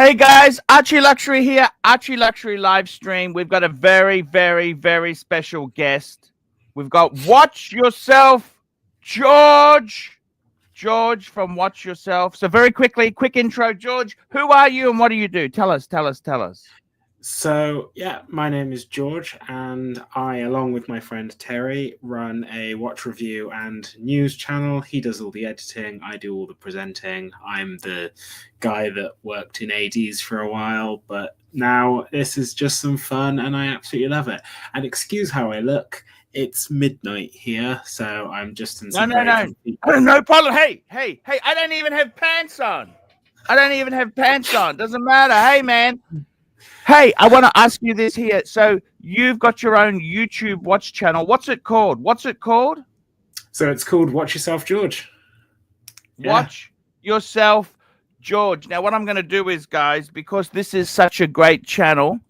Hey guys, Archieluxury here, Archieluxury live stream. We've got a very, very, very special guest. We've got Watch Yourself, George. George from Watch Yourself. So very quickly, quick intro, George. Who are you and what do you do? Tell us. So, yeah, my name is George, and I, along with my friend Terry, run a watch review and news channel. He does all the editing, I do all the presenting. I'm the guy that worked in ADs for a while, but now this is just some fun, and I absolutely love it. And excuse how I look. It's midnight here, so I'm just in some No problem. Hey, I don't even have pants on. Doesn't matter. Hey, man. Hey, I want to ask you this here. So you've got your own YouTube watch channel. What's it called? So it's called Watch Yourself, George. Watch Yourself, George. Now, what I'm going to do is, guys, because this is such a great channel,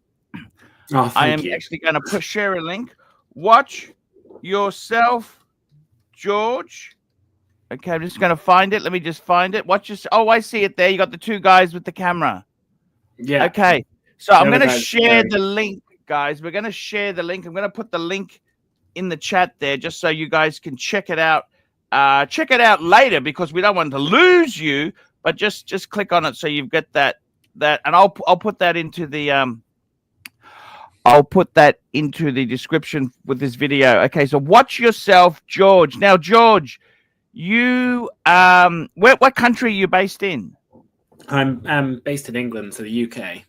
I am actually going to share a link. Watch Yourself, George. Okay, I'm just going to find it. Let me just find it. Oh, I see it there. You got the two guys with the camera. Yeah. Okay. So I'm going to share the link, guys. We're going to share the link. I'm going to put the link in the chat there just so you guys can check it out. Check it out later because we don't want to lose you, but just click on it so you've got that and I'll put that into the description with this video. Okay, so Watch Yourself, George. Now, George, you what country are you based in? I'm based in England, so the UK.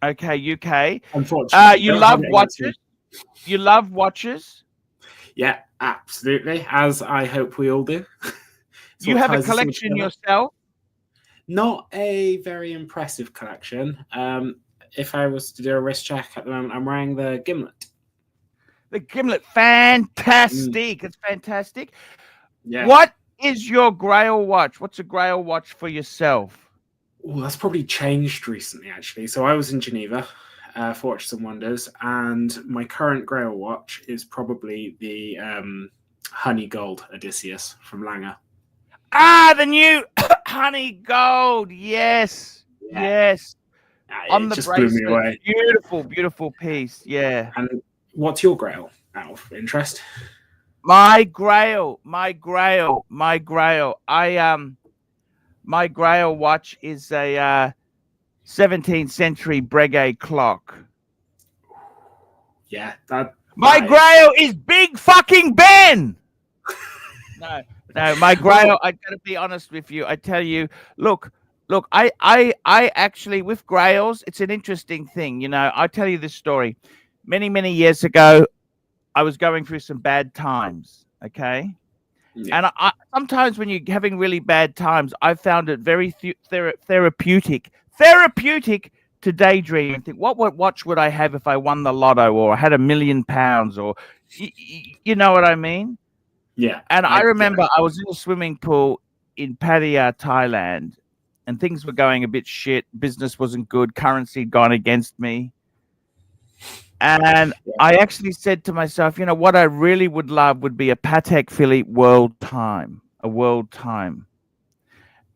Okay, UK. Unfortunately, you love watches. You love watches. Yeah, absolutely. As I hope we all do. You have a collection yourself? Not a very impressive collection. If I was to do a wrist check at the moment, I'm wearing the Gimlet. The Gimlet, fantastic! It's fantastic. Yeah. What is your Grail watch? What's a Grail watch for yourself? Well, that's probably changed recently, actually. So I was in Geneva for Watches and Wonders, and my current Grail watch is probably the Honey Gold Odysseus from Lange. Ah, the new Honey Gold. Yes. On the bracelet. Blew me away. Beautiful piece. Yeah. And what's your Grail, out of interest? My Grail. My Grail watch is a 17th century Breguet clock. Yeah, my Grail is Big Fucking Ben. No, my Grail. I gotta be honest with you. I tell you, look. I actually with Grails, it's an interesting thing. You know, I'll tell you this story. Many years ago, I was going through some bad times. Okay. Yeah. And sometimes when you're having really bad times, I found it very therapeutic to daydream and think, what watch would I have if I won the lotto or I had £1 million or, you know what I mean? Yeah. And I remember I was in a swimming pool in Panerai, Thailand, and things were going a bit shit. Business wasn't good. Currency had gone against me. And I actually said to myself, you know, what I really would love would be a Patek Philippe world time.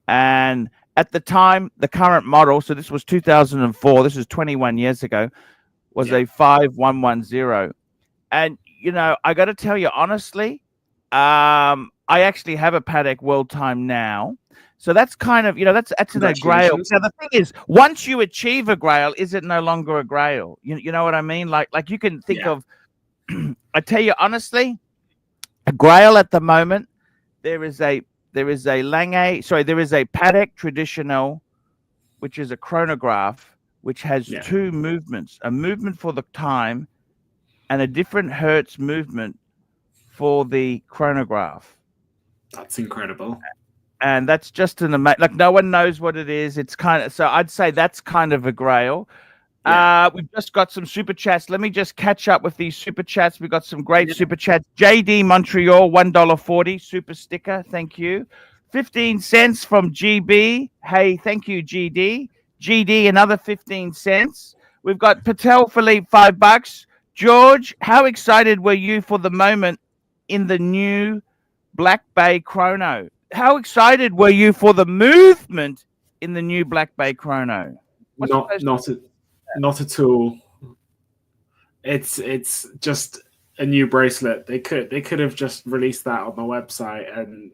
And at the time, the current model, so this was 2004, this was 21 years ago, was a 5110. And, you know, I got to tell you, honestly, I actually have a Patek world time now. So that's kind of, you know, that's a Grail. Now, the thing is, once you achieve a Grail, is it no longer a Grail? You know what I mean? Like you can think of, I tell you honestly, a Grail at the moment, there is a Patek Traditional, which is a chronograph, which has two movements, a movement for the time and a different hertz movement for the chronograph. That's incredible. And that's just like no one knows what it is. It's kind of, so I'd say that's kind of a Grail. We've just got some super chats. Let me just catch up with these super chats. We've got some great super chats. JD Montreal, $1.40 super sticker. Thank you. 15 cents from GB. Hey, thank you, GD. GD, another 15 cents. We've got Patel Philippe, $5. George, how excited were you for the moment in the new Black Bay Chrono? How excited were you for the movement in the new Black Bay Chrono? What's supposed not at all. It's just a new bracelet. They could have just released that on the website and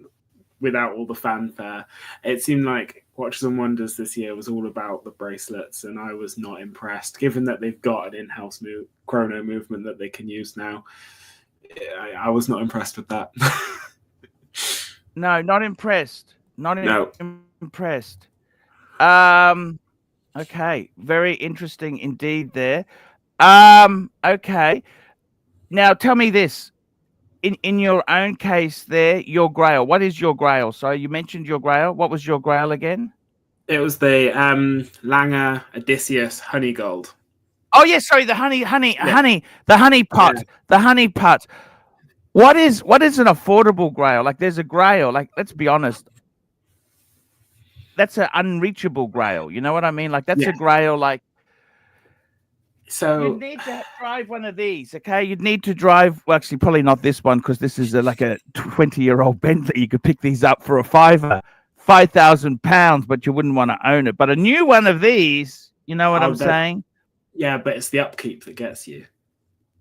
without all the fanfare. It seemed like Watches and Wonders this year was all about the bracelets, and I was not impressed. Given that they've got an in-house chrono movement that they can use now, I was not impressed with that. No, not impressed. No. Impressed. Okay, very interesting indeed there. Okay. Now tell me this. In your own case there, your Grail. What is your Grail? So you mentioned your Grail. What was your Grail again? It was the Langer Odysseus Honey Gold. Oh yeah, sorry, the honey, the honey pot. Yeah. The honey pot. What is an affordable Grail? Like there's a Grail, like let's be honest. That's an unreachable Grail. You know what I mean? Like that's a Grail, like so you need to drive one of these, okay? You'd need to drive, well, actually, probably not this one because this is like a 20-year-old Bentley. You could pick these up for a fiver, 5,000 pounds, but you wouldn't want to own it. But a new one of these, you know what I'm saying? Yeah, but it's the upkeep that gets you.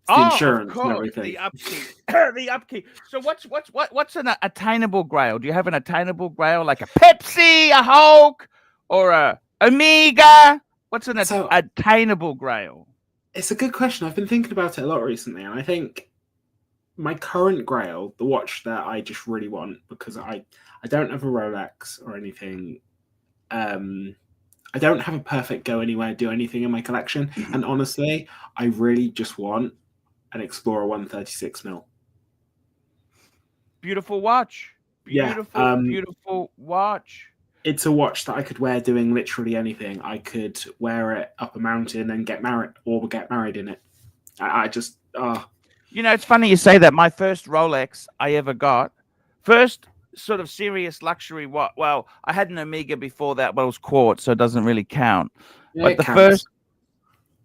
It's the insurance and everything. The upkeep. The upkeep. So what's an attainable Grail? Do you have an attainable Grail like a Pepsi, a Hulk, or a Omega? What's an attainable Grail? It's a good question. I've been thinking about it a lot recently, and I think my current Grail, the watch that I just really want, because I don't have a Rolex or anything. I don't have a perfect go anywhere, do anything in my collection, and honestly, I really just want an Explorer 136mm. Beautiful watch. Beautiful watch. It's a watch that I could wear doing literally anything. I could wear it up a mountain and get married in it. I just, You know, it's funny you say that. My first Rolex I ever got, first sort of serious luxury watch. Well, I had an Omega before that, but it was quartz, so it doesn't really count. Yeah, but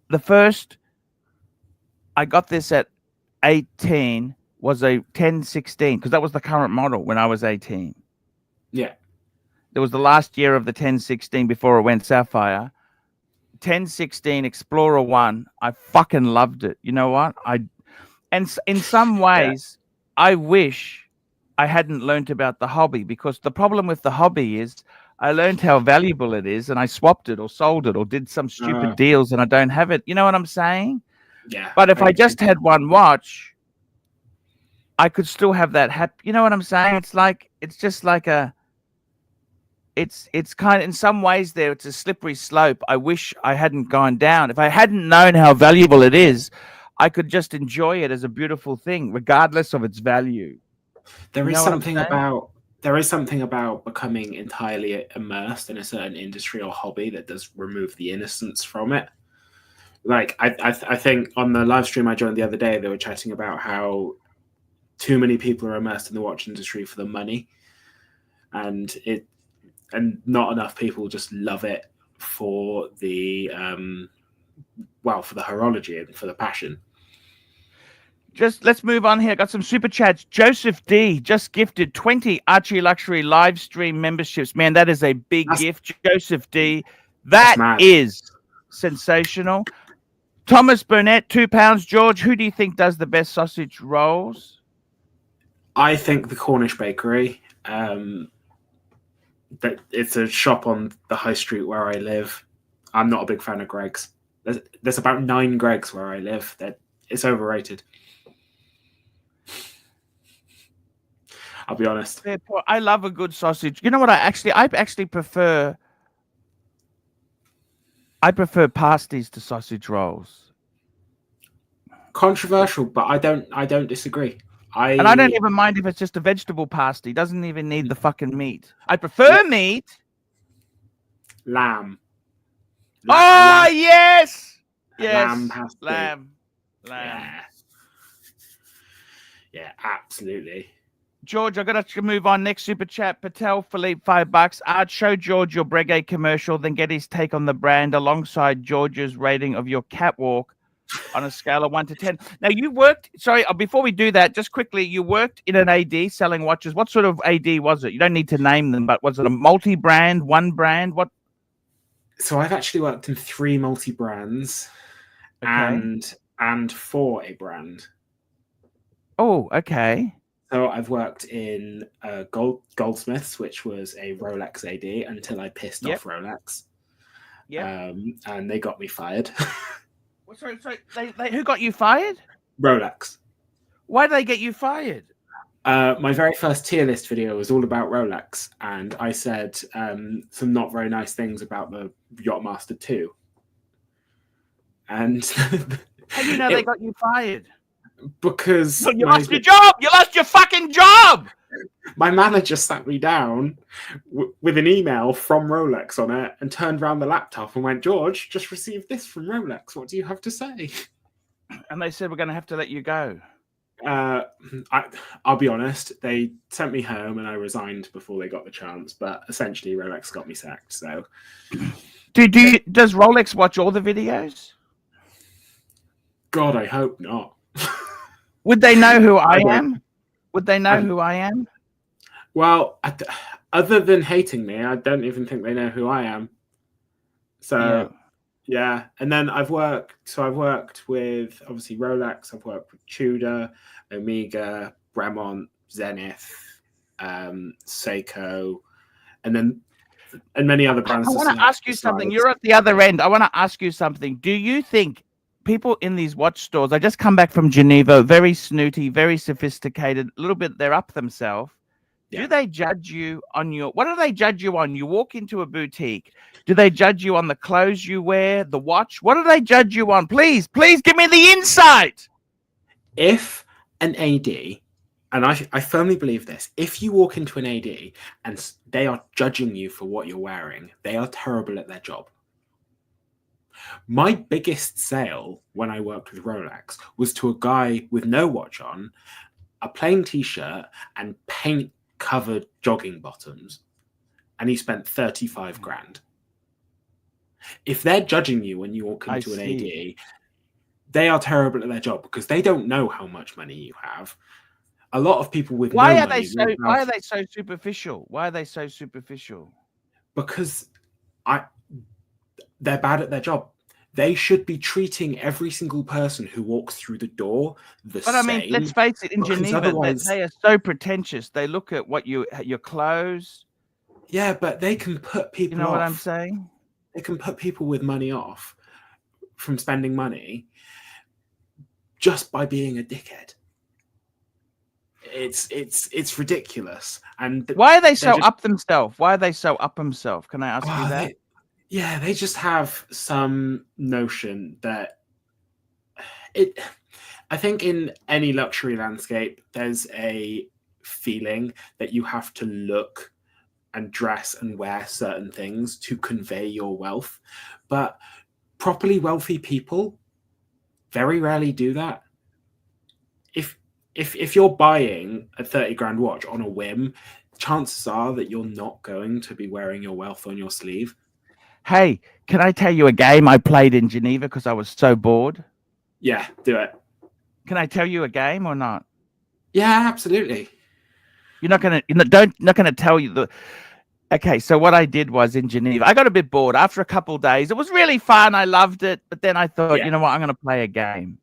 the first, I got this at 18 was a 1016 because that was the current model when I was 18. Yeah. It was the last year of the 1016 before it went sapphire. 1016 Explorer 1. I fucking loved it. You know what? And in some ways, I wish I hadn't learned about the hobby, because the problem with the hobby is I learned how valuable it is and I swapped it or sold it or did some stupid deals and I don't have it. You know what I'm saying? Yeah. But if I just had one watch, I could still have that you know what I'm saying? It's just like it's kind of, in some ways there, it's a slippery slope. I wish I hadn't gone down. If I hadn't known how valuable it is, I could just enjoy it as a beautiful thing, regardless of its value. There is something about becoming entirely immersed in a certain industry or hobby that does remove the innocence from it. Like I think on the live stream I joined the other day, they were chatting about how too many people are immersed in the watch industry for the money, and not enough people just love it for the for the horology and for the passion. Just let's move on here. Got some super chats. Joseph D just gifted 20 Archieluxury live stream memberships. Man, that is a big gift, Joseph D. That is sensational. Thomas Burnett, £2. George, who do you think does the best sausage rolls? I think the Cornish Bakery. That it's a shop on the high street where I live. I'm not a big fan of Greg's. There's about 9 Greg's where I live. It's overrated. I'll be honest. I love a good sausage. You know what? I actually prefer pasties to sausage rolls. Controversial, but I don't disagree. And I don't even mind if it's just a vegetable pasty. It doesn't even need the fucking meat. I prefer meat. Lamb. Lamb. Yes. Lamb pasty. Lamb. Yeah, absolutely. George, I got to move on. Next super chat. Patel Philippe, $5. Art, show George your Breguet commercial, then get his take on the brand alongside George's rating of your catwalk on a scale of 1 to 10. Now, you worked, before we do that, just quickly, you worked in an AD selling watches. What sort of AD was it? You don't need to name them, but was it a multi-brand, one brand? What? So I've actually worked in 3 multi-brands Okay. and for a brand. Oh, okay. So I've worked in Goldsmiths, which was a Rolex AD until I pissed Yep. off Rolex. Yep. And they got me fired. Sorry, they who got you fired? Rolex. Why did they get you fired? My very first tier list video was all about Rolex, and I said some not very nice things about the Yachtmaster 2. And How do you know they got you fired? because You lost your job. You lost your fucking job. my manager sat me down with an email from Rolex on it and turned around the laptop and went, "George, just received this from Rolex. What do you have to say?" And they said, we're going to have to let you go. I'll be honest, they sent me home and I resigned before they got the chance, but essentially Rolex got me sacked. So does Rolex watch all the videos? God, I hope not. Would they know who I am? Would they know who I am? Well, other than hating me, I don't even think they know who I am. So yeah. And then I've worked with obviously Rolex, I've worked with Tudor, Omega, Bremont, Zenith, Seiko, and many other brands. I want to ask you something. You're at the other end. I want to ask you something. Do you think people in these watch stores, I just come back from Geneva, very snooty, very sophisticated, a little bit, they're up themselves. Yeah. Do they judge you on what do they judge you on? You walk into a boutique. Do they judge you on the clothes you wear, the watch? What do they judge you on? Please give me the insight. If an AD, and I firmly believe this, if you walk into an AD and they are judging you for what you're wearing, they are terrible at their job. My biggest sale when I worked with Rolex was to a guy with no watch on, a plain t-shirt, and paint-covered jogging bottoms, and he spent 35 grand. If they're judging you when you walk into an AD, they are terrible at their job because they don't know how much money you have. A lot of people with why no are money they so superficial? Why are they so superficial? Because they're bad at their job. They should be treating every single person who walks through the door the same. But I mean, let's face it, in Geneva, they are so pretentious. They look at what your clothes. Yeah, but they can put people off. You know what I'm saying? They can put people with money off from spending money just by being a dickhead. It's ridiculous. And why are they so up themselves? Why are they so up themselves? Can I ask you that? They just have some notion that I think in any luxury landscape, there's a feeling that you have to look and dress and wear certain things to convey your wealth. But properly wealthy people very rarely do that. If you're buying a 30 grand watch on a whim, chances are that you're not going to be wearing your wealth on your sleeve. Hey, can I tell you a game I played in Geneva because I was so bored? Yeah, do it. Can I tell you a game or not? Yeah, absolutely. You're not gonna tell you the. Okay, so what I did was in Geneva, I got a bit bored after a couple of days. It was really fun. I loved it, but then I thought, you know what? I'm gonna play a game.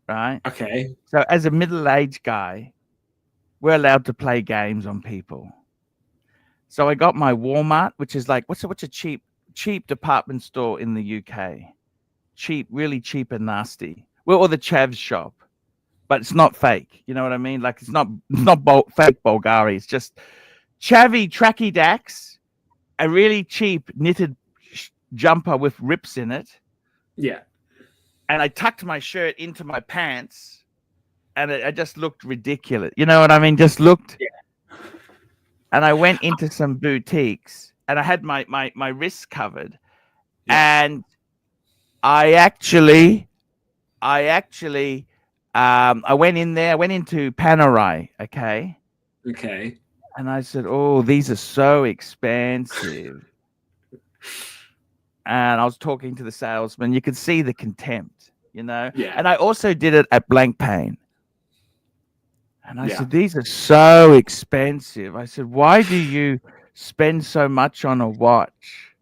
Right. Okay. So as a middle-aged guy, we're allowed to play games on people. So I got my Walmart, which is like what's a cheap department store in the UK. Cheap, really cheap and nasty. Or the Chavs shop, but it's not fake. You know what I mean? Like it's not fake Bulgari. It's just chavvy tracky dacks, a really cheap knitted jumper with rips in it. Yeah. And I tucked my shirt into my pants, and I just looked ridiculous. You know what I mean? Just looked. Yeah. And I went into some boutiques, and I had my wrists covered, and I went in there. I went into Panerai. Okay. And I said, "Oh, these are so expensive." And I was talking to the salesman. You could see the contempt, you know. Yeah. And I also did it at Blank Pain. And I said, "These are so expensive." I said, "Why do you spend so much on a watch?"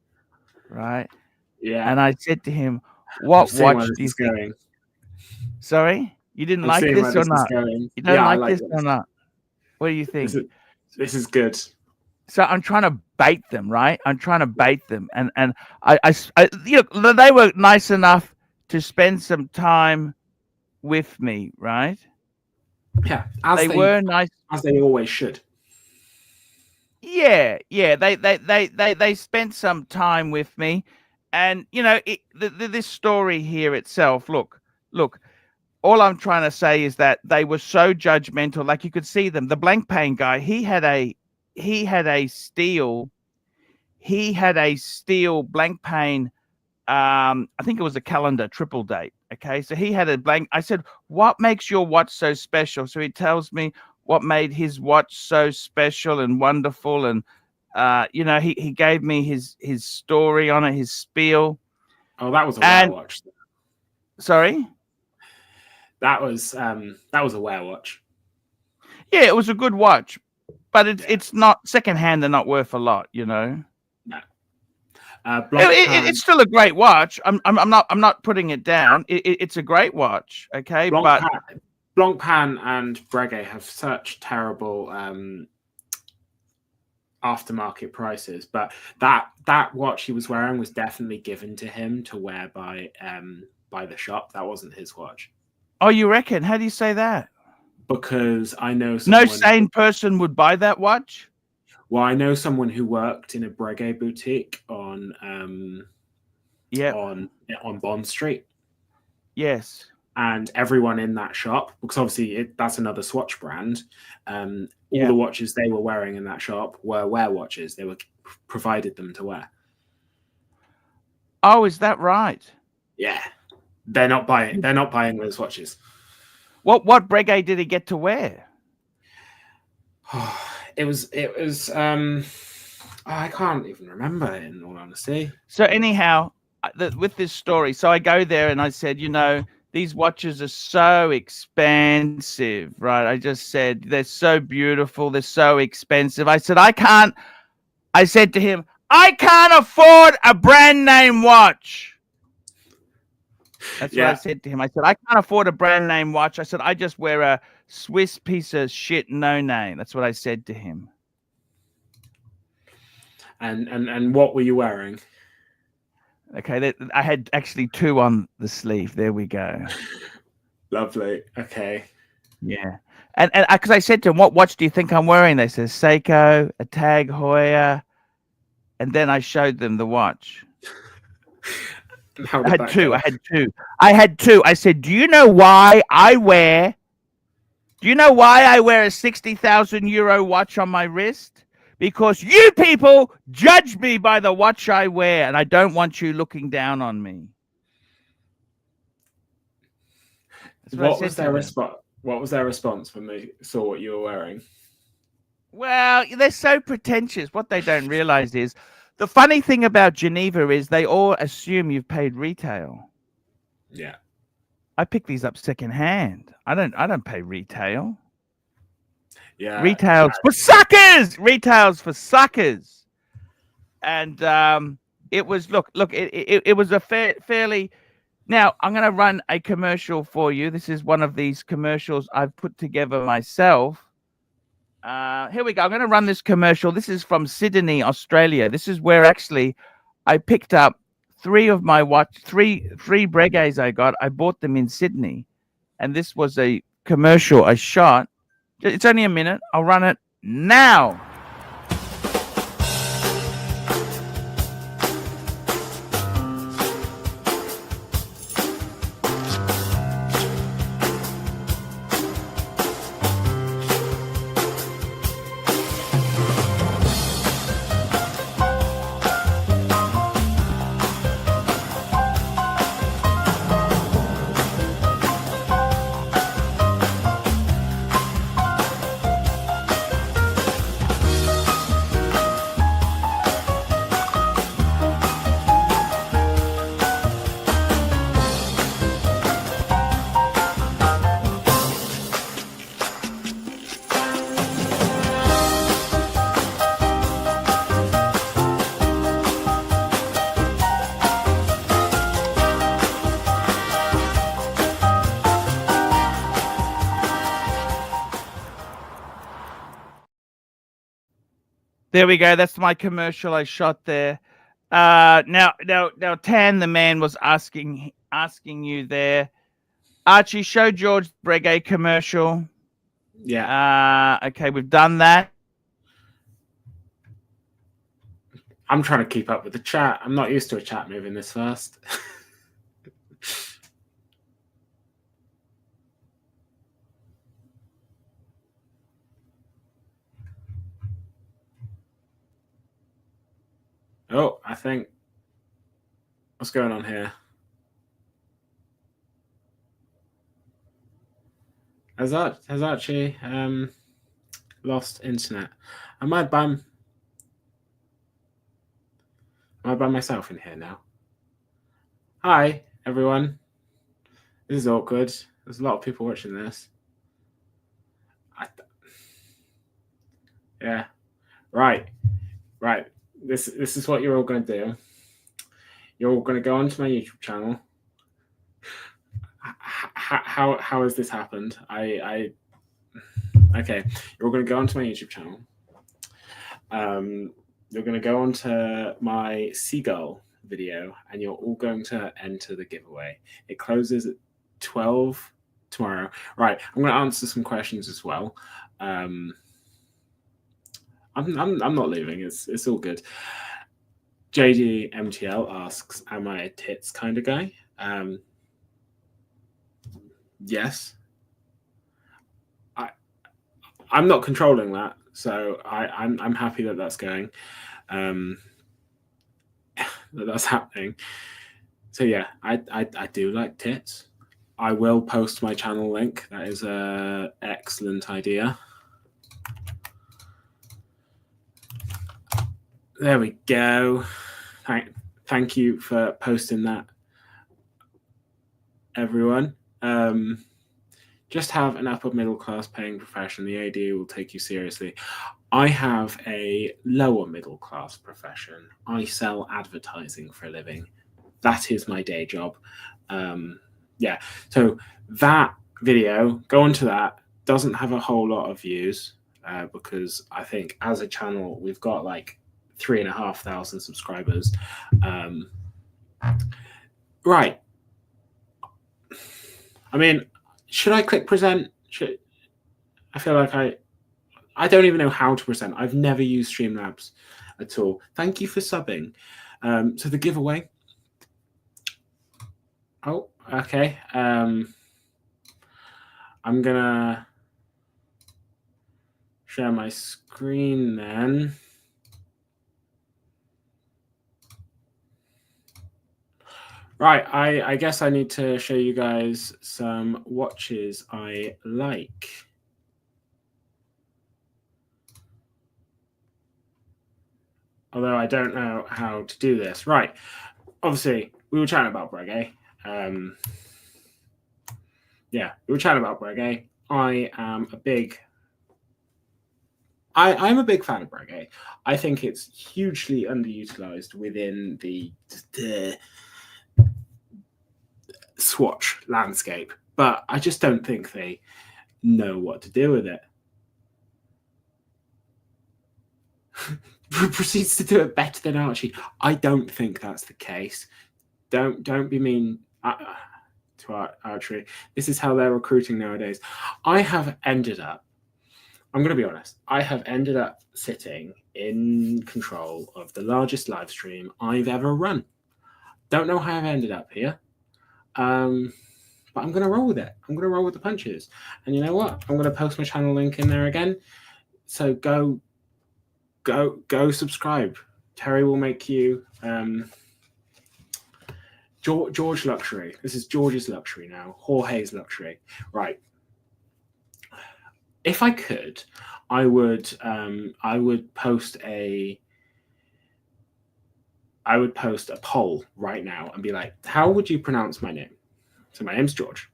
right? Yeah. And I said to him, I'm "What seeing where watch this do you is think?" going. Sorry, you didn't I'm like seeing where this or this is not? going. You don't Yeah, I like like this or this. not? What do you think? This is good. So I'm trying to bait them, right? I'm trying to bait them, and you know, they were nice enough to spend some time with me, right? Yeah, They were nice. as they always should. Yeah, yeah. They spent some time with me, and you know, this story here itself. Look. All I'm trying to say is that they were so judgmental. Like you could see them. The blank pane guy, he had a steel blank pane. I think it was a calendar triple date. Okay, so he had a blank. I said, "What makes your watch so special?" So he tells me what made his watch so special and wonderful, and you know, he gave me his story on it, his spiel. Oh, that was a And watch. sorry. That was a watch. Yeah, it was a good watch, but Yeah. it's not secondhand. They're not worth a lot, you know. No. It's still a great watch. I'm not putting it down. It's a great watch. Okay, but Blancpain and Breguet have such terrible aftermarket prices, but that watch he was wearing was definitely given to him to wear by the shop. That wasn't his watch. Oh, you reckon? How do you say that? Because I know someone, no sane person would buy that watch. Well, I know someone who worked in a Breguet boutique on Bond Street. Yes. And everyone in that shop, because obviously that's another Swatch brand, all the watches they were wearing in that shop were wear watches. They were provided them to wear. Oh, is that right? Yeah. They're not buying those watches. What Breguet did he get to wear? It was I can't even remember, in all honesty. So anyhow, with this story, so I go there and I said, you know, these watches are so expensive, right? I just said, they're so beautiful, they're so expensive. I said, I said to him, I can't afford a brand name watch. That's what I said to him. I said, I can't afford a brand name watch. I said, I just wear a Swiss piece of shit, no name. That's what I said to him. And what were you wearing? Okay, I had actually two on the sleeve. There we go. Lovely. Okay. Yeah. And because I said to him, what watch do you think I'm wearing? They said Seiko, a Tag Heuer, and then I showed them the watch. I had two. I said, do you know why I wear a 60,000 euro watch on my wrist? Because you people judge me by the watch I wear, and I don't want you looking down on me. What was their response when they saw what you were wearing? Well, they're so pretentious. What they don't realize is, the funny thing about Geneva is they all assume you've paid retail. Yeah. I pick these up secondhand. I don't pay retail. Yeah. Retails for suckers. Retails for suckers. And it was it was a fairly. Now I'm going to run a commercial for you. This is one of these commercials I've put together myself. Here we go. I'm going to run this commercial. This is from Sydney, Australia. This is where actually I picked up three Breguets I got. I bought them in Sydney, and this was a commercial I shot. It's only a minute. I'll run it now. There we go. That's my commercial I shot there. Now, Tan the man was asking you there. Archie, show George Breguet commercial. Yeah. Okay, we've done that. I'm trying to keep up with the chat. I'm not used to a chat moving this fast. Oh, I think. What's going on here? Has Archie lost internet? Am I by myself in here now? Hi, everyone. This is awkward. There's a lot of people watching this. Yeah. Right. This is what you're all going to do. You're all going to go onto my YouTube channel. How has this happened? Okay. You're all going to go onto my YouTube channel. You're going to go onto my seagull video, and you're all going to enter the giveaway. It closes at 12 tomorrow. Right. I'm going to answer some questions as well. I'm not leaving. It's all good. JD MTL asks, "Am I a tits kind of guy?" Yes. I'm not controlling that, so I'm happy that that's going. That's happening. So yeah, I do like tits. I will post my channel link. That is an excellent idea. There we go. Thank you for posting that, everyone. Just have an upper middle class paying profession. The AD will take you seriously. I have a lower middle class profession. I sell advertising for a living. That is my day job. Yeah. So that video, go onto that. Doesn't have a whole lot of views because I think as a channel we've got like 3,500 subscribers. Right. I mean, should I click present? I feel like I don't even know how to present. I've never used Streamlabs at all. Thank you for subbing. So the giveaway. Oh, okay. I'm gonna share my screen then. Right, I guess I need to show you guys some watches I like. Although I don't know how to do this. Right, obviously, we were chatting about Breguet. Yeah, we were chatting about Breguet. I'm a big fan of Breguet. I think it's hugely underutilized within the Swatch landscape, but I just don't think they know what to do with it. Proceeds to do it better than Archie. I don't think that's the case. Don't be mean to Archie. This is how they're recruiting nowadays. I have ended up, I'm going to be honest, I have ended up sitting in control of the largest live stream I've ever run. Don't know how I've ended up here. But I'm going to roll with it. I'm going to roll with the punches. And you know what? I'm going to post my channel link in there again. So go subscribe. Terry will make you George Luxury. This is George's Luxury now. Jorge's Luxury. Right. If I could, I would post a poll right now and be like, how would you pronounce my name? So my name's George.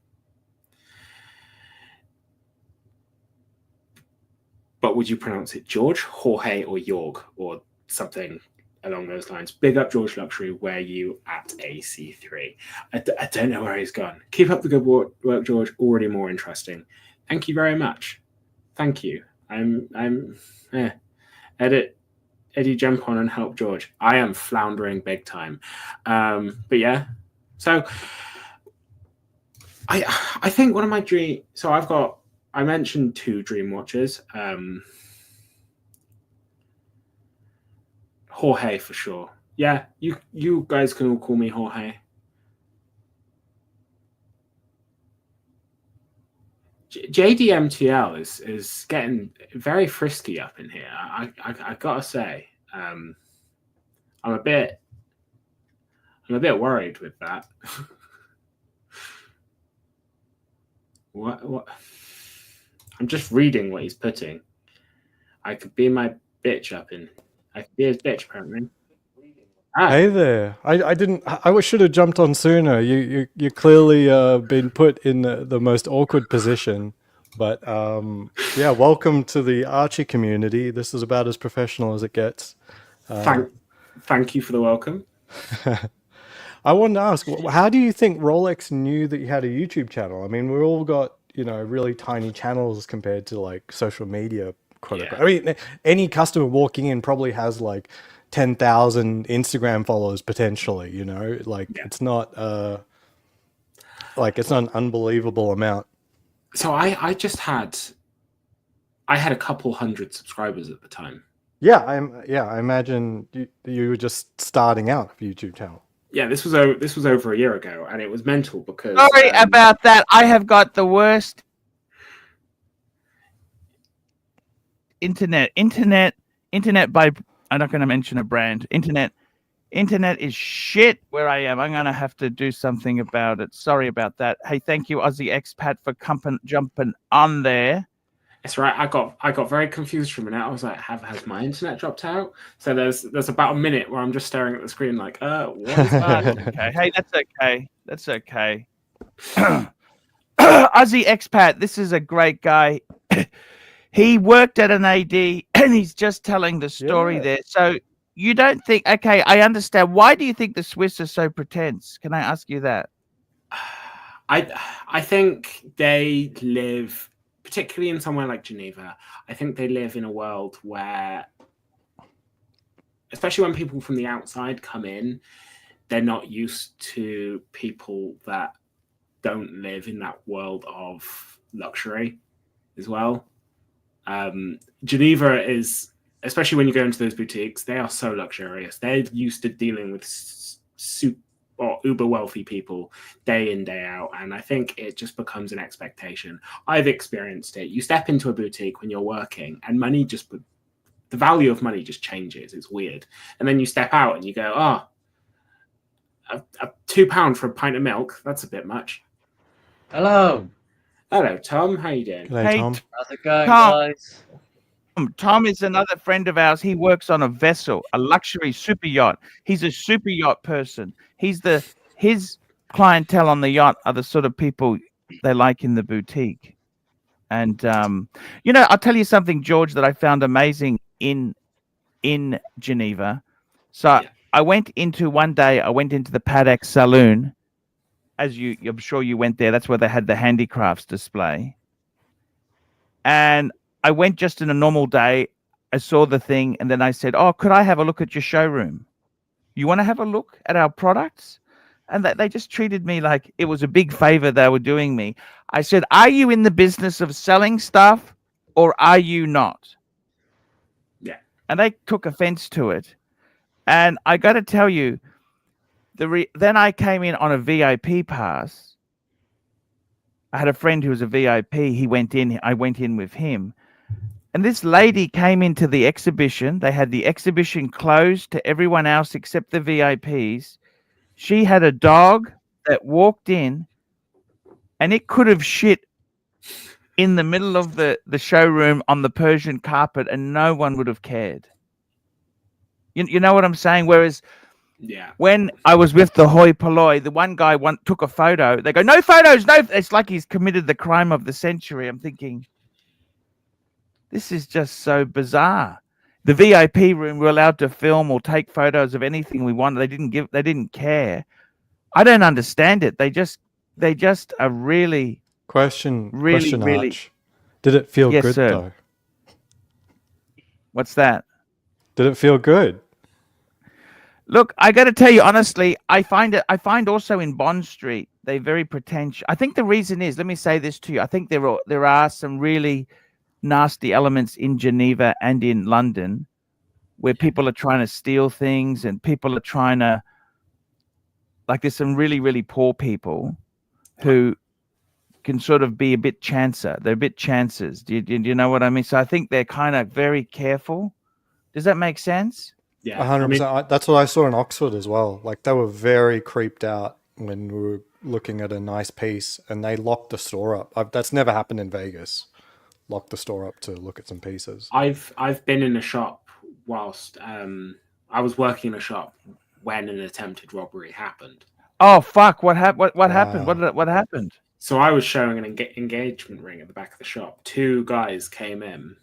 But would you pronounce it George, Jorge, or Jorg, or something along those lines? Big up George Luxury, where you at AC3? I don't know where he's gone. Keep up the good work, George. Already more interesting. Thank you very much. Thank you. Edit. Eddie, jump on and help George. I am floundering big time. But yeah, so I think one of my dream. So I mentioned 2 dream watches. Jorge for sure. Yeah, you guys can all call me Jorge. JDMTL is getting very frisky up in here. I gotta say, I'm a bit worried with that. What? I'm just reading what he's putting. I could be my bitch up in. I could be his bitch apparently. Hey there. I should have jumped on sooner. You clearly been put in the most awkward position. But yeah, welcome to the Archie community. This is about as professional as it gets. Thank you for the welcome. I wanted to ask, how do you think Rolex knew that you had a YouTube channel? I mean, we all got, really tiny channels compared to like social media, quote unquote. I mean, any customer walking in probably has like 10,000 Instagram followers potentially, it's not it's not an unbelievable amount. So I had a couple hundred subscribers at the time. Yeah, I imagine you were just starting out a YouTube channel. Yeah, this was over a year ago, and it was mental because. Sorry about that. I have got the worst internet by. I'm not going to mention a brand. Internet is shit where I am. I'm going to have to do something about it. Sorry about that. Hey, thank you, Aussie Expat, for jumping on there. That's right. I got very confused for a minute. I was like, has my internet dropped out? So there's about a minute where I'm just staring at the screen like, what is that? Okay. Hey, that's okay. Aussie Expat, this is a great guy. He worked at an AD and he's just telling the story there. So you don't think, okay, I understand. Why do you think the Swiss are so pretense? Can I ask you that? I think they live, particularly in somewhere like Geneva, I think they live in a world where, especially when people from the outside come in, they're not used to people that don't live in that world of luxury as well. Geneva is, especially when you go into those boutiques, they are so luxurious. They're used to dealing with super or uber wealthy people day in, day out. And I think it just becomes an expectation. I've experienced it. You step into a boutique when you're working and the value of money just changes. It's weird. And then you step out and you go, a £2 for a pint of milk. That's a bit much. Hello, Tom. How you doing? Hey, Tom. how's it going, Tom. guys? Tom is another friend of ours. He works on a vessel, a luxury super yacht. He's a super yacht person. His clientele on the yacht are the sort of people they like in the boutique. And I'll tell you something, George, that I found amazing in Geneva. So I went into the Patek Saloon. I'm sure you went there. That's where they had the handicrafts display. And I went just in a normal day. I saw the thing, and then I said, could I have a look at your showroom? You want to have a look at our products? And they just treated me like it was a big favor they were doing me. I said, are you in the business of selling stuff or are you not? Yeah. And they took offense to it. And I got to tell you, then I came in on a VIP pass. I had a friend who was a VIP. He went in. I went in with him. And this lady came into the exhibition. They had the exhibition closed to everyone else except the VIPs. She had a dog that walked in, and it could have shit in the middle of the showroom on the Persian carpet, and no one would have cared. You know what I'm saying? Whereas when I was with the hoi polloi, the one guy took a photo. They go, no photos, no. It's like he's committed the crime of the century. I'm thinking, this is just so bizarre. The VIP room, we're allowed to film or take photos of anything we want. They didn't care. I don't understand it. They just are really Question, really. Arch. Did it feel Yes, good sir. though? What's that? Did it feel good? Look, I got to tell you honestly, I find also in Bond Street they're very pretentious. I think the reason is, let me say this to you. I think there are some really nasty elements in Geneva and in London where people are trying to steal things and people are trying to, like, there's some really, really poor people who can sort of be a bit chancer. They're a bit chancers. Do you know what I mean? So I think they're kind of very careful. Does that make sense? Yeah, 100%. That's what I saw in Oxford as well. Like, they were very creeped out when we were looking at a nice piece, and they locked the store up. That's never happened in Vegas. Locked the store up to look at some pieces. I've been in a shop whilst I was working in a shop when an attempted robbery happened. Oh fuck! What happened? What happened? What happened? So I was showing an engagement ring at the back of the shop. Two guys came in,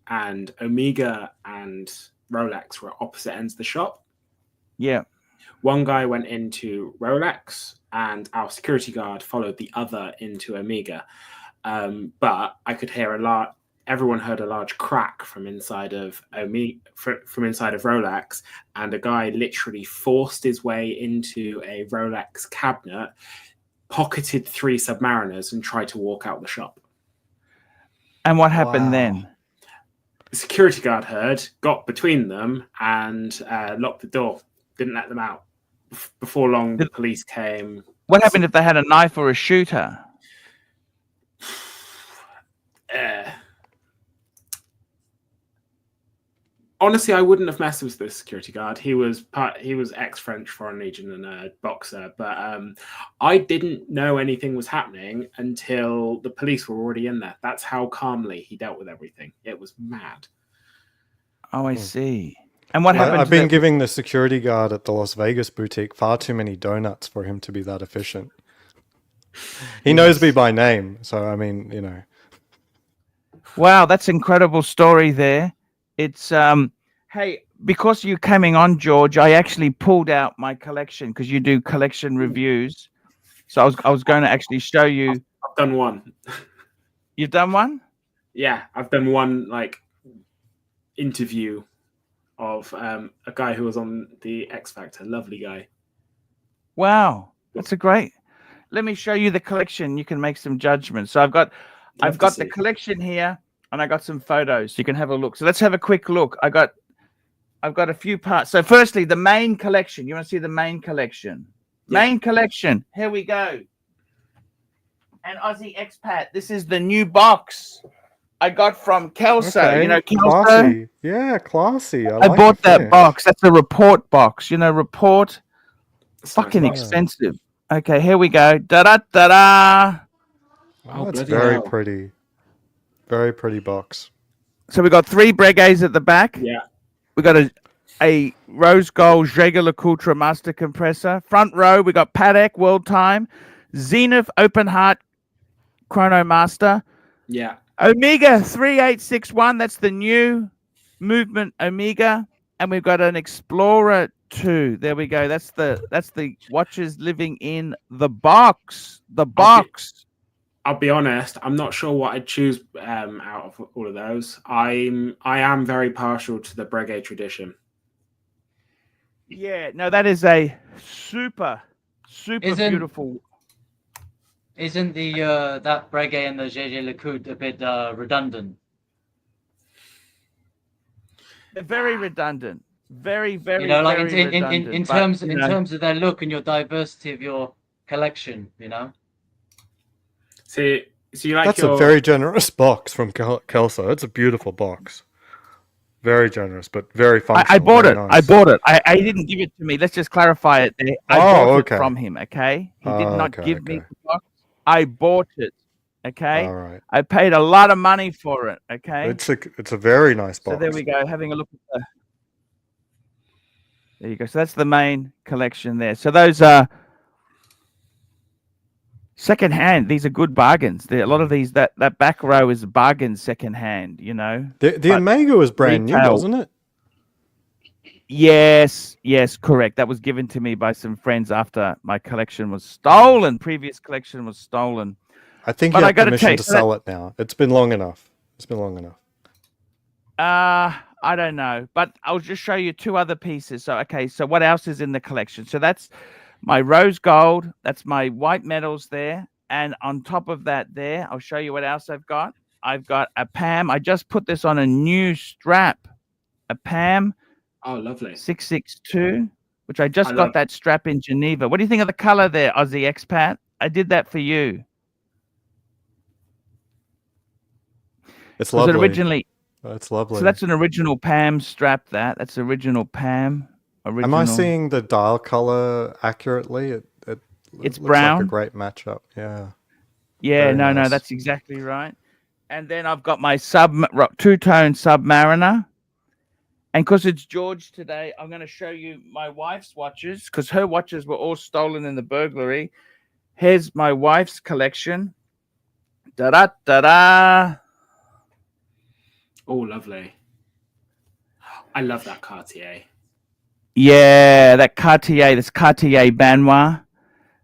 and Omega and Rolex were at opposite ends of the shop. Yeah. One guy went into Rolex, and our security guard followed the other into Omega. But I could hear everyone heard a large crack from inside of Rolex, and a guy literally forced his way into a Rolex cabinet, pocketed 3 Submariners, and tried to walk out the shop. And what happened then? The security guard heard, got between them, and locked the door. Didn't let them out. Before long, the police came. What happened if they had a knife or a shooter? Honestly, I wouldn't have messed with the security guard. He was ex-French Foreign Legion and a boxer, but I didn't know anything was happening until the police were already in there. That's how calmly he dealt with everything. It was mad. Oh, I see. And what happened? I've been giving the security guard at the Las Vegas boutique far too many donuts for him to be that efficient. He knows me by name, so I mean, you know. Wow, that's an incredible story there. It's hey, because you're coming on, George, I actually pulled out my collection because you do collection reviews. So I was going to actually show you. I've done one. You've done one? Yeah, I've done one interview of a guy who was on the X Factor. Lovely guy. Wow, that's a great. Let me show you the collection. You can make some judgments. So I've got the collection here, and I got some photos. You can have a look. So let's have a quick look. I've got a few parts. So firstly, the main collection. You want to see the main collection? Yeah. Main collection. Here we go. An Aussie expat. This is the new box I got from Kelso. Okay. You know, Kelso? Classy. Yeah, classy. I like bought that box. That's a report box. You know, report. Fucking expensive. Okay, here we go. Da-da-da-da. Oh, that's very pretty. Very pretty box. So we got 3 Breguets at the back. Yeah. We got a rose gold Jaeger-LeCoultre master compressor. Front row, we got Patek World Time, Zenith Open Heart Chrono Master. Yeah. Omega 3861. That's the new movement Omega, and we've got an Explorer 2. There we go. That's the watches living in the box. The box. I'll be honest. I'm not sure what I'd choose out of all of those. I am very partial to the Breguet tradition. Yeah. No, that is a super beautiful. Isn't the that Breguet and the Jaeger-LeCoultre a bit redundant? They're very redundant. Very, very. You know, like redundant, in terms of their look and your diversity of your collection. You know. So you like That's a very generous box from Kelso. It's a beautiful box. Very generous, but very functional. I bought it. Nice. I bought it. I didn't give it to me. Let's just clarify it there. I bought it from him, okay? He did not give me the box. I bought it, okay? All right. I paid a lot of money for it, okay? It's a very nice box. So there we go. Having a look at the... There you go. So that's the main collection there. So those are secondhand. These are good bargains. A lot of these, that back row is bargain secondhand, you know. The Omega was brand new, wasn't it? Yes, correct. That was given to me by some friends after my collection was stolen. Previous collection was stolen. I think you have permission to sell it now. It's been long enough. I don't know, but I'll just show you two other pieces. So, okay, so what else is in the collection? So that's my rose gold. That's my white metals there. And on top of that there, I'll show you what else I've got. I've got a PAM. I just put this on a new strap, a PAM Oh, lovely. 662, which I just got that strap in Geneva. What do you think of the color there, Aussie expat? I did that for you. It's lovely. Originally, it's lovely. So that's an original PAM strap. That's original PAM. Am I seeing the dial color accurately? It's looks brown. like a great matchup. Yeah. Yeah. Very No, nice. that's exactly right. And then I've got my two-tone Submariner. And because it's George today, I'm going to show you my wife's watches because her watches were all stolen in the burglary. Here's my wife's collection. Da-da, da-da. Oh, lovely. I love that Cartier. Yeah, that Cartier, this Cartier Banois.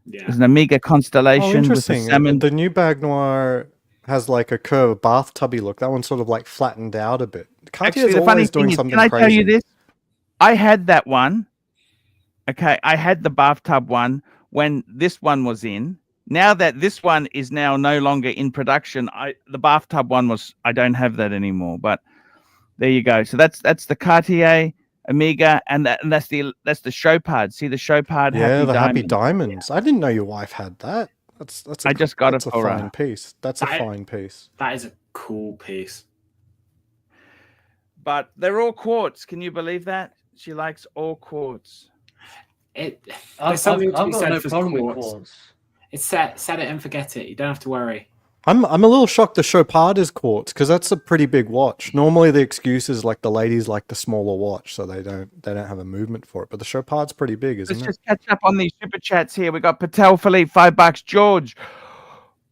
Yeah. There's an Omega Constellation. Oh, interesting. With a salmon. The new Bag Noir has like a curve bathtubby look. That one's sort of like flattened out a bit. Cartier's always doing something crazy. Can I tell you this? I had that one. Okay, I had the bathtub one when this one was in. Now that this one is now no longer in production, the bathtub one was. I don't have that anymore. But there you go. So that's the Cartier Omega, and that's the Chopard. See the Chopard? Yeah, the Happy Diamonds. Yeah. I didn't know your wife had that. I just got it for a fine piece. That's a fine piece. That is a cool piece. But they're all quartz. Can you believe that? She likes all quartz. There's something to be said for quartz. It's set it and forget it. You don't have to worry. I'm a little shocked the Chopard is quartz because that's a pretty big watch. Normally the excuse is like the ladies like the smaller watch, so they don't have a movement for it. But the Chopard's pretty big, isn't it? Let's just catch up on these super chats here. We got Patel Philippe, $5. George,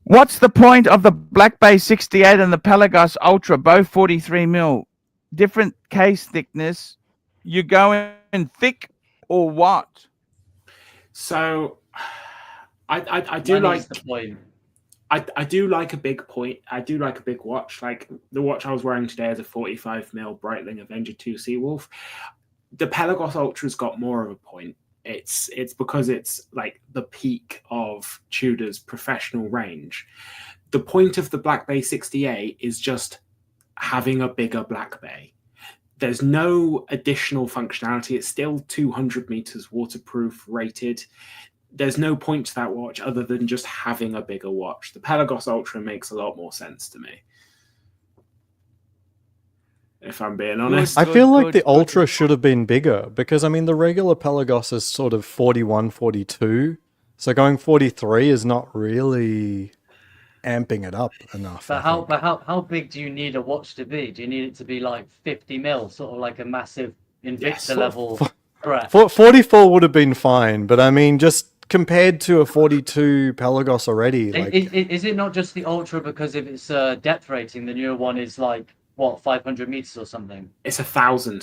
what's the point of the Black Bay 68 and the Pelagos Ultra, both 43 mil? Different case thickness. You going thick or what? So, I do like the point. I do like a big point. I do like a big watch. Like the watch I was wearing today is a 45 mil Breitling Avenger 2 Seawolf. The Pelagos Ultra's got more of a point. It's because it's like the peak of Tudor's professional range. The point of the Black Bay 68 is just having a bigger Black Bay. There's no additional functionality. It's still 200 meters waterproof rated. There's no point to that watch other than just having a bigger watch. The Pelagos Ultra makes a lot more sense to me, if I'm being honest. I feel like the Ultra should have been bigger because, I mean, the regular Pelagos is sort of 41, 42. So going 43 is not really amping it up enough. But how big do you need a watch to be? Do you need it to be like 50 mil, sort of like a massive Invicta level threat? 44 would have been fine, but I mean, just compared to a 42 Pelagos already. Like... Is it not just the Ultra because if it's depth rating, the newer one is like, what, 500 meters or something? It's 1,000.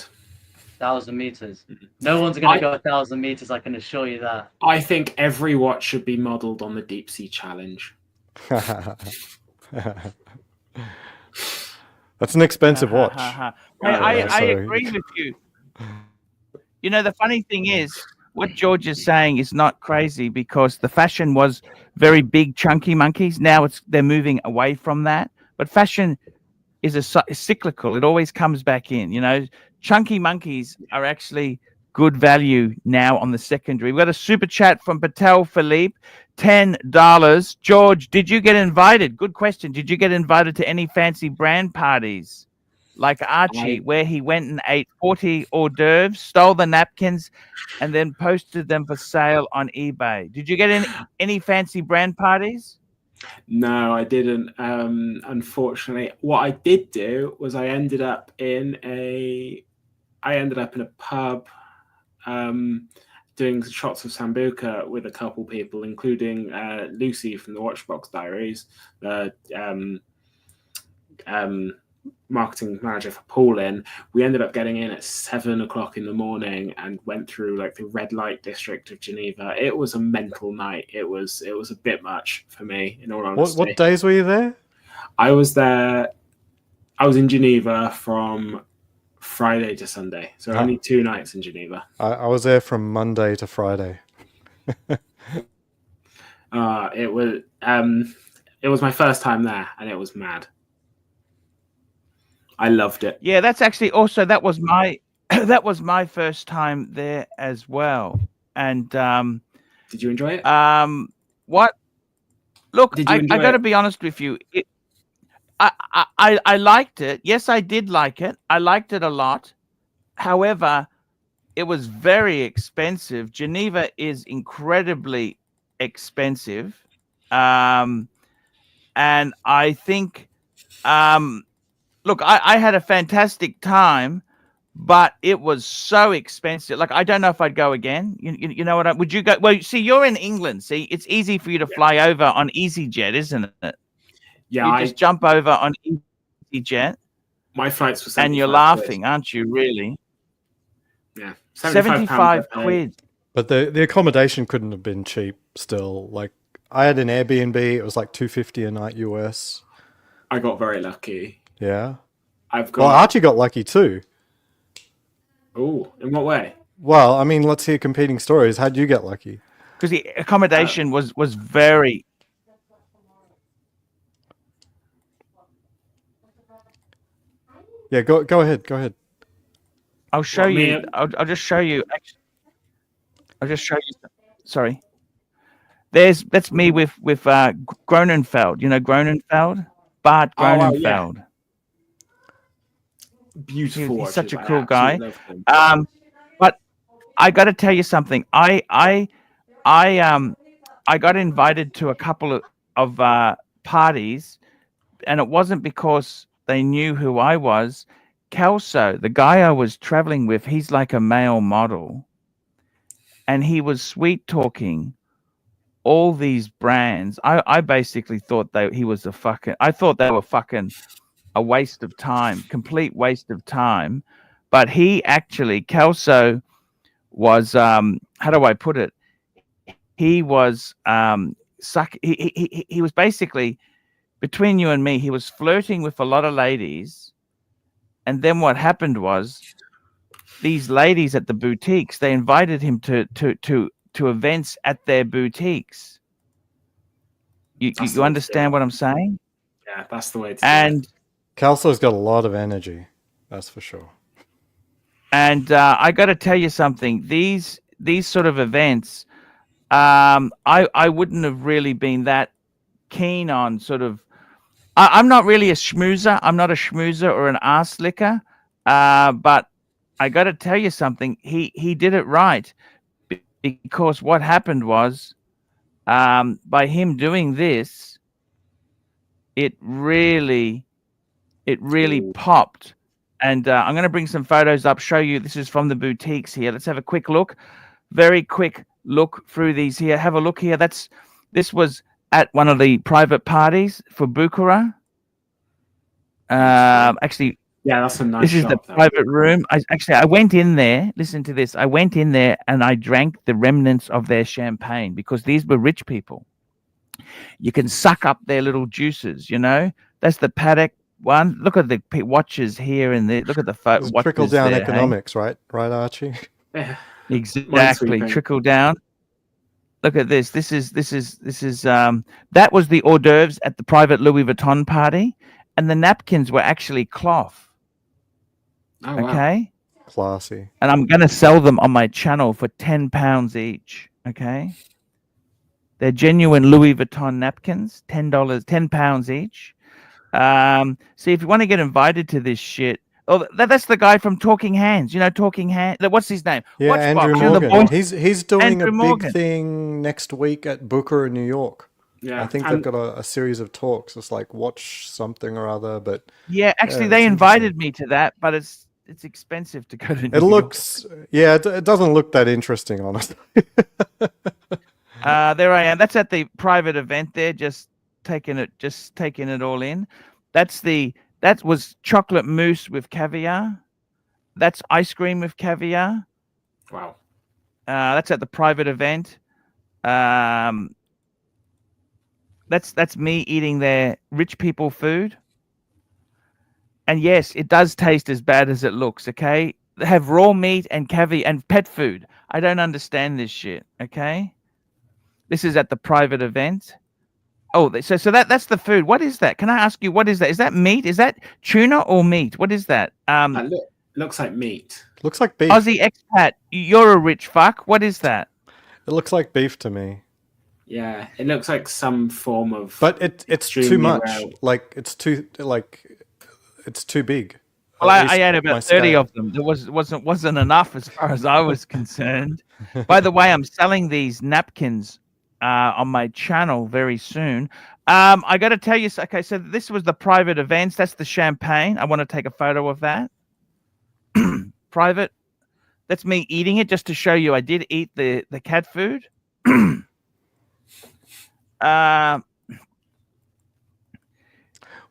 1,000 meters. No one's going to go 1,000 meters, I can assure you that. I think every watch should be modelled on the Deep Sea Challenge. That's an expensive watch. I agree with you. You know, the funny thing is, what George is saying is not crazy because the fashion was very big, chunky monkeys. Now they're moving away from that. But fashion is cyclical. It always comes back in. You know, chunky monkeys are actually good value now on the secondary. We've got a super chat from Patel Philippe, $10. George, did you get invited? Good question. Did you get invited to any fancy brand parties? Like Archie, where he went and ate 40 hors d'oeuvres, stole the napkins, and then posted them for sale on eBay. Did you get any fancy brand parties? No, I didn't. Unfortunately, what I did do was I ended up in a pub, doing shots of Sambuca with a couple people, including Lucy from the Watchbox Diaries, the marketing manager for Paulin. We ended up getting in at 7 o'clock in the morning and went through like the red light district of Geneva. It was a mental night. It was a bit much for me, in all honesty. What days were you there? I was there. I was in Geneva from Friday to Sunday, so Ah. only 2 nights in Geneva. I was there from Monday to Friday. It was my first time there, and it was mad. I loved it. Yeah, that's actually also that was my that was my first time there as well. And Did you enjoy it? what? Look, Did you I enjoy got to it? be honest with you. I liked it. Yes, I did like it. I liked it a lot. However, it was very expensive. Geneva is incredibly expensive. And I think, look, I had a fantastic time, but it was so expensive. Like, I don't know if I'd go again. You know what? Would you go? Well, see, you're in England. See, it's easy for you to fly over on EasyJet, isn't it? Yeah, You just jump over on EasyJet, my flights were 75 and you're quid. laughing, aren't you? Really? Yeah, 75 I paid. quid. But the accommodation couldn't have been cheap still. Like, I had an Airbnb, it was like $250 a night US. I got very lucky. Yeah. I've Well, got. Archie got lucky too. Oh, in what way? Well, I mean, let's hear competing stories. How'd you get lucky? Because the accommodation was very. Yeah, go ahead. I'll show What, you. me? I'll just show you. Actually, I'll just show you. Sorry. That's me with Gronenfeld. You know Gronenfeld, Bart Oh, wow, Gronenfeld. Beautiful. He's such a watches. I cool guy. absolutely love them. But I got to tell you something. I got invited to a couple of parties, and it wasn't because they knew who I was. Kelso, the guy I was traveling with, he's like a male model, and he was sweet talking all these brands. I basically thought he was I thought they were fucking a waste of time, complete waste of time. But he actually, Kelso was, how do I put it? He was he was basically, between you and me, he was flirting with a lot of ladies. And then what happened was, these ladies at the boutiques, they invited him to events at their boutiques. You understand what I'm saying? Yeah, that's the way to do And it. Kelso's got a lot of energy, that's for sure. And I got to tell you something. These sort of events, I wouldn't have really been that keen on. Sort of, I'm not really a schmoozer. I'm not a schmoozer or an ass licker. But I got to tell you something. He did it right, because what happened was, by him doing this, it really Ooh. popped. And I'm going to bring some photos up, show you. This is from the boutiques here. Let's have a quick look. Very quick look through these here. Have a look here. This was at one of the private parties for Bukhara. Actually, Yeah, that's a nice this is shot, the though. private room. I went in there. Listen to this. I went in there and I drank the remnants of their champagne, because these were rich people. You can suck up their little juices, you know. That's the Paddock one. Look at the watches here and there. Look at the watches Trickle down there, economics, right, Archie? Yeah. Exactly. Minesweeping. Trickle down. Look at this. This is that was the hors d'oeuvres at the private Louis Vuitton party, and the napkins were actually cloth. Oh, wow. Okay. Classy. And I'm going to sell them on my channel for £10 each. Okay. They're genuine Louis Vuitton napkins, £10 each. See, if you want to get invited to this shit, that's the guy from Talking Hands. You know, Talking Hands. What's his name? Yeah, Watchbox. Andrew You know, the Morgan. voice- He's doing Andrew a big Morgan. thing next week at Booker in New York. Yeah, I think they've got a series of talks. It's like watch something or other, but Yeah, actually, yeah, they it's invited me to that, but it's expensive to go to. New it York. looks, yeah, it doesn't look that interesting, honestly. There I am. That's at the private event there, just taking it all in. That was chocolate mousse with caviar. That's ice cream with caviar. Wow. That's at the private event. That's me eating their rich people food. And yes, it does taste as bad as it looks, okay? They have raw meat and caviar and pet food. I don't understand this shit, okay? This is at the private event. Oh, so that's the food. What is that? Can I ask you, what is that? Is that meat? Is that tuna or meat? What is that? Looks like meat. Looks like beef. Aussie expat, you're a rich fuck. What is that? It looks like beef to me. Yeah, it looks like some form of. But it's too extremely much. rare- Like it's too big. Well, At least I ate my about 30 scale. of them. There wasn't enough as far as I was concerned. By the way, I'm selling these napkins on my channel very soon. I got to tell you, okay, so this was the private events. That's the champagne. I want to take a photo of that. Private. That's me eating it just to show you I did eat the cat food.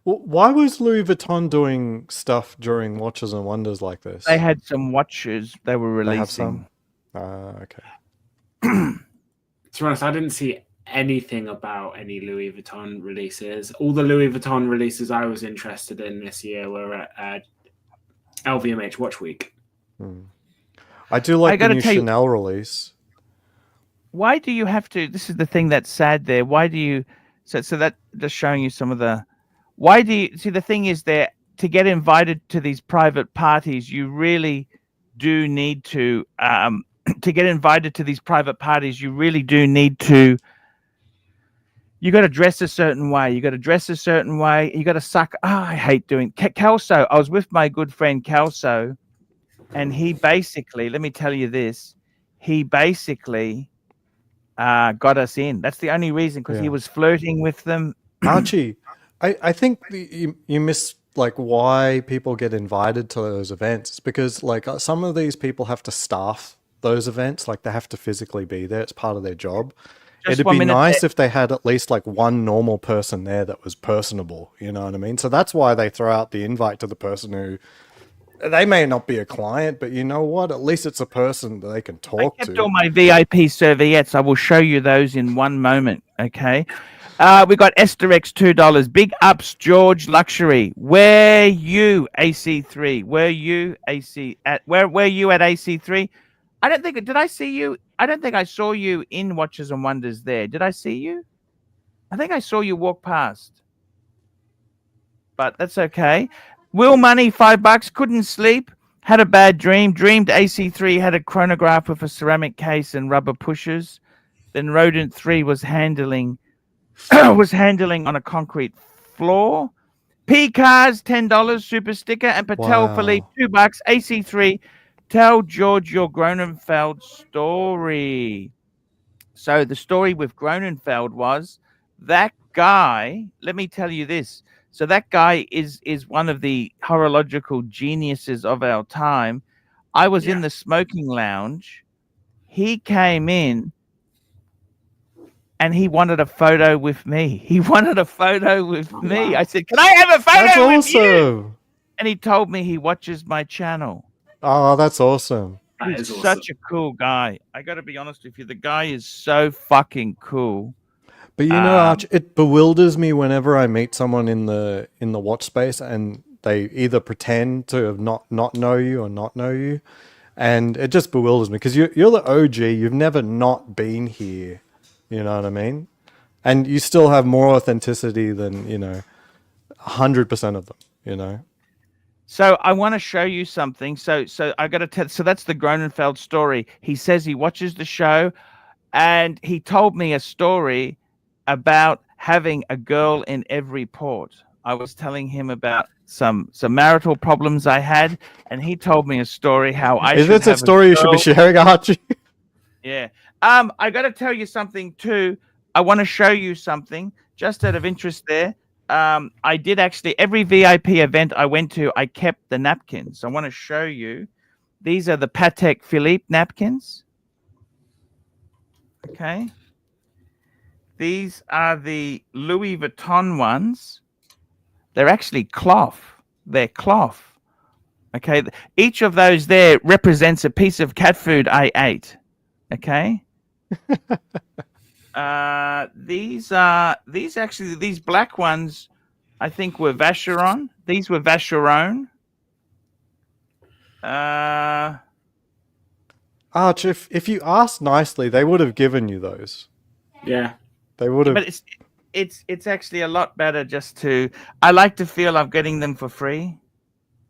Why was Louis Vuitton doing stuff during Watches and Wonders like this? They had some watches they were They have releasing. some? Okay. To be honest, I didn't see anything about any Louis Vuitton releases. All the Louis Vuitton releases I was interested in this year were at LVMH Watch Week. I do like the gotta new tell you- Chanel release. Why do you have to? This is the thing that's sad there. Why do you? So that just showing you some of the. Why do you see? The thing is there to get invited to these private parties. You really do need to. To get invited to these private parties, you really do need to. You got to dress a certain way. You got to dress a certain way. You got to suck. I hate doing Kelso. I was with my good friend Kelso, and he basically. Let me tell you this. He basically. Got us in. That's the only reason, because he was flirting with them. Archie, I think you miss like why people get invited to those events. It's because like some of these people have to staff those events, like they have to physically be there. It's part of their job. It'd be nice if they had at least like one normal person there that was personable. You know what I mean? So that's why they throw out the invite to the person who. They may not be a client, but you know what? At least it's a person that they can talk I kept to. all my VIP serviettes. I will show you those in one moment. Okay. We got Esterex $2. Big ups, George Luxury. Where you AC3? Where you AC at? Where were you at AC3? I don't think. Did I see you? I don't think I saw you in Watches and Wonders there. Did I see you? I think I saw you walk past. But that's okay. Will Money, $5. Couldn't sleep. Had a bad dream. Dreamed AC3 had a chronograph with a ceramic case and rubber pushers. Then Rodent 3 was handling on a concrete floor. P Cars, $10. Super sticker. And Patel Philippe, $2. AC3. Tell George your Gronenfeld story. So the story with Gronenfeld was that guy. Let me tell you this. So that guy is one of the horological geniuses of our time. I was in the smoking lounge. He came in and he wanted a photo with me. He wanted a photo with me. Wow. I said, "Can I have a photo That's with you?" awesome. And he told me he watches my channel. Oh, that's awesome. That He's is awesome. such a cool guy. I got to be honest with you. The guy is so fucking cool. But you know, Arch, it bewilders me whenever I meet someone in the watch space and they either pretend to have not know you or not know you, and it just bewilders me because you're the OG. You've never not been here. You know what I mean? And you still have more authenticity than 100% of them. You know. So I want to show you something. So I got to tell. So that's the Gronenfeld story. He says he watches the show, and he told me a story about having a girl in every port. I was telling him about some marital problems I had, and he told me a story how I Is should this a have story you should be sharing, Archie? Yeah. I got to tell you something too. I want to show you something just out of interest there. I did actually, every VIP event I went to, I kept the napkins. I want to show you. These are the Patek Philippe napkins. Okay. These are the Louis Vuitton ones. They're actually cloth. They're cloth. Okay. Each of those there represents a piece of cat food I ate. Okay. These black ones, I think, were Vacheron. These were Vacheron. Arch, if you asked nicely, they would have given you those. Yeah. They would have. But it's actually a lot better just to. I like to feel I'm getting them for free.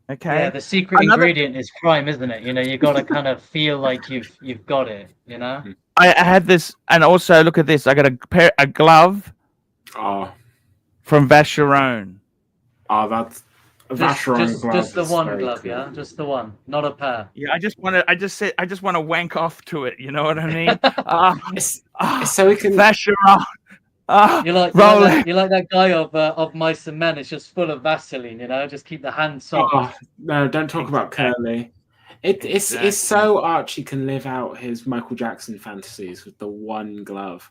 Okay. Yeah, the secret ingredient is crime, isn't it? You know, you got to kind of feel like you've got it. You know. I had this, and also look at this. I got a glove. Oh. From Vacheron. Oh, that's Vacheron glove. Just the one glove, cool. yeah, just the one, not a pair. Yeah, I just want to wank off to it. You know what I mean? So we can Vacheron. You're like that guy of Mice and Men. It's just full of Vaseline, you know. Just keep the hand soft. Oh, no, don't talk about Curly. It's so Archie can live out his Michael Jackson fantasies with the one glove.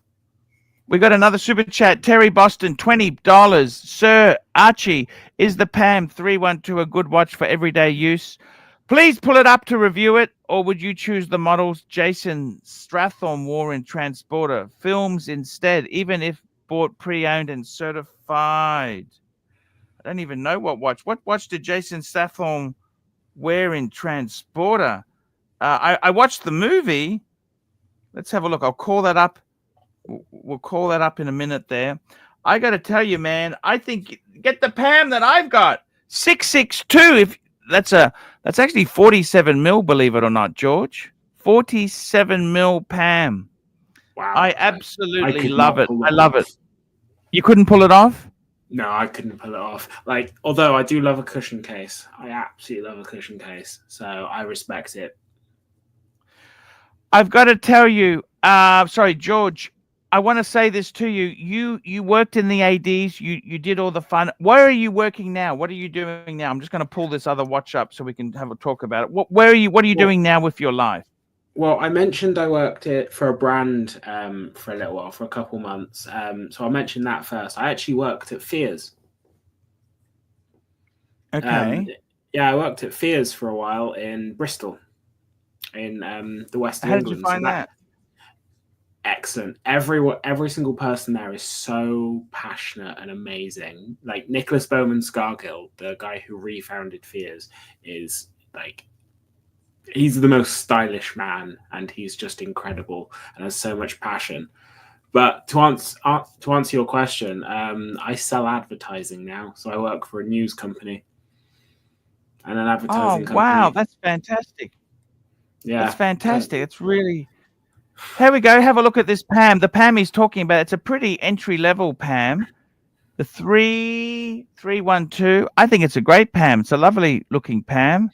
We got another super chat. Terry Boston, $20. Sir Archie, is the PAM 312 a good watch for everyday use? Please pull it up to review it, or would you choose the models Jason Strathorn wore in Transporter films instead, even if bought pre-owned and certified? I don't even know what watch. What watch did Jason Strathorn wear in Transporter? I watched the movie. Let's have a look. I'll call that up. We'll call that up in a minute there. I got to tell you, man, I think get the PAM that I've got. 662. If that's actually 47 mil, believe it or not, George. 47 mil PAM. Wow. I absolutely I love it. I love off. it. You couldn't pull it off? No, I couldn't pull it off. Like, although I do love a cushion case. I absolutely love a cushion case. So I respect it. I've got to tell you, sorry, George, I want to say this to you. You worked in the ADs. You did all the fun. Where are you working now? What are you doing now? I'm just going to pull this other watch up so we can have a talk about it. What are you doing now with your life? Well, I mentioned I worked for a brand for a little while, for a couple months. So I mentioned that first. I actually worked at Fears. Okay. Yeah, I worked at Fears for a while in Bristol, in the west of England. How did you find that? Excellent. Every single person there is so passionate and amazing. Like Nicholas Bowman Scargill, the guy who refounded Fears, is like, he's the most stylish man, and he's just incredible and has so much passion. But to answer your question, I sell advertising now, so I work for a news company and an advertising company. Wow, that's fantastic. Yeah, that's fantastic. It's really. Here we go. Have a look at this PAM. The PAM he's talking about, it's a pretty entry-level PAM. The 3312. I think it's a great PAM. It's a lovely-looking PAM.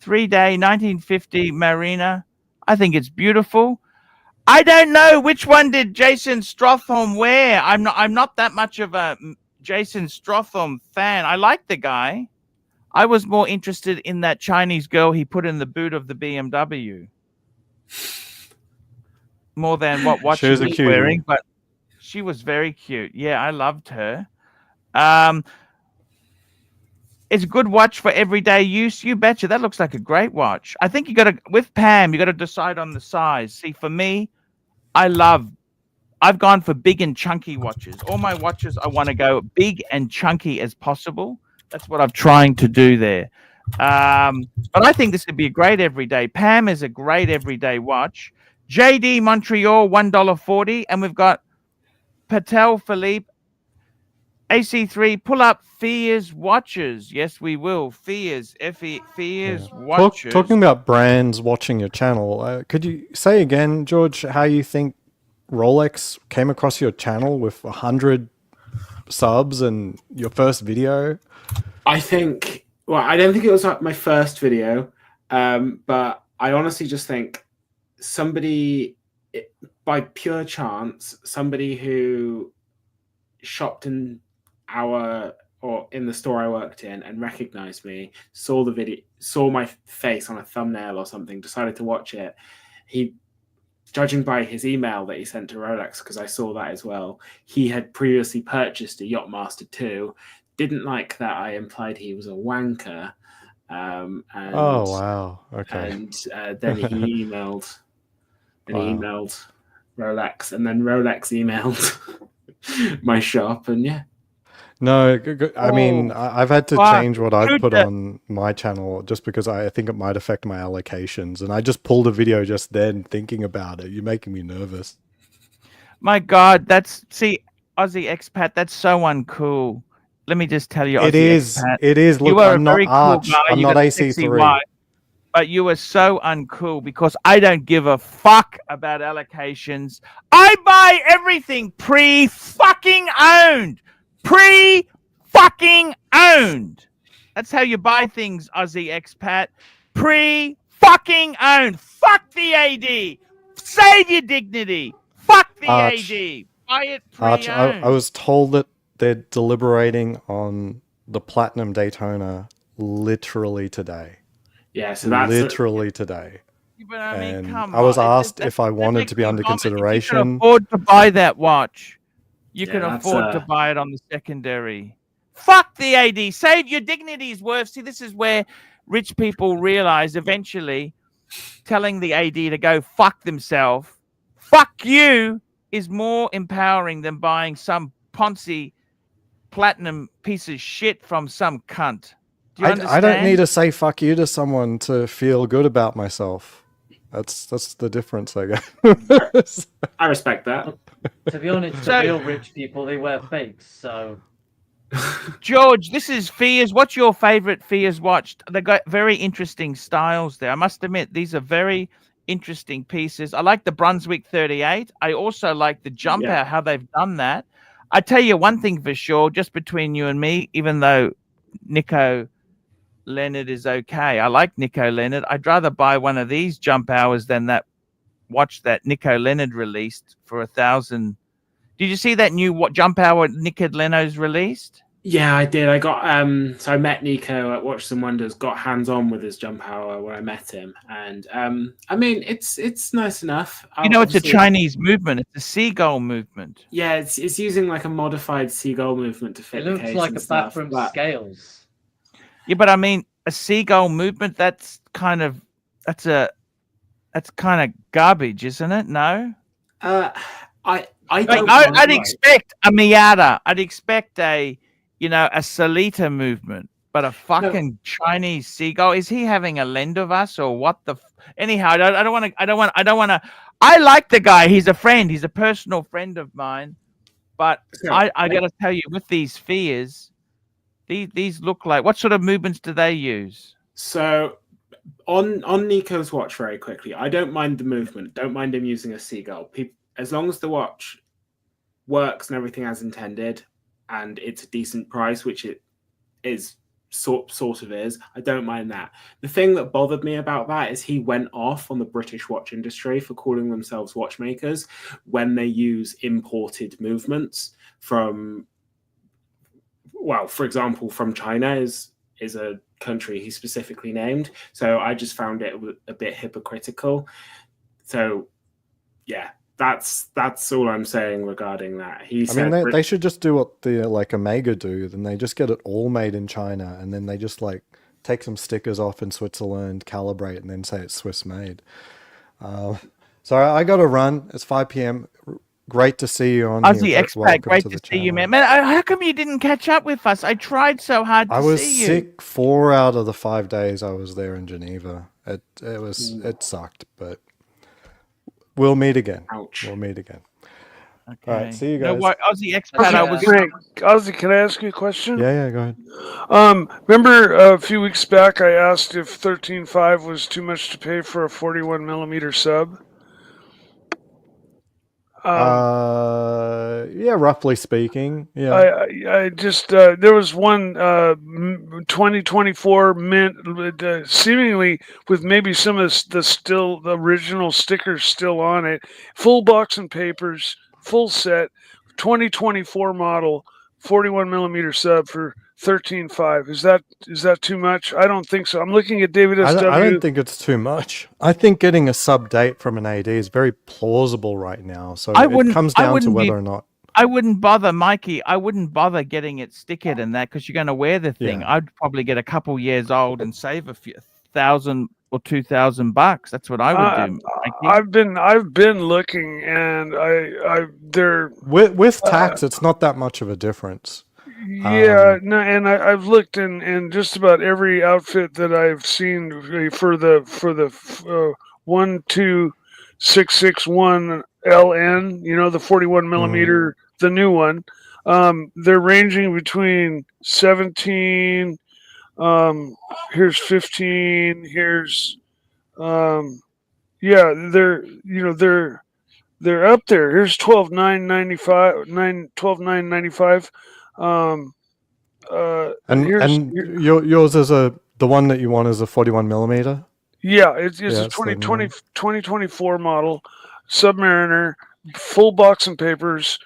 3-day, 1950 Marina. I think it's beautiful. I don't know which one did Jason Strathorn wear. I'm not that much of a Jason Strathorn fan. I like the guy. I was more interested in that Chinese girl he put in the boot of the BMW. More than what watch she was wearing, but she was very cute. Yeah, I loved her. It's a good watch for everyday use. You betcha. That looks like a great watch. I think with PAM, you got to decide on the size. See, for me, I've gone for big and chunky watches. All my watches, I want to go big and chunky as possible. That's what I'm trying to do there. But I think this would be a great everyday. PAM is a great everyday watch. JD Montreal, $1.40. And we've got Patel Philippe, AC3, pull up Fears watches. Yes, we will. Fears, Fears watches. Talking about brands watching your channel, could you say again, George, how you think Rolex came across your channel with 100 subs and your first video? I don't think it was like my first video, but I honestly just think by pure chance, somebody who shopped in the store I worked in and recognized me, saw the video, saw my face on a thumbnail or something, decided to watch it. He, judging by his email that he sent to Rolex, because I saw that as well, he had previously purchased a Yachtmaster 2, didn't like that I implied he was a wanker. Oh wow! Okay. And then he emailed. And he emailed Rolex, and then Rolex emailed my shop, and yeah. No, I mean, I've had to fuck. change what I've put Tudor. on my channel just because I think it might affect my allocations. And I just pulled a video just then thinking about it. You're making me nervous. My God, see, Aussie expat, that's so uncool. Let me just tell you, It Aussie is. expat, It is. Look, you are I'm a not very cool Arch. guy. I'm You not got a sexy AC3. wife, but you are so uncool because I don't give a fuck about allocations. I buy everything pre-fucking owned. Pre-fucking owned. That's how you buy things, Aussie expat. Pre-fucking owned. Fuck the AD. Save your dignity. Fuck the Arch. AD. Buy it Arch, pre-owned. I was told that they're deliberating on the Platinum Daytona literally today. Yeah, so that's literally today. But I mean, And come I was on. asked if I wanted to be under If you can consideration. afford to buy that watch, you can that's, afford to buy it on the secondary. Fuck the AD. Save your dignity is worth. See, this is where rich people realize eventually telling the AD to go fuck themselves, fuck you, is more empowering than buying some Ponzi platinum piece of shit from some cunt. Do you understand? I don't need to say fuck you to someone to feel good about myself. That's the difference, I guess. I respect that. To be honest, the real rich people, they wear fakes, so... George, this is Fears. What's your favorite Fears watch? They got very interesting styles there. I must admit, these are very interesting pieces. I like the Brunswick 38. I also like the jump out, how they've done that. I tell you one thing for sure, just between you and me, even though Nico Leonard is okay, I like Nico Leonard. I'd rather buy one of these jump hours than that watch that Nico Leonard released for 1,000. Did you see that new jump hour Nico Leno's released? Yeah, I did. I got so I met Nico at Watches and Wonders, got hands on with his jump hour where I met him, and I mean it's nice enough. You know, it's a Chinese movement. It's a seagull movement. Yeah, it's using like a modified seagull movement to fit. It looks like a bat from scales. Yeah, but I mean a seagull movement. That's kind of garbage, isn't it? No. I'd expect a Miata. I'd expect a Salita movement, but a fucking Chinese seagull. Is he having a lend of us or what the? Anyhow, I don't want to. I like the guy. He's a friend. He's a personal friend of mine. But I got to tell you, with these Fears, these look like, what sort of movements do they use? So on Nico's watch, very quickly, I don't mind the movement. Don't mind him using a seagull. As long as the watch works and everything as intended, and it's a decent price, which it is sort of is, I don't mind that. The thing that bothered me about that is he went off on the British watch industry for calling themselves watchmakers when they use imported movements from, well, for example, from China is a country he specifically named. So I just found it a bit hypocritical. So yeah, that's all I'm saying regarding that. They should just do what the Omega do. Then they just get it all made in China, and then they just take some stickers off in Switzerland, calibrate, and then say it's Swiss made. So I got to run. It's 5 p.m. Great to see you on Aussie here. expat, great to see you, man. How come you didn't catch up with us? I tried so hard to see you. I was sick 4 out of the 5 days I was there in Geneva. It sucked, but we'll meet again. Ouch. We'll meet again. Okay. All right, see you guys. No, Aussie expat, Ozzy, can I ask you a question? Yeah, go ahead. Remember a few weeks back I asked if 13.5 was too much to pay for a 41mm sub? Yeah, roughly speaking. Yeah. I just there was one 2024 mint, seemingly with maybe some of the original stickers still on it. Full box and papers, full set, 2024 model, 41mm sub for 13.5. Is that too much? I don't think so. I'm looking at David SW. I don't think it's too much. I think getting a sub date from an AD is very plausible right now. So it comes down to whether or not. I wouldn't bother, Mikey. I wouldn't bother getting it stickered and that because you're going to wear the thing. Yeah. I'd probably get a couple years old and save a few $1,000 or $2,000. That's what I would do. Mikey. I've been looking, and they're with tax. It's not that much of a difference. Yeah, no, and I've looked in just about every outfit that I've seen for the 12661 LN. You know, the 41 millimeter, the new one. They're ranging between 17. Here's 15. Here's yeah, they're up there. Here's 12,995. And yours is the one that you want is a 41 millimeter. Yeah, it's a it's the 2024 model Submariner, full box and papers.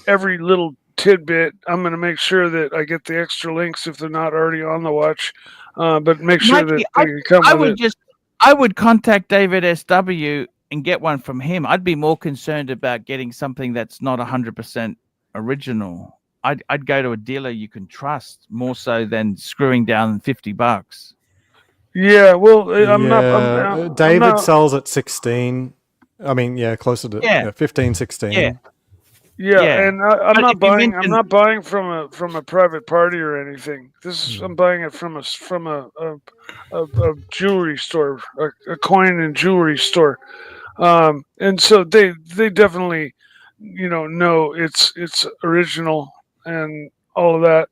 Every little tidbit. I'm going to make sure that I get the extra links if they're not already on the watch. But make sure Mikey, that they come with it. I would contact David SW and get one from him. I'd be more concerned about getting something that's not 100% original. I'd go to a dealer you can trust more so than screwing down $50. Yeah, well, David sells at 16. I mean, closer to 15, 16. Yeah, and I'm not buying. I'm not buying from a private party or anything. I'm buying it from a jewelry store, a coin and jewelry store, and so they definitely, know it's original and all of that.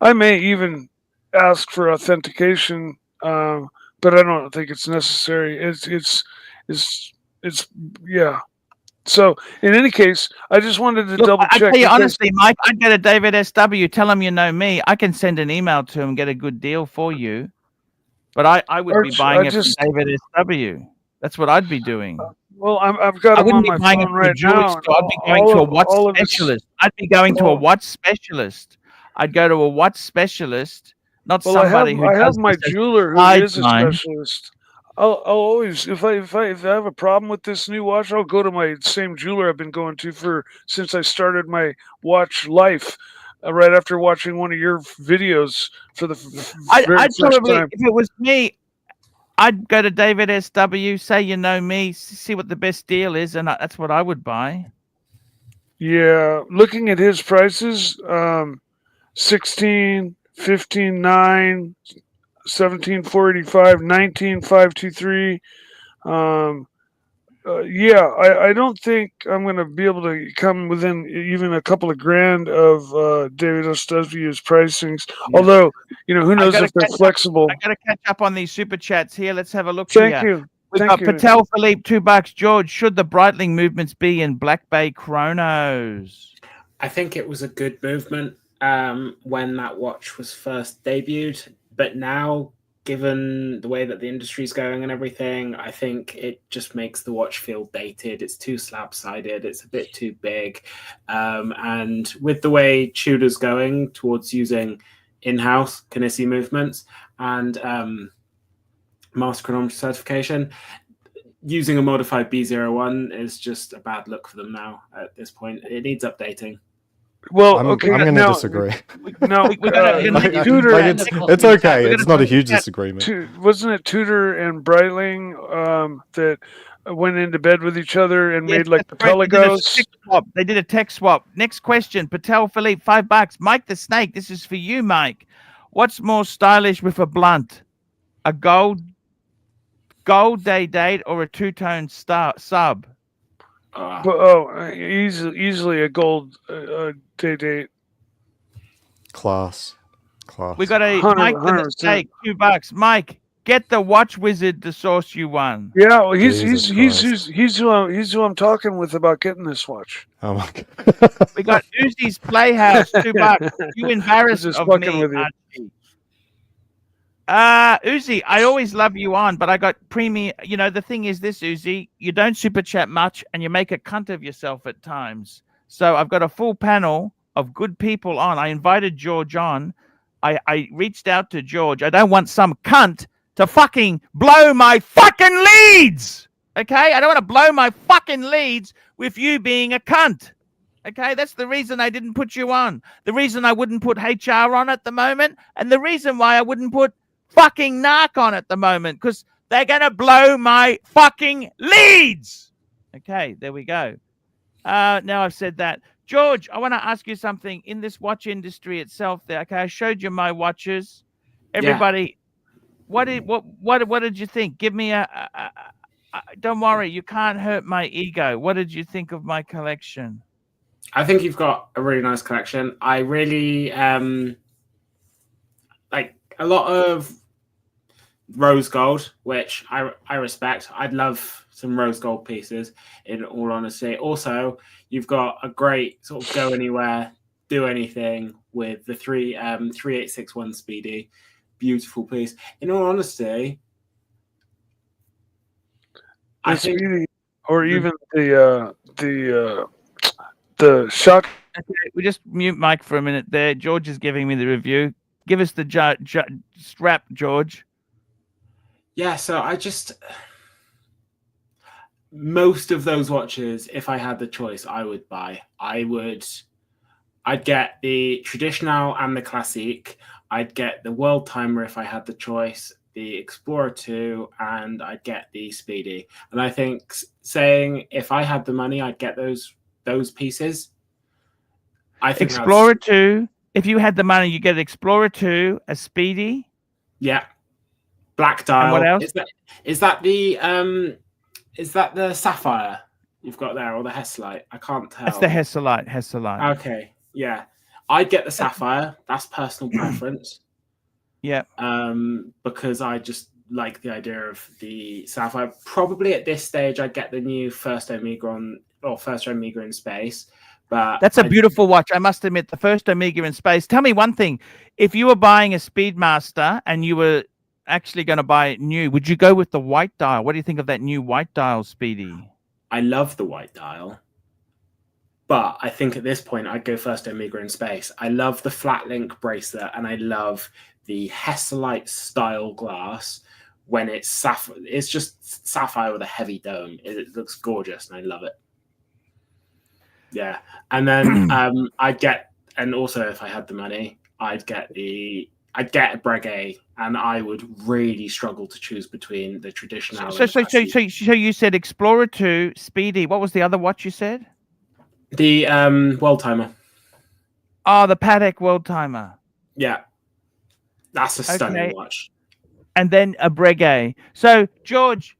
I may even ask for authentication, but I don't think it's necessary. It's yeah. So in any case, I just wanted to double check. I tell you honestly, Mike, I'd go to David SW, tell him you know me. I can send an email to him, get a good deal for you. But I would be buying it from David SW. That's what I'd be doing. Well, I've got him on my phone right now. I'd be going to a watch specialist. I'd be going to a watch specialist. I'd go to a watch specialist, not somebody who I have my jeweler who is a specialist. I'll always, if I have a problem with this new watch, I'll go to my same jeweler I've been going to since I started my watch life. Right after watching one of your videos for the I'd probably, if it was me, I'd go to David SW, say you know me, see what the best deal is, and that's what I would buy. Yeah, looking at his prices, 16, 15, 9, 17,485, 19,523. I don't think I'm going to be able to come within even a couple of grand of David SW's pricings. Yeah. Although, who knows if they're flexible. I got to catch up on these super chats here. Let's have a look. Thank you. We've got Patel Philippe, $2. George, should the Breitling movements be in Black Bay Chronos? I think it was a good movement when that watch was first debuted, but now, given the way that the industry's going and everything, I think it just makes the watch feel dated. It's too slab-sided. It's a bit too big. And with the way Tudor's going towards using in-house Canisi movements and master chronometer certification, using a modified B01 is just a bad look for them now at this point. It needs updating. Well, I'm going to disagree. No, Tudor. It's okay. It's not a huge disagreement. Wasn't it Tudor and Breitling that went into bed with each other and made like the Pelagos? They did a tech swap. Next question, Patel Philippe, $5. Mike the Snake, this is for you, Mike. What's more stylish with a blunt? A gold day date or a two-tone sub? Easily a gold day date. Class. We got a Mike the Snake, $2. Mike, get the watch wizard to source you one. Yeah, well, he's who I'm talking with about getting this watch. Oh my God. We got Uzi's Playhouse, $2. You embarrassed of me, with you. Archie. Uzi, I always love you on, but I got premium. The thing is this, Uzi, you don't super chat much and you make a cunt of yourself at times. So I've got a full panel of good people on. I invited George on. I reached out to George. I don't want some cunt to fucking blow my fucking leads. Okay? I don't want to blow my fucking leads with you being a cunt. Okay? That's the reason I didn't put you on. The reason I wouldn't put HR on at the moment, and the reason why I wouldn't put fucking narc on at the moment, because they're gonna blow my fucking leads. Okay, there we go. Now I've said that. George, I want to ask you something. In this watch industry itself, there. Okay, I showed you my watches. Everybody, what did you think? Give me don't worry, you can't hurt my ego. What did you think of my collection? I think you've got a really nice collection. I really like a lot of rose gold, which I respect. I'd love some rose gold pieces, in all honesty. Also, you've got a great sort of go anywhere, do anything with the 3861 Speedy. Beautiful piece. In all honesty, I think, Speedy, or even the shot. Okay, we just mute Mike for a minute there. George is giving me the review. Give us the strap, George. yeah. So most of those watches, if I had the choice, I would buy. I'd get the Traditional and the Classique. I'd get the World Timer if I had the choice, the Explorer 2, and I'd get the Speedy. And I think saying if I had the money, I'd get those pieces. I think Explorer 2. If you had the money, you get Explorer 2, a Speedy. Yeah. Black dial. And what else? Is that the Sapphire you've got there, or the Heslite? I can't tell. That's the Heslite. Okay. Yeah. I'd get the Sapphire. That's personal preference. Yeah. Because I just like the idea of the Sapphire. Probably at this stage, I'd get the new first Omega in space. But that's a beautiful watch. I must admit, the first Omega in space. Tell me one thing: if you were buying a Speedmaster and you were actually going to buy it new, would you go with the white dial? What do you think of that new white dial Speedy? I love the white dial, but I think at this point I'd go first Omega in space. I love the flat link bracelet, and I love the Heslite style glass when it's sapphire. It's just sapphire with a heavy dome. It looks gorgeous, and I love it. Yeah, and then and also if I had the money, I'd get a Breguet, and I would really struggle to choose between the Traditional. So you said Explorer 2, Speedy. What was the other watch you said? The World Timer. Oh, the Patek World Timer. Yeah, that's a stunning watch. And then a Breguet. So George,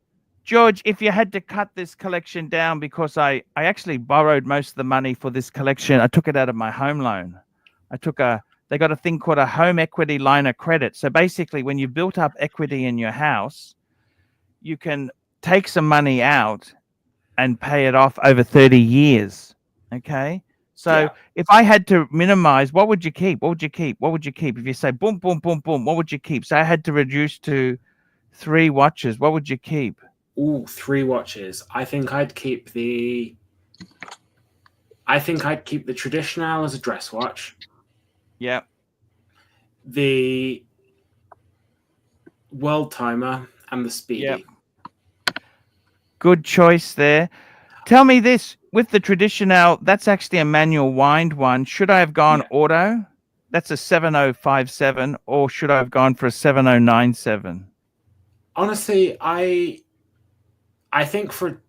if you had to cut this collection down, because I actually borrowed most of the money for this collection, I took it out of my home loan. They got a thing called a home equity line of credit. So basically, when you built up equity in your house, you can take some money out and pay it off over 30 years. Okay. So if I had to minimize, what would you keep? What would you keep? What would you keep? If you say boom, boom, boom, boom, what would you keep? So I had to reduce to 3 watches. What would you keep? Ooh, 3 watches. I think I'd keep the Traditional as a dress watch. Yeah. The World Timer and the Speedy. Yep. Good choice there. Tell me this, with the Traditional, that's actually a manual wind one. Should I have gone auto? That's a 7057, or should I have gone for a 7097? Honestly, I think for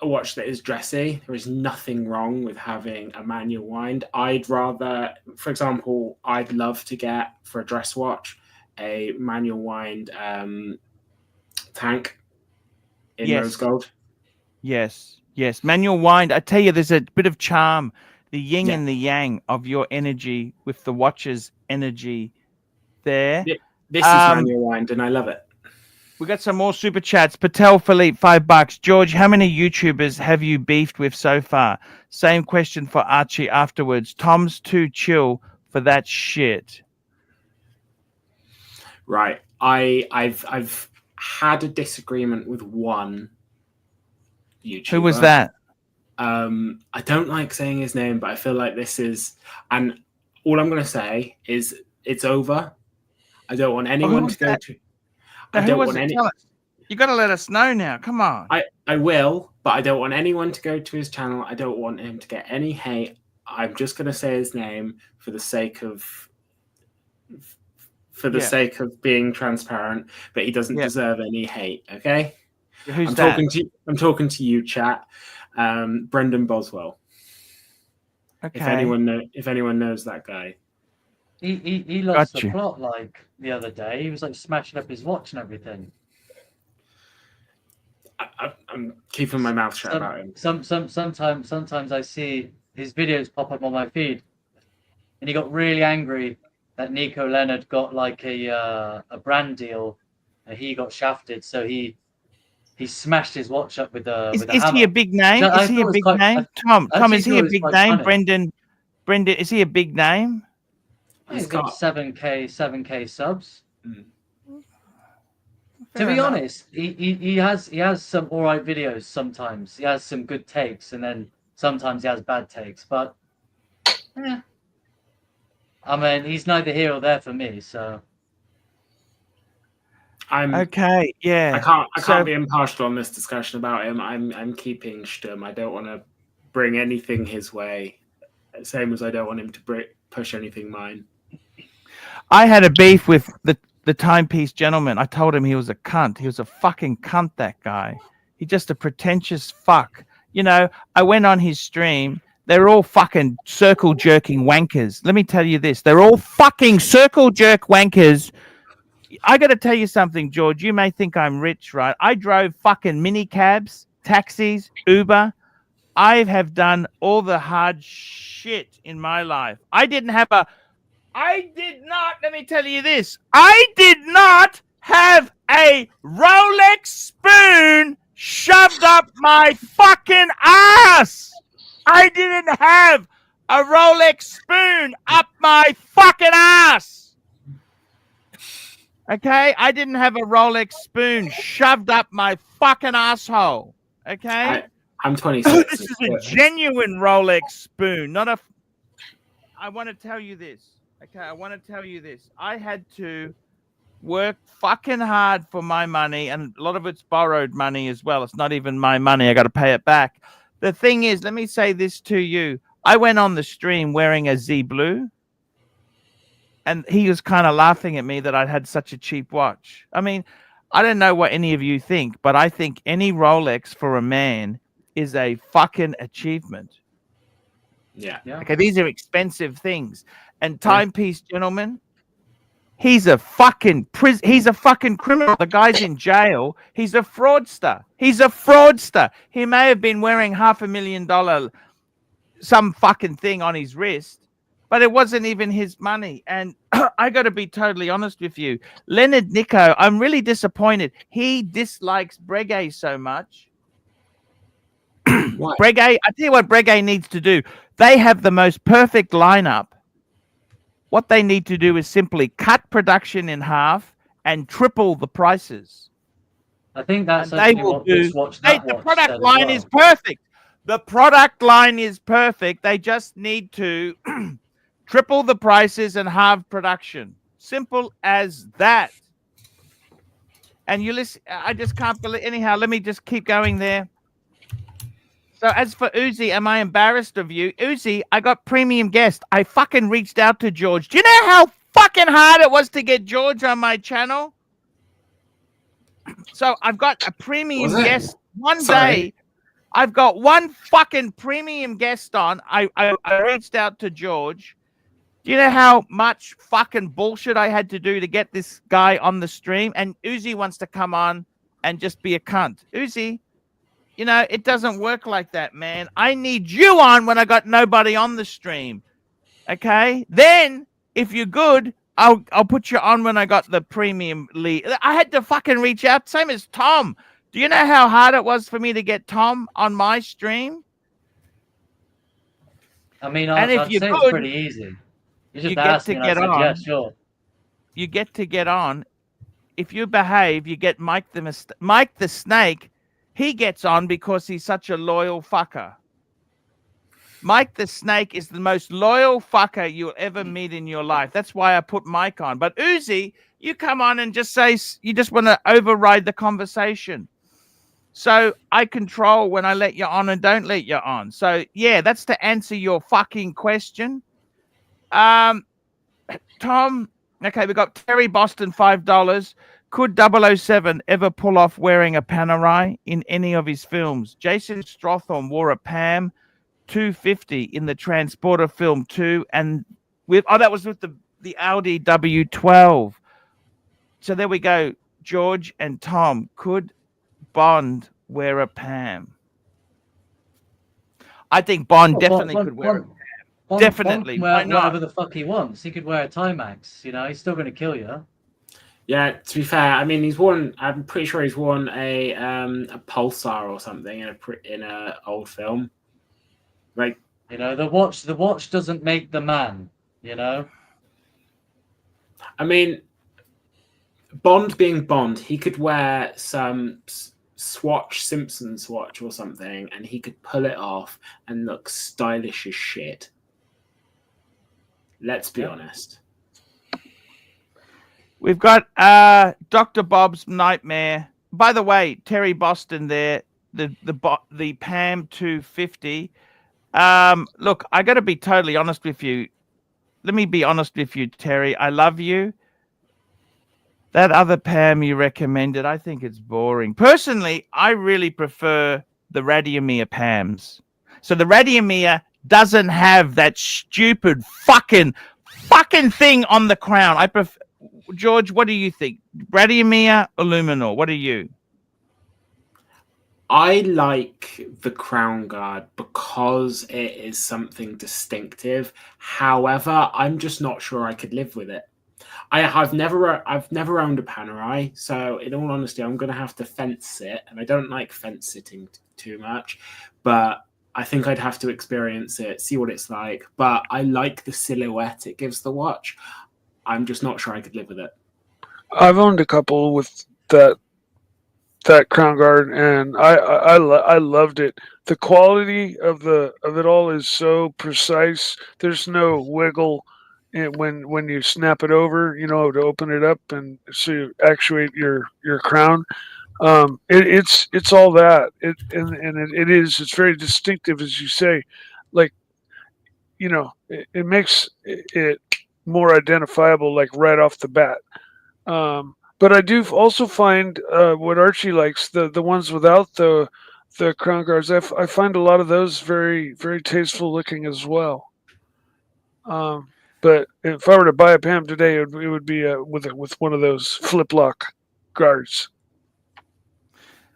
a watch that is dressy, there is nothing wrong with having a manual wind. I'd rather, for example, I'd love to get, for a dress watch, a manual wind tank in rose gold. Yes. Manual wind. I tell you, there's a bit of charm, the yin and the yang of your energy with the watch's energy there. This is manual wind, and I love it. We got some more super chats. Patel Philippe, $5. George, how many YouTubers have you beefed with so far? Same question for Archie afterwards. Tom's too chill for that shit. Right. I've had a disagreement with one YouTuber. Who was that? I don't like saying his name, but I feel like this is, and all I'm going to say is it's over. I don't want anyone to go to. I don't want any. You got to let us know now. Come on. I will, but I don't want anyone to go to his channel. I don't want him to get any hate. I'm just going to say his name for the sake of being transparent, but he doesn't deserve any hate. Okay. Who's that? I'm talking to you, chat. Brendan Boswell. Okay. If anyone knows that guy. He lost Got the you. plot like the other day. He was like smashing up his watch and everything. I'm keeping my mouth shut about him. Sometimes I see his videos pop up on my feed, and he got really angry that Nico Leonard got like a brand deal, and he got shafted. So he smashed his watch up with a Is hammer. he a big name? I Is he thought it a was big quite- name? Tom, actually is he thought a it was big quite name? funny. Brendan, is he a big name? He's got 7K subs. Fair To be enough. honest, he has some alright videos sometimes. He has some good takes, and then sometimes he has bad takes. But yeah, I mean, he's neither here or there for me. So Okay, yeah. I can't be impartial on this discussion about him. I'm keeping Sturm. I don't want to bring anything his way. Same as I don't want him to push anything mine. I had a beef with the timepiece gentleman. I told him he was a cunt. He was a fucking cunt, that guy. He's just a pretentious fuck. You know, I went on his stream. They're all fucking circle jerking wankers. Let me tell you this. They're all fucking circle jerk wankers. I got to tell you something, George. You may think I'm rich, right? I drove fucking mini cabs, taxis, Uber. I have done all the hard shit in my life. Let me tell you this. I did not have a Rolex spoon shoved up my fucking ass. I didn't have a Rolex spoon up my fucking ass. Okay? I didn't have a Rolex spoon shoved up my fucking asshole. Okay? I'm 26. This is a genuine Rolex spoon, not a... I want to tell you this. Okay, I want to tell you this. I had to work fucking hard for my money, and a lot of it's borrowed money as well. It's not even my money. I got to pay it back. The thing is, let me say this to you. I went on the stream wearing a Z Blue, and he was kind of laughing at me that I'd had such a cheap watch. I mean, I don't know what any of you think, but I think any Rolex for a man is a fucking achievement. Yeah. Okay, these are expensive things. And timepiece, gentlemen, he's a fucking criminal. The guy's in jail. He's a fraudster. He may have been wearing $500,000 some fucking thing on his wrist, but it wasn't even his money. And I got to be totally honest with you. Leonard Nico, I'm really disappointed. He dislikes Breguet so much. What? Breguet, I tell you what Breguet needs to do. They have the most perfect lineup. What they need to do is simply cut production in half and triple the prices. I think that's And actually what this watch that the watch product said line as is perfect. The product line is perfect. They just need to triple the prices and halve production. Simple as that. And you listen, I just can't believe. Anyhow, let me just keep going there. So as for Uzi, am I embarrassed of you? Uzi, I got premium guest. I fucking reached out to George. Do you know how fucking hard it was to get George on my channel? So I've got a premium guest one day. I've got one fucking premium guest on. I reached out to George. Do you know how much fucking bullshit I had to do to get this guy on the stream? And Uzi wants to come on and just be a cunt. Uzi, you know, it doesn't work like that, man. I need you on when I got nobody on the stream. Okay? Then, if you're good, I'll put you on when I got the premium lead. I had to fucking reach out. Same as Tom. Do you know how hard it was for me to get Tom on my stream? I mean, And I'd say it's pretty easy. You just asked me and I said, yeah, sure. You get to get on. If you behave, you get Mike the Snake. He gets on because he's such a loyal fucker. Mike the Snake is the most loyal fucker you'll ever meet in your life. That's why I put Mike on. But Uzi, you come on and just say you just want to override the conversation. So I control when I let you on and don't let you on. So yeah, that's to answer your fucking question. Tom, okay, we got Terry Boston, $5. Could 007 ever pull off wearing a Panerai in any of his films? Jason Stratham wore a Pam. 250 in the Transporter film too, and that was with the Audi W12. So there we go, George and Tom. Could Bond wear a Pam? I think Bond definitely could wear a Pam. Definitely. Bond can wear whatever the fuck he wants. He could wear a Timex. You know, he's still going to kill you. Yeah, to be fair, I mean, he's won. I'm pretty sure he's won a Pulsar or something in a old film. Like, you know, the watch doesn't make the man. You know. I mean, Bond being Bond, he could wear some Simpson swatch or something, and he could pull it off and look stylish as shit. Let's be honest. We've got Dr. Bob's Nightmare. By the way, Terry Boston there, the Pam 250. Look, I got to be totally honest with you. Let me be honest with you, Terry. I love you. That other Pam you recommended, I think it's boring. Personally, I really prefer the Radiomir Pams. So the Radiomir doesn't have that stupid fucking thing on the crown. I prefer. George, what do you think? Radiomir or Luminor? What are you? I like the crown guard because it is something distinctive. However, I'm just not sure I could live with it. I've never owned a Panerai, so in all honesty, I'm going to have to fence sit, and I don't like fence sitting too much, but I think I'd have to experience it, see what it's like. But I like the silhouette it gives the watch. I'm just not sure I could live with it. I've owned a couple with that crown guard, and I loved it. The quality of it all is so precise. There's no wiggle when you snap it over, you know, to open it up and so you actuate your crown. It's all that. It's very distinctive, as you say. Like, you know, it makes it more identifiable, like right off the bat. But I do also find what Archie likes, the ones without the crown guards. I find a lot of those very, very tasteful looking as well. But if I were to buy a Pam today, it would be with one of those flip lock guards.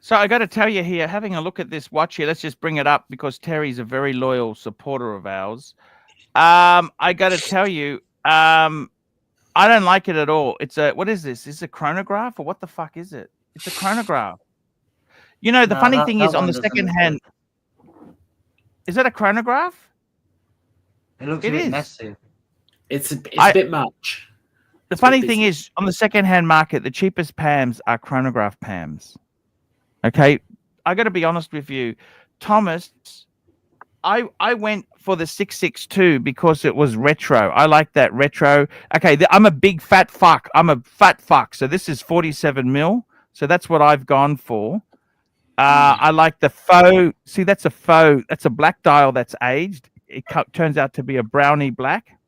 So I got to tell you here, having a look at this watch here, let's just bring it up because Terry's a very loyal supporter of ours. I got to tell you, I don't like it at all. What is this? Is it a chronograph or what the fuck is it? It's a chronograph. You know, the funny thing is on the second hand, is that a chronograph? It looks a bit messy. It's a bit much. The funny thing is, on the second-hand market, the cheapest Pams are chronograph Pams. Okay, I got to be honest with you, Thomas. I went for the 662 because it was retro. I like that retro. Okay, I'm a big fat fuck. So this is 47 mil. So that's what I've gone for. I like the faux. See, that's a faux. That's a black dial that's aged. It turns out to be a brownie black.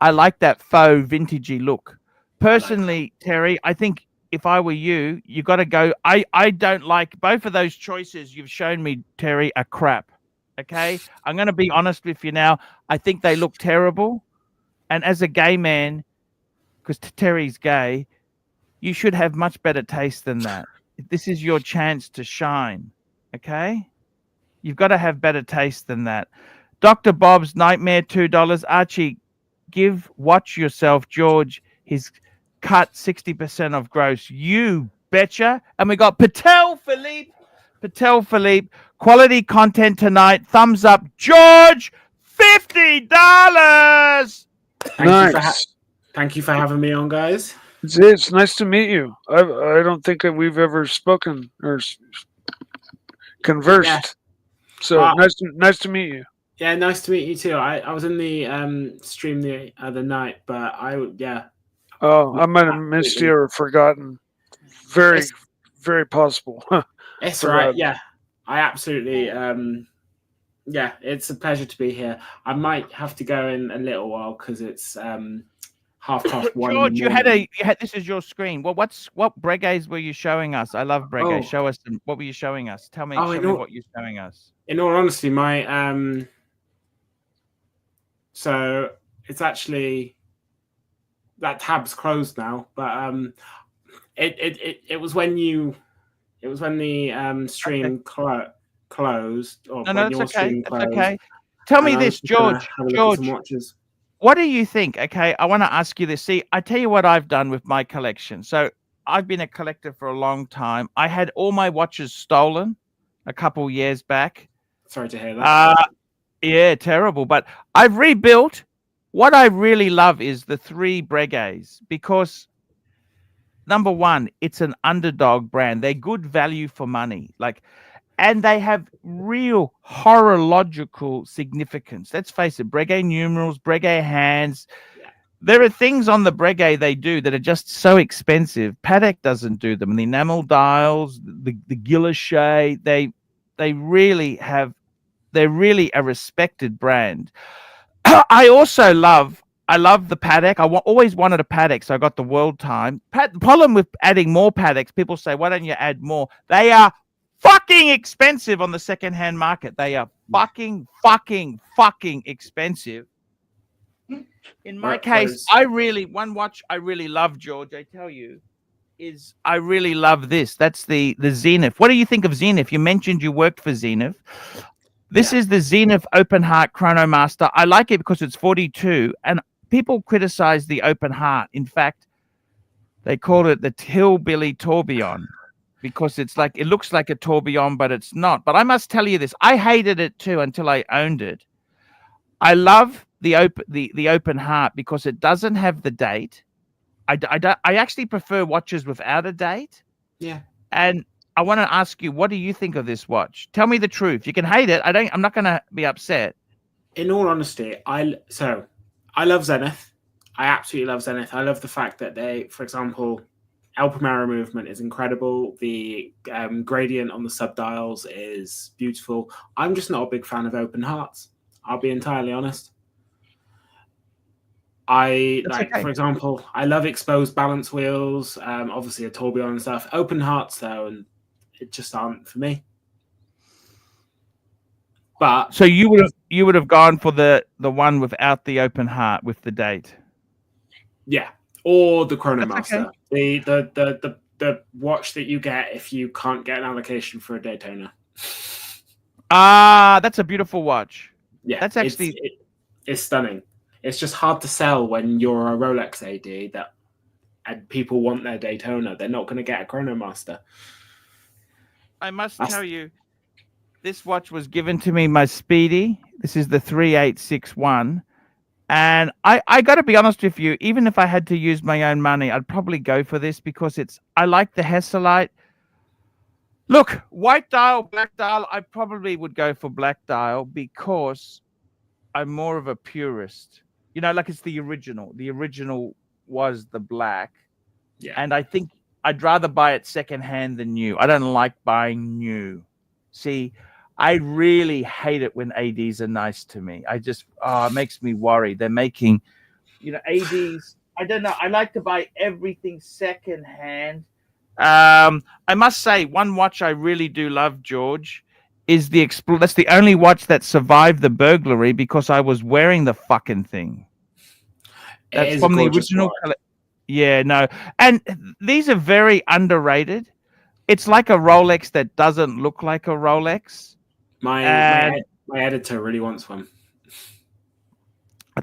I like that faux vintagey look. Personally, Terry, I think if I were you, you got to go. I don't like both of those choices you've shown me, Terry, are crap. Okay? I'm going to be honest with you now. I think they look terrible. And as a gay man, because Terry's gay, you should have much better taste than that. This is your chance to shine. Okay? You've got to have better taste than that. Dr. Bob's Nightmare, $2. Archie, watch yourself, George. His cut 60% of gross. You betcha. And we got Patel Philippe. Quality content tonight. Thumbs up, George. $50. Thank you for having me on, guys. It's nice to meet you. I don't think that we've ever spoken or conversed. Yeah. So nice to meet you. Yeah, nice to meet you too. I was in the stream the other night, but Oh, I might have missed you or forgotten. Very possible. It's right. Yeah, I absolutely. It's a pleasure to be here. I might have to go in a little while because it's 1:30 in George, the you had morning. this is your screen. Well, what Breguets were you showing us? I love Breguet. Oh. Show us them. What were you showing us? Show me what you're showing us. In all honesty, my so it's actually that tab's closed now, but it was when the stream closed, or No, when it's your okay. stream It's closed. okay. Tell me and I this, was just gonna George. have a look at some George, watches. what do you think? Okay, I want to ask you this. See, I tell you what I've done with my collection. So I've been a collector for a long time. I had all my watches stolen a couple years back. Sorry to hear that. Yeah, terrible. But I've rebuilt. What I really love is the 3 Breguets because number one, it's an underdog brand. They're good value for money. And they have real horological significance. Let's face it, Breguet numerals, Breguet hands. Yeah. There are things on the Breguet they do that are just so expensive. Patek doesn't do them. The enamel dials, the guilloche, they're really a respected brand. I love the Patek. Always wanted a Patek, so I got the World Time. The problem with adding more Pateks, people say, why don't you add more? They are fucking expensive on the secondhand market. They are fucking expensive. In my case, one watch I really love, George, I tell you, is I really love this. That's the Zenith. What do you think of Zenith? You mentioned you worked for Zenith. This is the Zenith Open Heart Chronomaster. I like it because it's 42, and people criticize the Open Heart. In fact, they call it the Hillbilly Tourbillon because it looks like a tourbillon, but it's not. But I must tell you this: I hated it too until I owned it. I love the Open Heart because it doesn't have the date. I actually prefer watches without a date. Yeah. And I want to ask you, what do you think of this watch? Tell me the truth. You can hate it. I'm not going to be upset. In all honesty, I love Zenith. I absolutely love Zenith. I love the fact that they, for example, El Primero movement is incredible. The gradient on the subdials is beautiful. I'm just not a big fan of Open Hearts. I'll be entirely honest. For example, I love exposed balance wheels, obviously a tourbillon and stuff. Open Hearts, though, and it just aren't for me. But so you would have gone for the one without the Open Heart with the date. Yeah, or the Chronomaster, okay. the watch that you get if you can't get an allocation for a Daytona. That's a beautiful watch. Yeah, that's actually it's stunning. It's just hard to sell when you're a Rolex AD and people want their Daytona. They're not going to get a Chronomaster. I must tell you, this watch was given to me by Speedy. This is the 3861. And I got to be honest with you, even if I had to use my own money, I'd probably go for this because I like the Hesselite. Look, white dial, black dial, I probably would go for black dial because I'm more of a purist. You know, like it's the original. The original was the black. Yeah. And I think I'd rather buy it secondhand than new. I don't like buying new. See, I really hate it when ADs are nice to me. It makes me worry. They're making, ADs. I don't know. I like to buy everything secondhand. I must say, one watch I really do love, George, is that's the only watch that survived the burglary because I was wearing the fucking thing. That's from the original. Yeah, no. And these are very underrated. It's like a Rolex that doesn't look like a Rolex. My editor really wants one.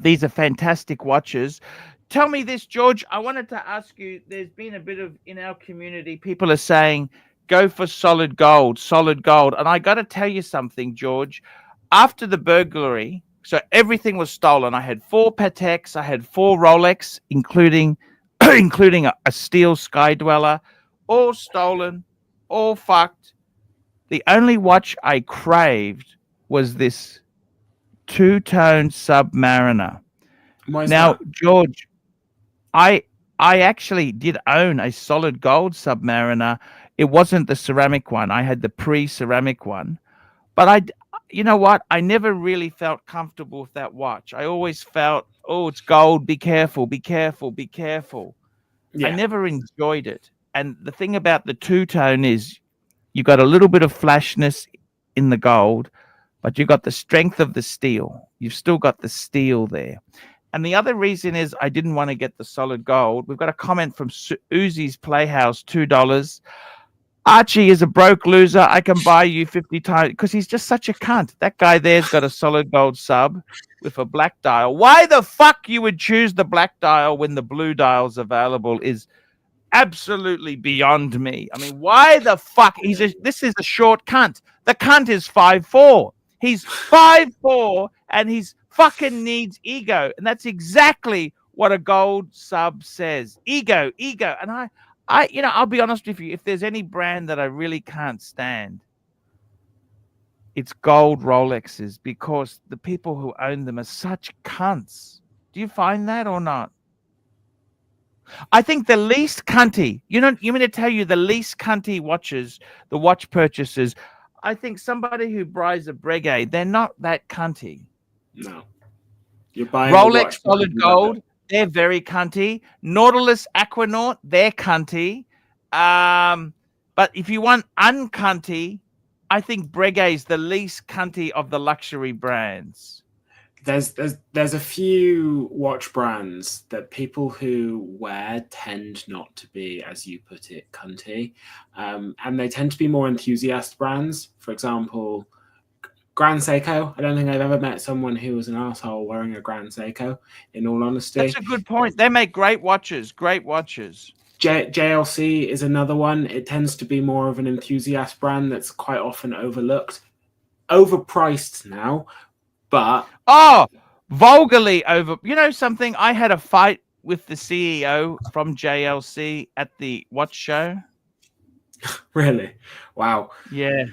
These are fantastic watches. Tell me this, George. I wanted to ask you, there's been a bit of, in our community, people are saying, go for solid gold. And I got to tell you something, George. After the burglary, so everything was stolen. I had 4 Pateks. I had 4 Rolex, including a steel Sky Dweller, all stolen, all fucked. The only watch I craved was this 2-tone Submariner. Now, George, I actually did own a solid gold Submariner. It wasn't the ceramic one. I had the pre-ceramic one. But you know what? I never really felt comfortable with that watch. I always felt, oh, it's gold. Be careful, be careful, be careful. I Yeah. never enjoyed it. And the thing about the two-tone is you got a little bit of flashness in the gold, but you got the strength of the steel. You've still got the steel there. And the other reason is I didn't want to get the solid gold. We've got a comment from Uzi's Playhouse, $2. Archie is a broke loser. I can buy you 50 times because he's just such a cunt. That guy there's got a solid gold sub with a black dial. Why the fuck you would choose the black dial when the blue dial's available is absolutely beyond me. I mean, why the fuck? This is a short cunt. The cunt is 5'4". He's 5'4", and he's fucking needs ego, and that's exactly what a gold sub says. Ego. And I'll be honest with you. If there's any brand that I really can't stand, it's gold Rolexes, because the people who own them are such cunts. Do you find that or not? I think the least cunty, you mean to tell you the least cunty watches, the watch purchasers, I think somebody who buys a Breguet, they're not that cunty. No. You're buying Rolex solid gold, they're very cunty. Nautilus Aquanaut, they're cunty. But if you want uncunty, I think Breguet's the least cunty of the luxury brands. There's a few watch brands that people who wear tend not to be, as you put it, cunty, and they tend to be more enthusiast brands. For example, Grand Seiko. I don't think I've ever met someone who was an asshole wearing a Grand Seiko, in all honesty. That's a good point. They make great watches. JLC is another one. It tends to be more of an enthusiast brand that's quite often overlooked. Overpriced now, but... Oh, vulgarly over... You know something? I had a fight with the CEO from JLC at the watch show. Really? Wow. Yeah.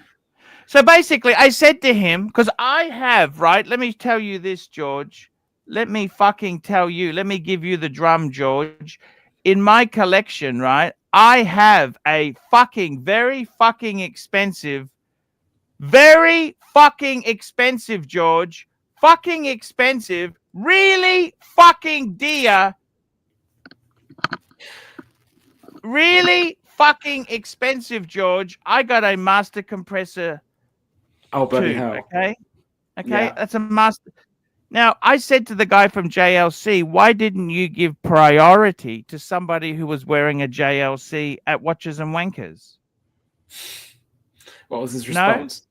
So basically, I said to him, because I have, right? Let me tell you this, George. Let me fucking tell you. Let me give you the drum, George. In my collection, right, I have a fucking very fucking expensive, George, fucking expensive, really fucking dear, really fucking expensive, George. I got a master compressor. Oh, bloody hell. Okay. Yeah. That's a master. Now, I said to the guy from JLC, why didn't you give priority to somebody who was wearing a JLC at Watches and Wankers? What was his response?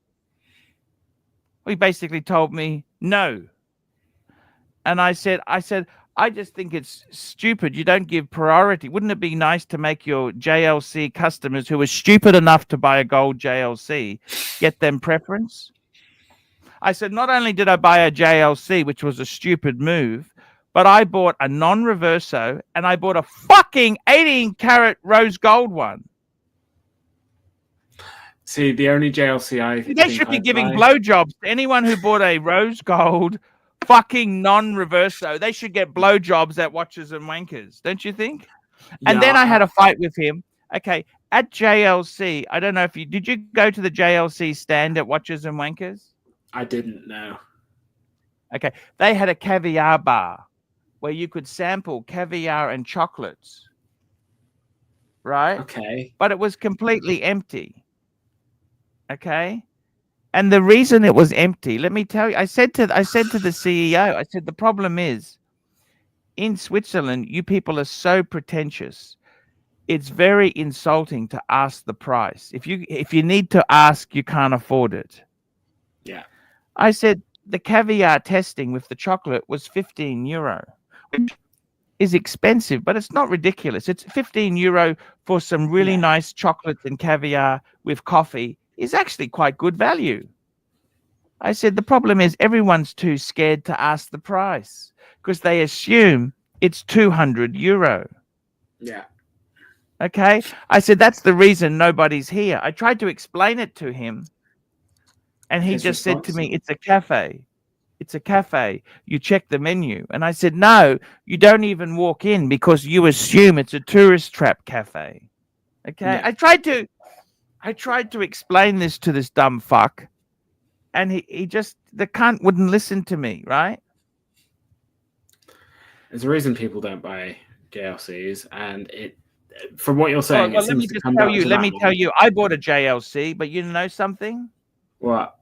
No. He basically told me no. And I said, I just think it's stupid. You don't give priority. Wouldn't it be nice to make your JLC customers who are stupid enough to buy a gold JLC get them preference? I said, not only did I buy a JLC, which was a stupid move, but I bought a non-reverso and I bought a fucking 18-karat rose gold one. See, the only JLC They should be giving blowjobs to anyone who bought a rose gold fucking non-reverso. They should get blowjobs at Watches and Wankers, don't you think? And then I had a fight with him. Okay, at JLC, I don't know if did you go to the JLC stand at Watches and Wankers? I didn't know. Okay, they had a caviar bar where you could sample caviar and chocolates, right? Okay. But it was completely empty. Okay, and the reason it was empty, let me tell you, I said to the CEO, I said the problem is in Switzerland, you people are so pretentious. It's very insulting to ask the price. If you need to ask, you can't afford it. Yeah. I said the caviar testing with the chocolate was €15, which is expensive, but it's not ridiculous. It's €15 for some really nice chocolates and caviar with coffee is actually quite good value. I said the problem is everyone's too scared to ask the price because they assume it's €200. Yeah. Okay. I said that's the reason nobody's here. I tried to explain it to him. And he just said to me, it's a cafe. It's a cafe. You check the menu. And I said, no, you don't even walk in because you assume it's a tourist trap cafe. Okay. Yeah. I tried to explain this to this dumb fuck. and he just the cunt wouldn't listen to me, right? There's a reason people don't buy JLCs, and it, from what you're Oh, saying, well, it let me seems to just come tell down you. to Let that me one. tell you. I bought a JLC, but you know something? What?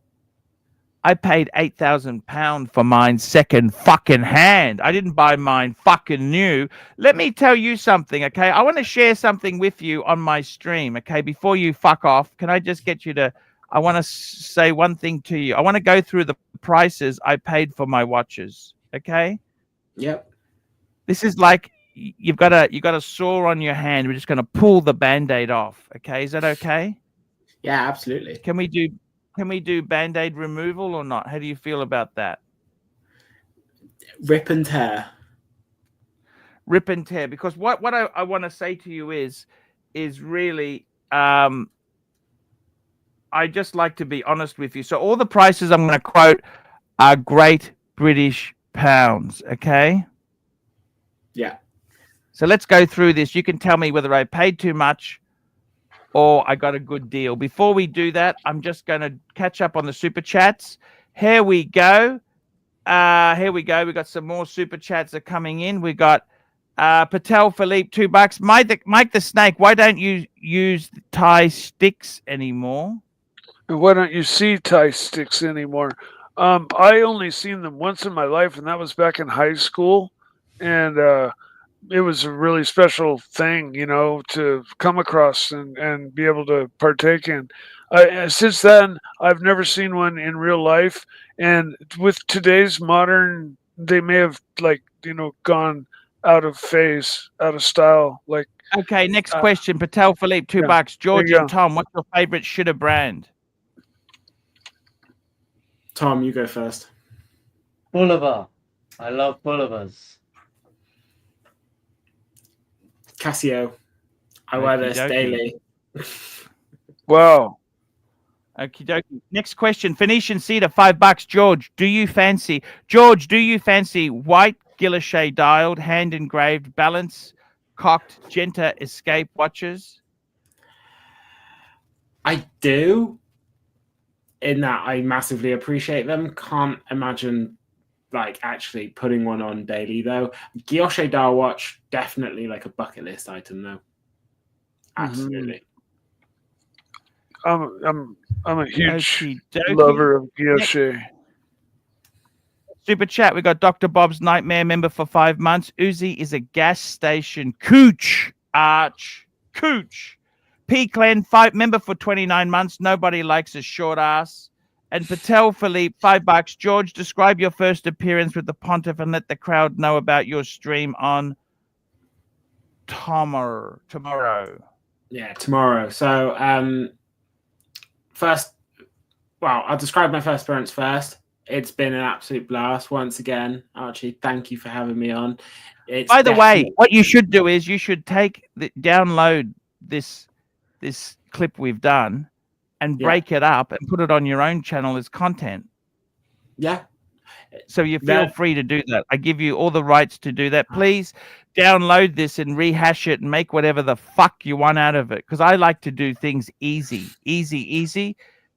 I paid £8,000 for mine second fucking hand. I didn't buy mine fucking new. Let me tell you something, okay? I want to share something with you on my stream, okay? Before you fuck off, can I just get you to? I want to say one thing to you. I want to go through the prices I paid for my watches, okay? Yep. This is like you've got a sore on your hand. We're just going to pull the band-aid off, okay? Is that okay? Yeah, absolutely. Can we do band-aid removal or not? How do you feel about that? Rip and tear. Rip and tear. Because what I want to say to you is really I just like to be honest with you. So all the prices I'm going to quote are Great British pounds, okay? Yeah. So let's go through this. You can tell me whether I paid too much or I got a good deal. Before we do that, I'm just going to catch up on the super chats. Here we go. Here we go. We got some more super chats are coming in. We got Patel Philippe, $2. Mike the Snake, why don't you use Thai sticks anymore? And why don't you see Thai sticks anymore? I only seen them once in my life, and that was back in high school. And it was a really special thing, you know, to come across and be able to partake in. Since then, I've never seen one in real life. And with today's modern, they may have, like, you know, gone out of phase, out of style. Like, Okay, next question. Patel Philippe, $2. George and Tom, what's your favorite shitter brand? Tom, you go first. Boulevard. I love Boulevars. Casio. I wear this Okey-dokey. daily. wow. Okie dokie. Next question. Phoenician Cedar, $5. George, do you fancy white Guilloche dialed, hand engraved, balance, cocked, Genta escape watches? I do. In that I massively appreciate them. Can't imagine like actually putting one on daily though. Guilloche dial watch, definitely like a bucket list item though. Absolutely. I'm a huge Okey-dokey. lover of Guilloche. Super chat. We got Dr. Bob's Nightmare member for 5 months. Uzi is a gas station. Cooch. Cooch. P Clan 5 member for 29 months. Nobody likes a short ass. And Patel Philippe, $5. George, describe your first appearance with the Pontiff and let the crowd know about your stream on tomorrow. Yeah, tomorrow. So first, well, I'll describe my first appearance first. It's been an absolute blast once again, Archie. Thank you for having me on. By the way, what you should do is you should download this clip we've done and break it up and put it on your own channel as content. Yeah. So you feel free to do that. I give you all the rights to do that. Please download this and rehash it and make whatever the fuck you want out of it. Because I like to do things easy.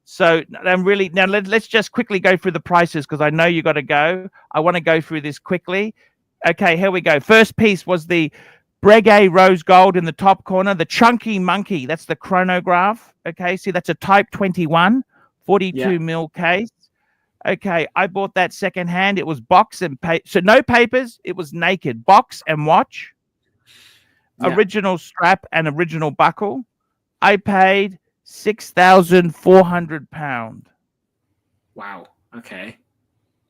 So I'm really now let's just quickly go through the prices because I know you got to go. I want to go through this quickly. Okay, here we go. First piece was the Breguet rose gold in the top corner. The chunky monkey, that's the chronograph. Okay, see that's a type 21, 42 mil case. Okay, I bought that second hand. It was box and so no papers. It was naked, box and watch. Original strap and original buckle. I paid £6,400. Wow. Okay.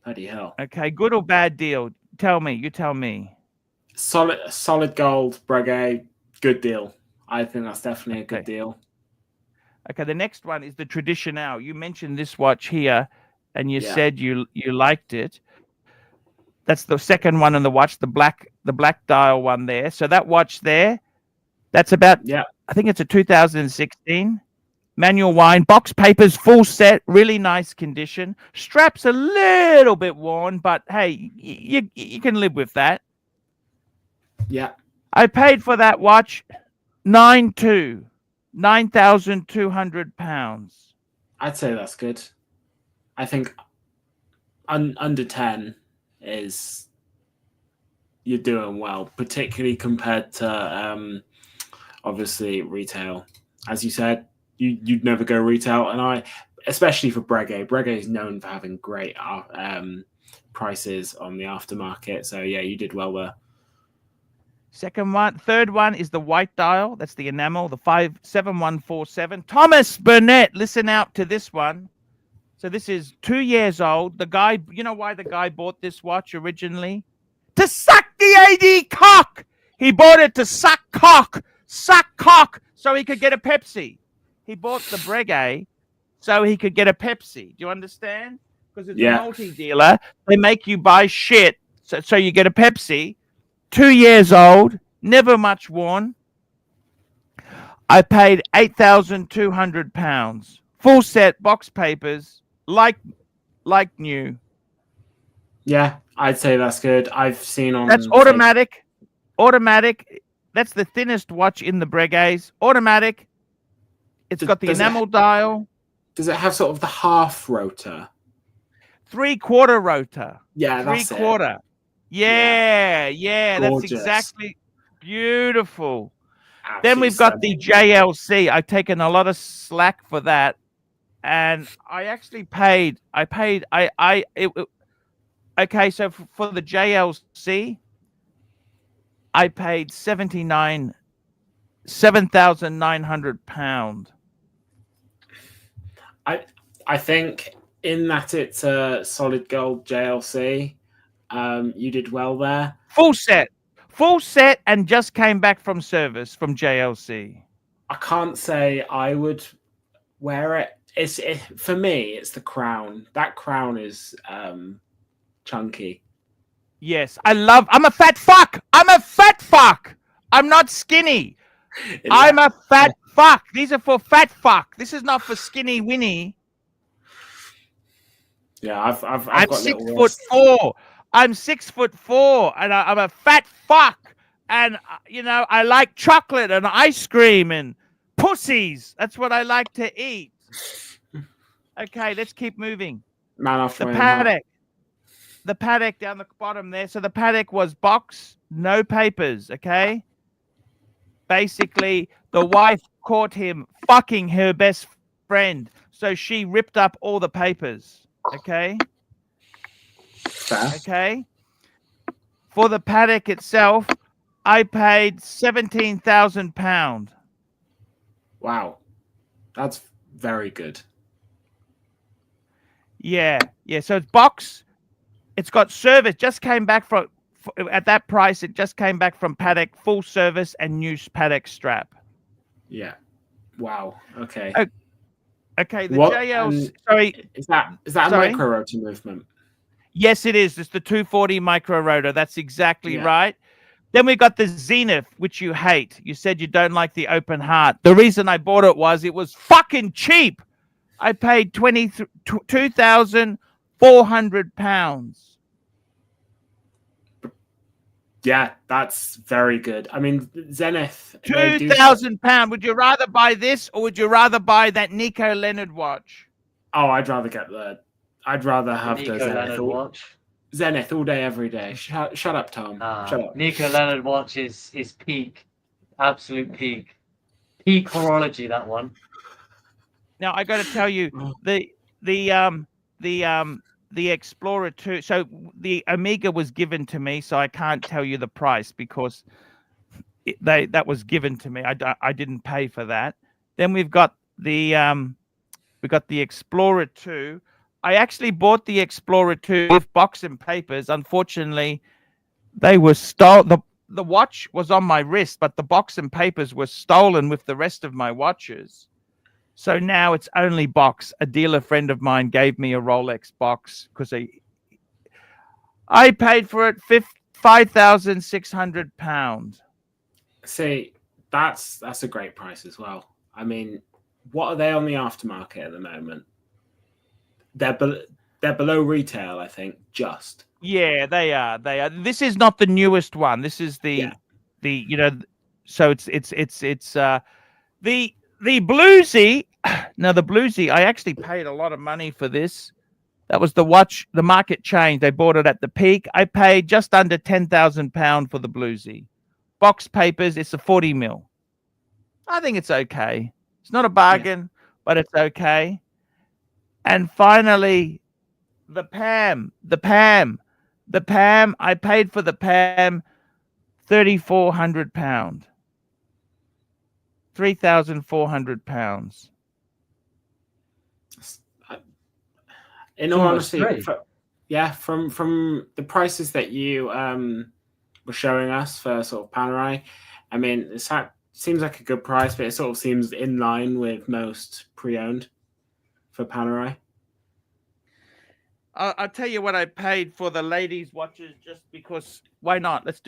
Bloody hell. Okay, good or bad deal? Tell me. You tell me. Solid gold, Breguet. Good deal. I think that's definitely a good deal. Okay, the next one is the Traditional. You mentioned this watch here, and you said you liked it. That's the second one on the watch, the black dial one there. So that watch there, that's about I think it's a 2016. Manual wine, box papers, full set, really nice condition. Straps a little bit worn, but hey, you can live with that. Yeah. I paid for that watch £9,200. I'd say that's good. I think under 10 is you're doing well, particularly compared to obviously retail. As you said, you'd never go retail, and especially for Breguet. Breguet is known for having great prices on the aftermarket. So yeah, you did well there. Third one is the white dial. That's the enamel, the 57147. Thomas Burnett, listen out to this one. So this is 2 years old. The guy, you know why the guy bought this watch originally? To suck the AD cock. He bought it to suck cock, so he could get a Pepsi. He bought the Breguet so he could get a Pepsi. Do you understand? Because it's a multi-dealer. They make you buy shit so you get a Pepsi. 2 years old, never much worn. I paid £8,200. Full set, box papers, like new. Yeah, I'd say that's good. I've seen on. That's automatic. Automatic. That's the thinnest watch in the Breguets. Automatic. It's got the enamel dial. Does it have sort of the half rotor? 3/4 rotor. Yeah, that's 3/4. Yeah. That's Gorgeous. exactly beautiful. Absolutely Then we've got the JLC. I've taken a lot of slack for that, and I actually paid. Okay, so for the JLC, I paid £7,900. I think in that it's a solid gold JLC. You did well there. Full set, and just came back from service from JLC. I can't say I would wear it. For me, it's the crown. That crown is chunky. Yes, I'm a fat fuck. I'm not skinny. I'm a fat fuck. These are for fat fuck. This is not for skinny Winnie. Yeah, I'm got 6'4". I'm 6'4", and I'm a fat fuck. And I like chocolate and ice cream and pussies. That's what I like to eat. Okay, let's keep moving. The paddock down the bottom there. So the paddock was box, no papers. Okay. Basically, the wife caught him fucking her best friend, so she ripped up all the papers. Okay. Okay. For the paddock itself, I paid £17,000. Wow, that's very good. Yeah. So it's box. It's got service. Just came back from at that price. It just came back from paddock, full service and new paddock strap. Yeah. Wow. Okay. Okay. The JL. Sorry. Is that a micro rotor movement? Yes, it is. It's the 240 micro rotor. That's exactly right. Then we got the Zenith, which you hate. You said you don't like the open heart. The reason I bought it was fucking cheap. I paid £2,400. Yeah, that's very good. I mean, Zenith. £2,000. Would you rather buy this or would you rather buy that Nico Leonard watch? Oh, I'd rather have the Zenith watch. Zenith all day, every day. Shut up, Tom. Shut up. Nico Leonard watch is peak, absolute peak horology. That one. Now I got to tell you, the Explorer 2. So the Omega was given to me, so I can't tell you the price because that was given to me. I didn't pay for that. Then we've got the Explorer 2. I actually bought the Explorer 2 with box and papers. Unfortunately, they were stolen. The watch was on my wrist, but the box and papers were stolen with the rest of my watches. So now it's only box. A dealer friend of mine gave me a Rolex box because I paid for it £5,600. See, that's a great price as well. I mean, what are they on the aftermarket at the moment? They're below retail, I think. Just they are. This is not the newest one. This is the So it's the Bluesy. Now the Bluesy, I actually paid a lot of money for this. That was the watch. The market changed. They bought it at the peak. I paid just under £10,000 for the bluesy. Box papers, it's a 40 mil. I think it's okay. It's not a bargain, but it's okay. And finally, the Pam. I paid for the Pam £3,400. £3,400. In all almost honesty, great. from the prices that you were showing us for sort of Panerai, I mean, it seems like a good price, but it sort of seems in line with most pre-owned for Panerai. I'll tell you what I paid for the ladies' watches, just because. Why not? Let's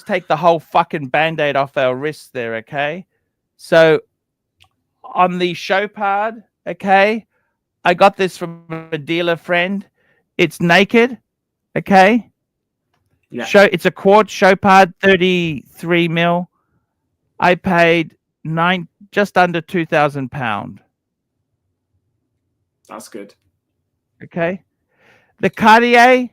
take the whole fucking band-aid off our wrists there, okay? So on the Chopard, okay, I got this from a dealer friend. It's naked, okay? Yeah. It's a quartz Chopard, 33 mil. I paid just under £2,000. That's good. Okay. The Cartier,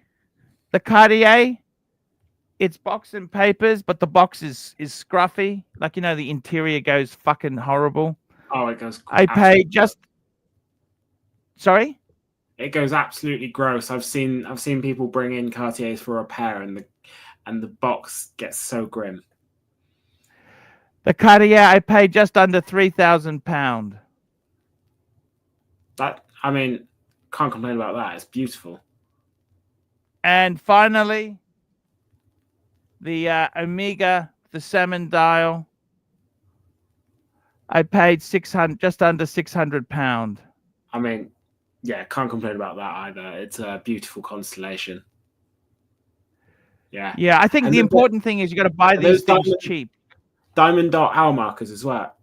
it's box and papers, but the box is scruffy. Like, the interior goes fucking horrible. Oh, it goes. I paid just. Sorry? It goes absolutely gross. I've seen people bring in Cartiers for repair, and the box gets so grim. The Cartier, I paid just under £3,000. That, I mean, can't complain about that. It's beautiful. And finally, the Omega, the salmon dial, I paid just under £600. I mean, yeah, can't complain about that either. It's a beautiful constellation. Yeah. Yeah, I think the important thing is you got to buy these things cheap. Diamond dot hour markers as well.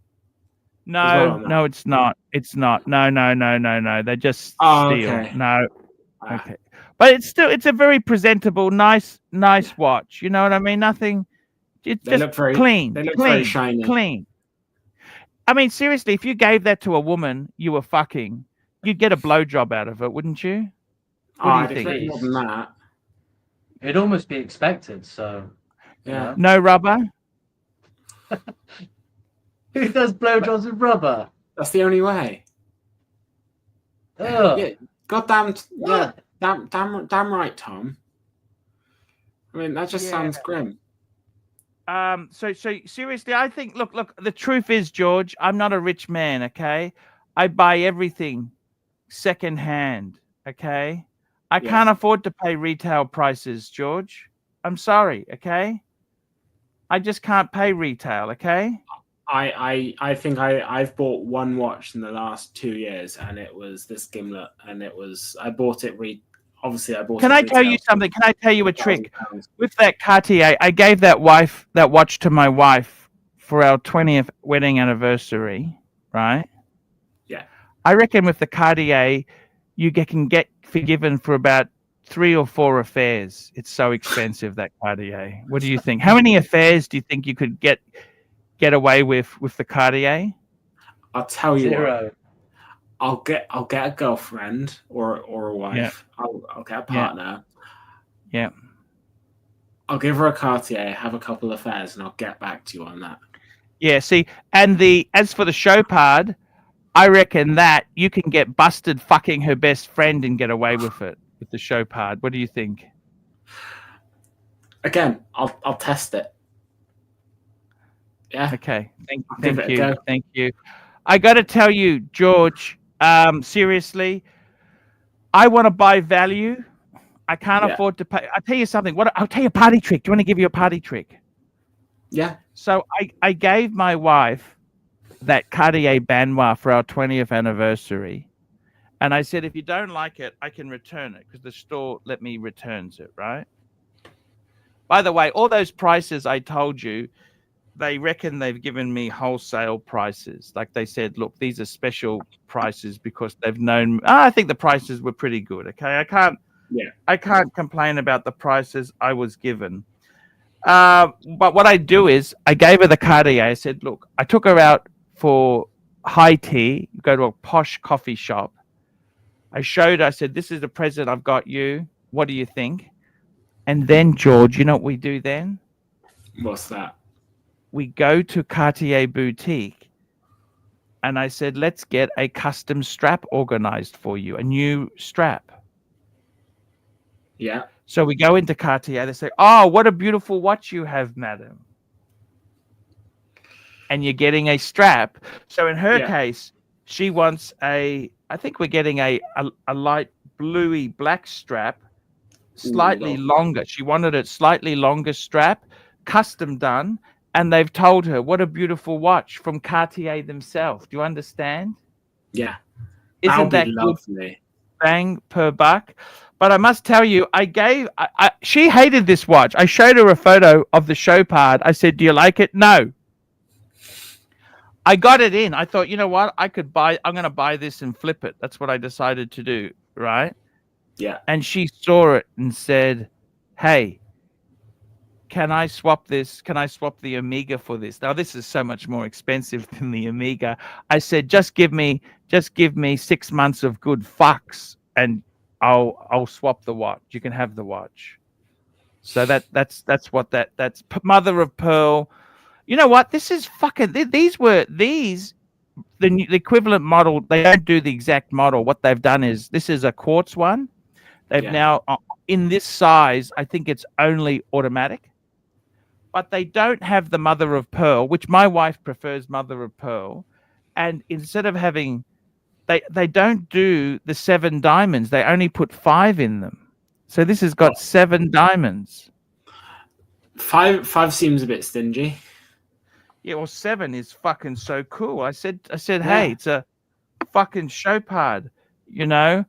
No, it's not. It's not. No. They just steal. Okay. No. Okay. But it's a very presentable, nice watch. You know what I mean? Nothing. It's just clean. They look very shiny. Clean. I mean, seriously, if you gave that to a woman you were fucking, you'd get a blowjob out of it, wouldn't you? What do you think? More than that. It'd almost be expected. So. Yeah. No rubber. Who does blowjobs with rubber? That's the only way. Ugh. Yeah. Goddamn. What? Yeah. Damn right, Tom. I mean, that just sounds grim. So seriously, I think. Look. The truth is, George, I'm not a rich man. Okay, I buy everything second hand. Okay, I can't afford to pay retail prices, George. I'm sorry. Okay, I just can't pay retail. Okay. I think I've bought one watch in the last 2 years, and it was this Gimlet, and I bought it. Obviously, I bought. Can I tell you something? Can I tell you a trick? With that Cartier, I gave that watch to my wife for our 20th wedding anniversary, right? Yeah. I reckon with the Cartier, you can get forgiven for about 3 or 4 affairs. It's so expensive, that Cartier. What do you think? How many affairs do you think you could get away with the Cartier? I'll tell you 0. what. I'll get a girlfriend or a wife. Yeah. I'll get a partner. Yeah. I'll give her a Cartier, have a couple of affairs, and I'll get back to you on that. Yeah. See, and as for the Chopard, I reckon that you can get busted fucking her best friend and get away with it with the Chopard. What do you think? Again, I'll test it. Yeah. Okay. Go. Thank you. I got to tell you, George. Seriously, I want to buy value. I can't afford to pay. I'll tell you something. I'll tell you a party trick. Do you want to give you a party trick? Yeah. So I gave my wife that Cartier Banois for our 20th anniversary. And I said, if you don't like it, I can return it because the store let me returns it, right? By the way, all those prices I told you, they reckon they've given me wholesale prices. Like they said, look, these are special prices because they've known. I think the prices were pretty good. Okay, I can't complain about the prices I was given. But what I do is I gave her the Cartier. I said, look, I took her out for high tea. Go to a posh coffee shop. I showed her, I said, this is the present I've got you. What do you think? And then, George, you know what we do then? What's that? We go to Cartier boutique and I said, let's get a custom strap organized for you, a new strap. Yeah. So we go into Cartier. They say, oh, what a beautiful watch you have, madam. And you're getting a strap. So in her case, she wants I think we're getting a light bluey black strap, slightly longer. She wanted a slightly longer strap, custom done. And they've told her, what a beautiful watch from Cartier themselves. Do you understand? Yeah. Isn't that lovely? Bang per buck. But I must tell you, she hated this watch. I showed her a photo of the show part. I said, do you like it? No. I got it in. I thought, you know what? I'm going to buy this and flip it. That's what I decided to do. Right. Yeah. And she saw it and said, hey, can I swap this? Can I swap the Omega for this? Now, this is so much more expensive than the Omega. I said, just give me 6 months of good fucks and I'll swap the watch. You can have the watch. So that's mother of pearl. You know what? This is fucking, the equivalent model. They don't do the exact model. What they've done is, this is a quartz one. They've now, in this size, I think it's only automatic. But they don't have the mother of pearl, which my wife prefers mother of pearl. And instead of having, they don't do the 7 diamonds. They only put 5 in them. So this has got 7 diamonds. 5 seems a bit stingy. Yeah, well, 7 is fucking so cool. I said, hey, it's a fucking show pod. You know,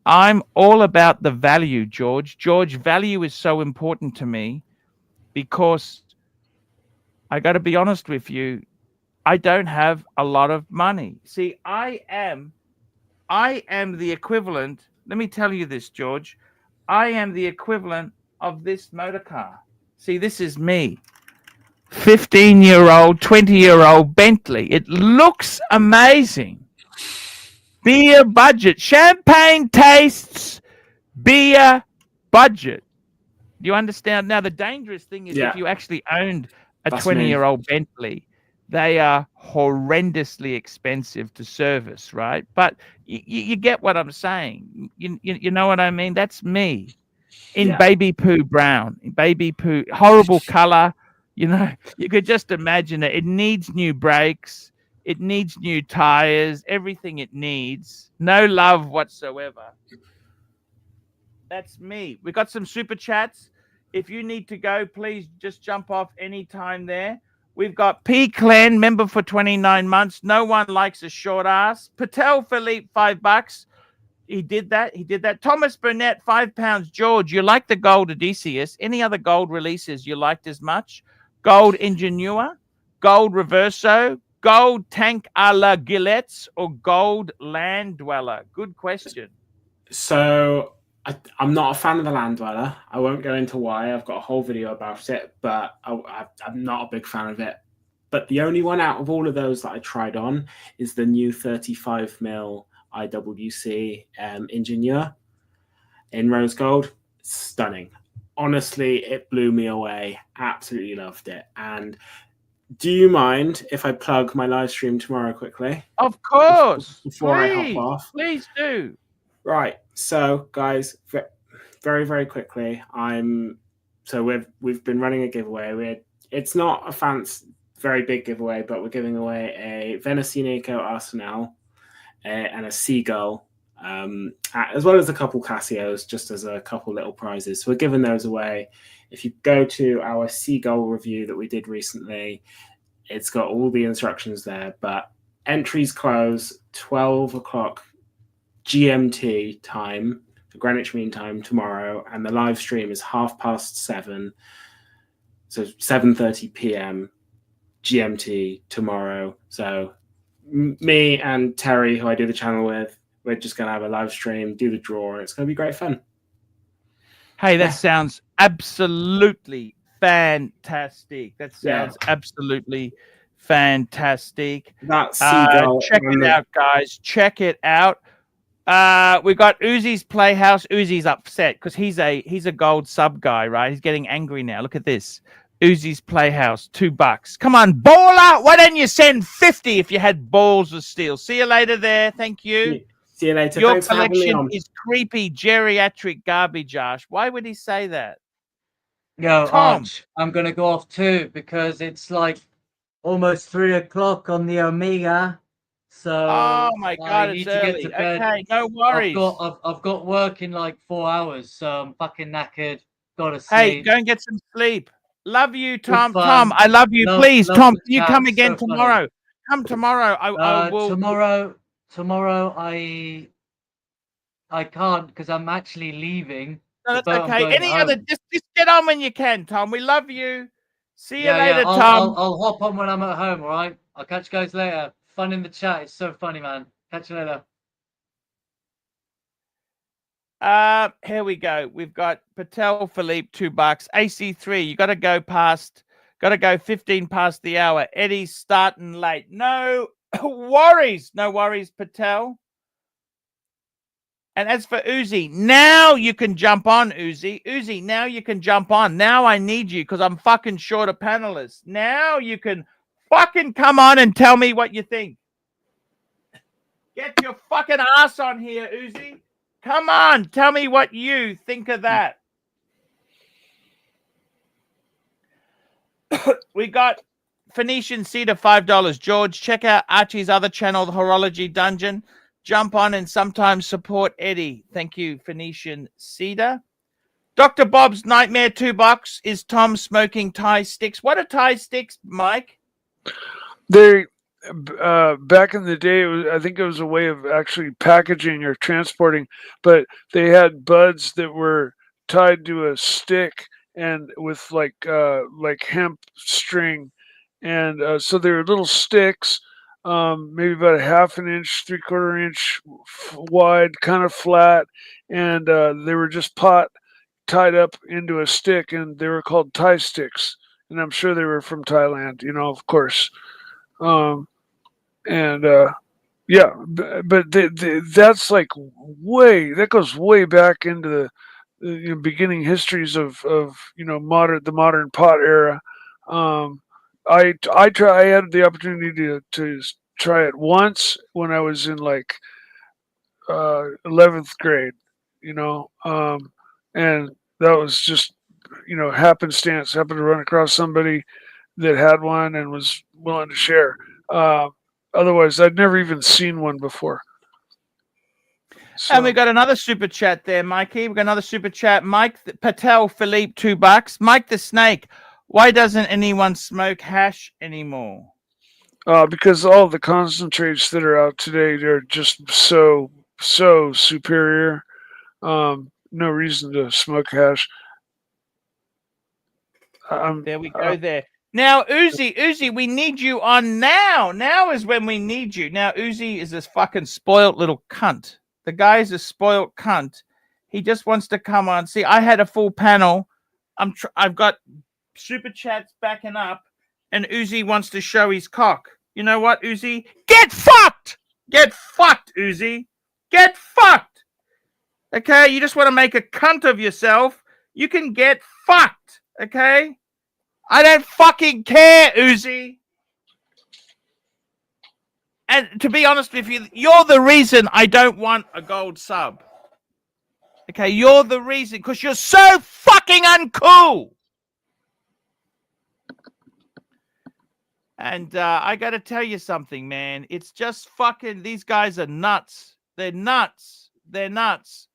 I'm all about the value, George. George, value is so important to me. Because I got to be honest with you, I don't have a lot of money. See, I am the equivalent. Let me tell you this, George. I am the equivalent of this motor car. See, this is me. 15-year-old, 20-year-old Bentley. It looks amazing. Beer budget. Champagne tastes. Beer budget. Do you understand? Now, the dangerous thing is if you actually owned a 20-year-old Bentley, they are horrendously expensive to service, right? But you get what I'm saying. You know what I mean? That's me in baby poo brown, baby poo, horrible color. You know, you could just imagine it. It needs new brakes. It needs new tires, everything it needs. No love whatsoever. That's me. We got some super chats. If you need to go, please just jump off anytime there. We've got P. Clan, member for 29 months. No one likes a short ass. Patel Philippe, $5. He did that. Thomas Burnett, £5. George, you like the gold Odysseus. Any other gold releases you liked as much? Gold Ingenua, gold Reverso, gold Tank a la Gillette, or gold Land Dweller? Good question. So I'm not a fan of the Land Dweller. I won't go into why. I've got a whole video about it, but I'm not a big fan of it. But the only one out of all of those that I tried on is the new 35mm IWC Ingenieur in rose gold. Stunning. Honestly, it blew me away. Absolutely loved it. And do you mind if I plug my live stream tomorrow quickly? Of course. Before I hop off. Please do. Right. So, guys, very, very quickly, we've been running a giveaway. It's not a very big giveaway, but we're giving away a Venecinico Arsenal and a Seagull, as well as a couple Casios, just as a couple little prizes. So we're giving those away. If you go to our Seagull review that we did recently, it's got all the instructions there. But entries close 12 o'clock GMT time, for Greenwich Mean Time, tomorrow, and the live stream is 7:30, so 7:30 p.m. GMT tomorrow. So me and Terry, who I do the channel with, we're just going to have a live stream, do the draw. It's going to be great fun. Hey, that sounds absolutely fantastic. That sounds absolutely fantastic. That Seagull. Check it out, guys. Check it out. We got Uzi's Playhouse. Uzi's upset because he's a gold sub guy, right? He's getting angry now. Look at this. Uzi's Playhouse, $2. Come on, baller! Why don't you send 50 if you had balls of steel? See you later there. Thank you. See you later. Your Thanks for having me collection on. is creepy geriatric garbage, Ash. Why would he say that? Yo, Tom. Arch, I'm gonna go off too because it's like almost 3 o'clock on the Omega. So Oh my I God, need it's to get early. to bed. Okay, no worries. I've got work in like 4 hours, so I'm fucking knackered. Gotta Hey, sleep. go and get some sleep. Love you, Good Tom. fun. Tom, I love you. Love Please, Tom, the can you chat. come again So funny. tomorrow? Come tomorrow. I will. Tomorrow I can't because I'm actually leaving. No, The that's boat I'm okay. going Any other? home. Just get on when you can, Tom. We love you. See you Yeah, later, I'll Tom. hop on when I'm at home. All right. I'll catch you guys later. Fun in the chat. It's so funny, man. Catch you later. Here we go. We've got Patel Philippe, $2. AC3, you got to go 15 past the hour. Eddie's starting late. No worries. No worries, Patel. And as for Uzi, now you can jump on, Uzi. Uzi, now you can jump on. Now I need you because I'm fucking short of panelists. Now you can fucking come on and tell me what you think. Get your fucking ass on here, Uzi. Come on, tell me what you think of that. We got Phoenician Cedar, $5. George, check out Archie's other channel, The Horology Dungeon. Jump on and sometimes support Eddie. Thank you, Phoenician Cedar. Dr. Bob's Nightmare, $2. Is Tom smoking Thai sticks? What are Thai sticks, Mike? They back in the day, I think it was a way of actually packaging or transporting, but they had buds that were tied to a stick and with like hemp string, and so they were little sticks, maybe about a half an inch, 3/4 inch wide, kind of flat, and they were just tied up into a stick, and they were called Thai sticks, and I'm sure they were from Thailand, of course. And yeah, but that's like that goes way back into the beginning histories of the modern pot era. I had the opportunity to try it once when I was in like 11th grade, and that was just happenstance. Happened to run across somebody that had one and was willing to share. Otherwise, I'd never even seen one before. So, And we got another super chat there, Mikey. We got another super chat. Mike Patel Philippe, $2. Mike the Snake. Why doesn't anyone smoke hash anymore? because all the concentrates that are out today, they're just so superior. No reason to smoke hash. There we go there. Now, Uzi, we need you on now. Now is when we need you. Now, Uzi is this fucking spoiled little cunt. The guy's a spoiled cunt. He just wants to come on. See, I had a full panel. I've got super chats backing up, and Uzi wants to show his cock. You know what, Uzi? Get fucked! Get fucked, Uzi. Get fucked. Okay? You just want to make a cunt of yourself. You can get fucked. Okay? I don't fucking care, Uzi. And to be honest with you, you're the reason I don't want a gold sub. Okay, you're the reason, because you're so fucking uncool. And I got to tell you something, man. It's just fucking, these guys are nuts. They're nuts. They're nuts.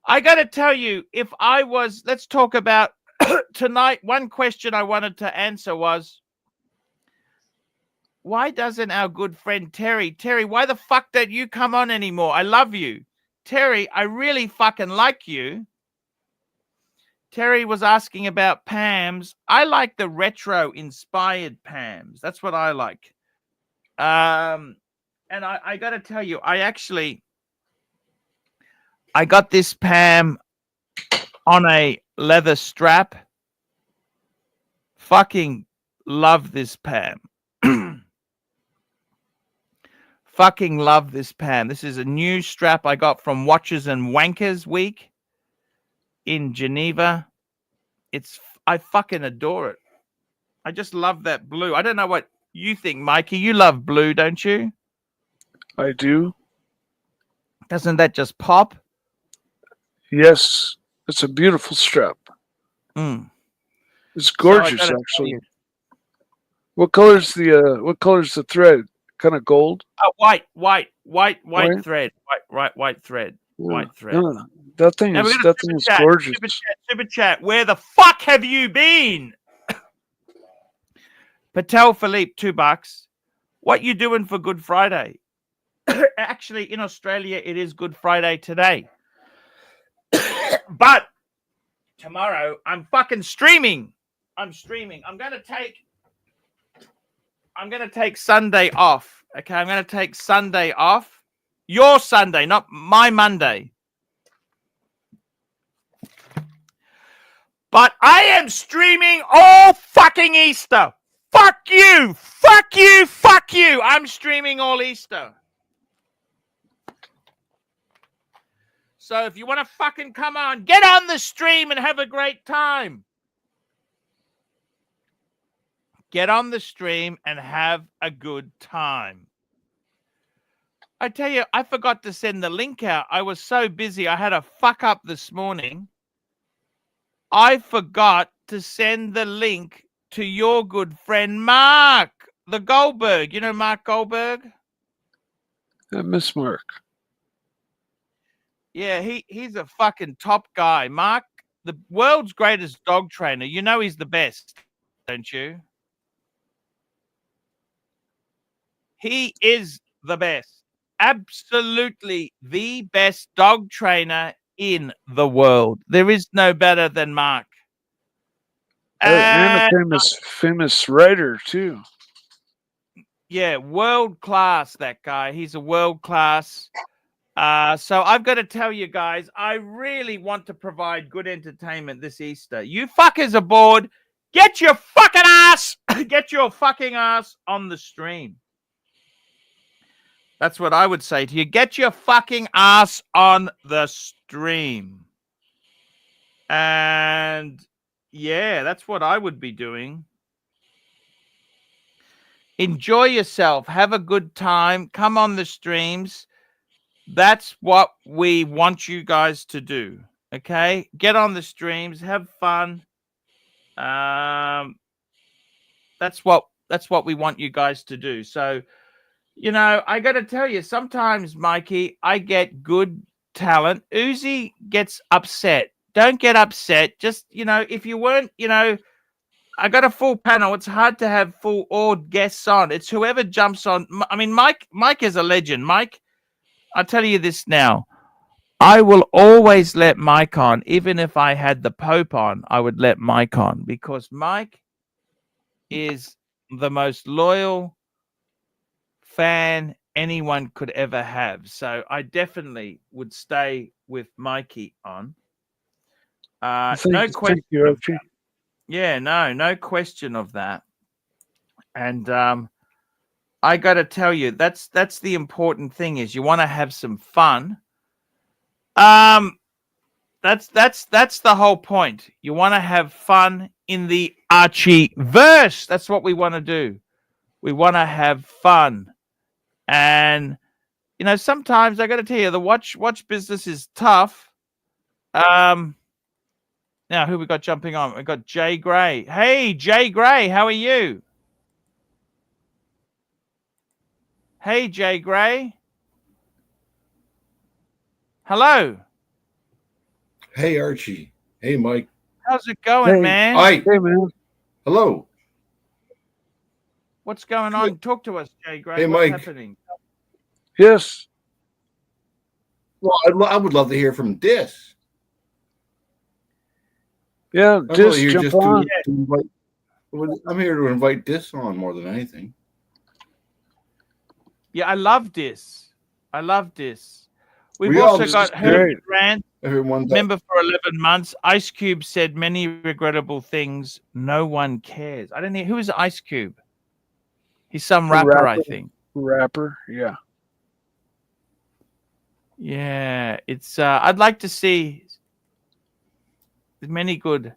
I got to tell you, if I was, let's talk about tonight. One question I wanted to answer was, why doesn't our good friend Terry, why the fuck don't you come on anymore? I love you. Terry, I really fucking like you. Terry was asking about Pams. I like the retro inspired Pams. That's what I like. And I got to tell you, I got this Pam on a leather strap. Fucking love this Pam. Fucking love this pan. This is a new strap I got from Watches and Wankers Week in Geneva. I fucking adore it. I just love that blue. I don't know what you think, Mikey. You love blue, don't you? I do. Doesn't that just pop? Yes, it's a beautiful strap. Mm. It's gorgeous, So I gotta tell actually. you- What color's the thread? Kind of gold. Oh, white White? thread. White thread. White thread. Yeah, that thing Now is we're gonna gorgeous. Super chat. Where the fuck have you been? Patel Philippe, $2. What you doing for Good Friday? Actually, in Australia, it is Good Friday today. But tomorrow, I'm fucking streaming. I'm streaming. I'm gonna take Sunday off. Okay, I'm gonna take Sunday off. Your Sunday, not my Monday. But I am streaming all fucking Easter. Fuck you. Fuck you. Fuck you. I'm streaming all Easter. So if you want to fucking come on, get on the stream and have a great time. Get on the stream and have a good time. I tell you, I forgot to send the link out. I was so busy. I had a fuck up this morning. I forgot to send the link to your good friend Mark, the Goldberg. You know Mark Goldberg? Miss Mark. Yeah, he's a fucking top guy. Mark, the world's greatest dog trainer. You know he's the best, don't you? He is the best. Absolutely the best dog trainer in the world. There is no better than Mark. And a famous writer too. Yeah, world class, that guy. He's a world class. So I've got to tell you guys, I really want to provide good entertainment this Easter. You fuckers are bored. Get your fucking ass on the stream. That's what I would say to you. Get your fucking ass on the stream. And yeah, that's what I would be doing. Enjoy yourself. Have a good time. Come on the streams. That's what we want you guys to do. Okay? Get on the streams. Have fun. That's what we want you guys to do. So, you know, I got to tell you, sometimes, Mikey, I get good talent. Uzi gets upset. Don't get upset. Just, you know, if you weren't, you know, I got a full panel. It's hard to have full all guests on. It's whoever jumps on. I mean, Mike is a legend. Mike, I'll tell you this now. I will always let Mike on. Even if I had the Pope on, I would let Mike on because Mike is the most loyal fan anyone could ever have. So I definitely would stay with Mikey on. No question. You, Archie. Yeah, no question of that. And I got to tell you, that's the important thing is you want to have some fun. That's the whole point. You want to have fun in the Archie-verse. That's what we want to do. We want to have fun. And you know, sometimes I got to tell you, the watch business is tough. Now who we got jumping on? We got Jay Gray. Hey, Jay Gray, how are you? Hey, Jay Gray. Hello. Hey, Archie. Hey, Mike. How's it going, man? Hi. Hey, man. Hello. What's going on? Talk to us, Jay Gray. Hey, What's Mike. happening? Yes. Well, I would love to hear from Dis. Yeah, I'm just here jump just on. to invite, I'm here to invite Dis on more than anything. Yeah, I love this. We've We all also just got did. Herbert Grant, Everyone, member for 11 months. Ice Cube said many regrettable things. No one cares. I don't know. Who is Ice Cube? He's some rapper, I think. Rapper, yeah. Yeah, it's. I'd like to see many good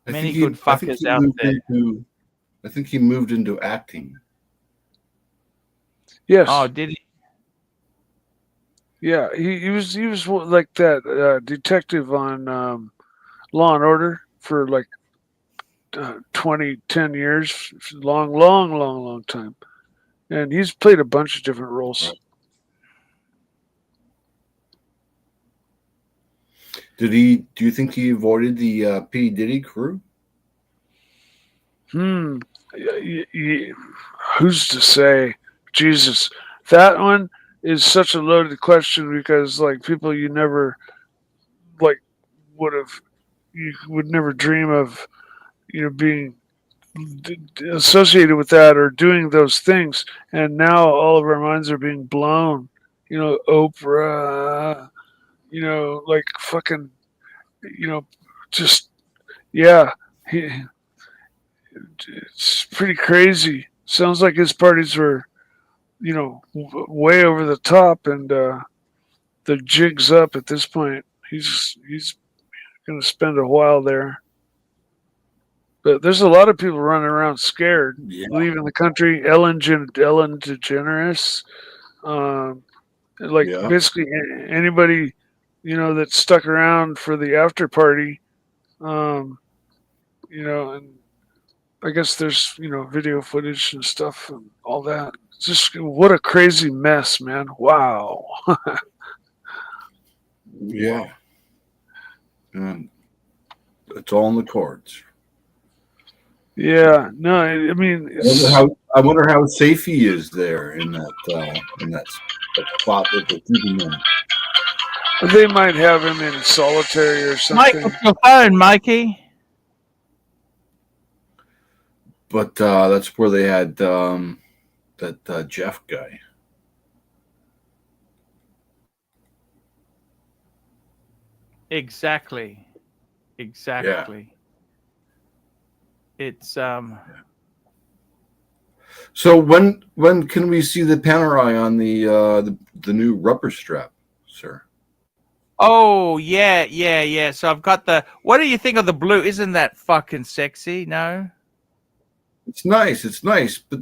fuckers out there. I think he moved into acting. Yes. Oh, did he? Yeah, he was like that detective on Law and Order for like 10 years, long time, and he's played a bunch of different roles. Right. Do you think he avoided the P. Diddy crew? Who's to say? Jesus, that one is such a loaded question because like people you never like you would never dream of, being associated with that or doing those things, and now all of our minds are being blown. Oprah, like fucking, just yeah. It's pretty crazy. Sounds like his parties were, way over the top, and the jig's up at this point. He's going to spend a while there. But there's a lot of people running around scared, leaving the country. Ellen DeGeneres, basically anybody, that stuck around for the after party, and I guess there's, video footage and stuff and all that. Just what a crazy mess, man. Wow. Yeah. And it's all in the cards. Yeah. No, I mean, I wonder how safe he is there in that spot that they're keeping him. They might have him in solitary or something. Mike, what's your phone, Mikey? But that's where they had that Jeff guy. Exactly. Yeah. It's So when can we see the Panerai on the new rubber strap, sir? Oh yeah. So I've got the. What do you think of the blue? Isn't that fucking sexy? No. It's nice, but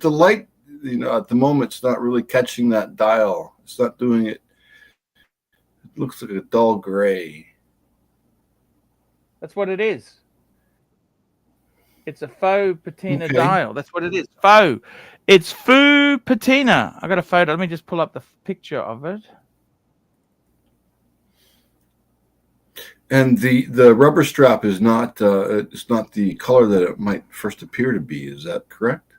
the light, at the moment, it's not really catching that dial. It's not doing it. It looks like a dull gray. That's what it is. It's a faux patina dial. That's what it is. Faux. It's faux patina. I got a photo. Let me just pull up the picture of it. And the rubber strap is not it's not the color that it might first appear to be. Is that correct?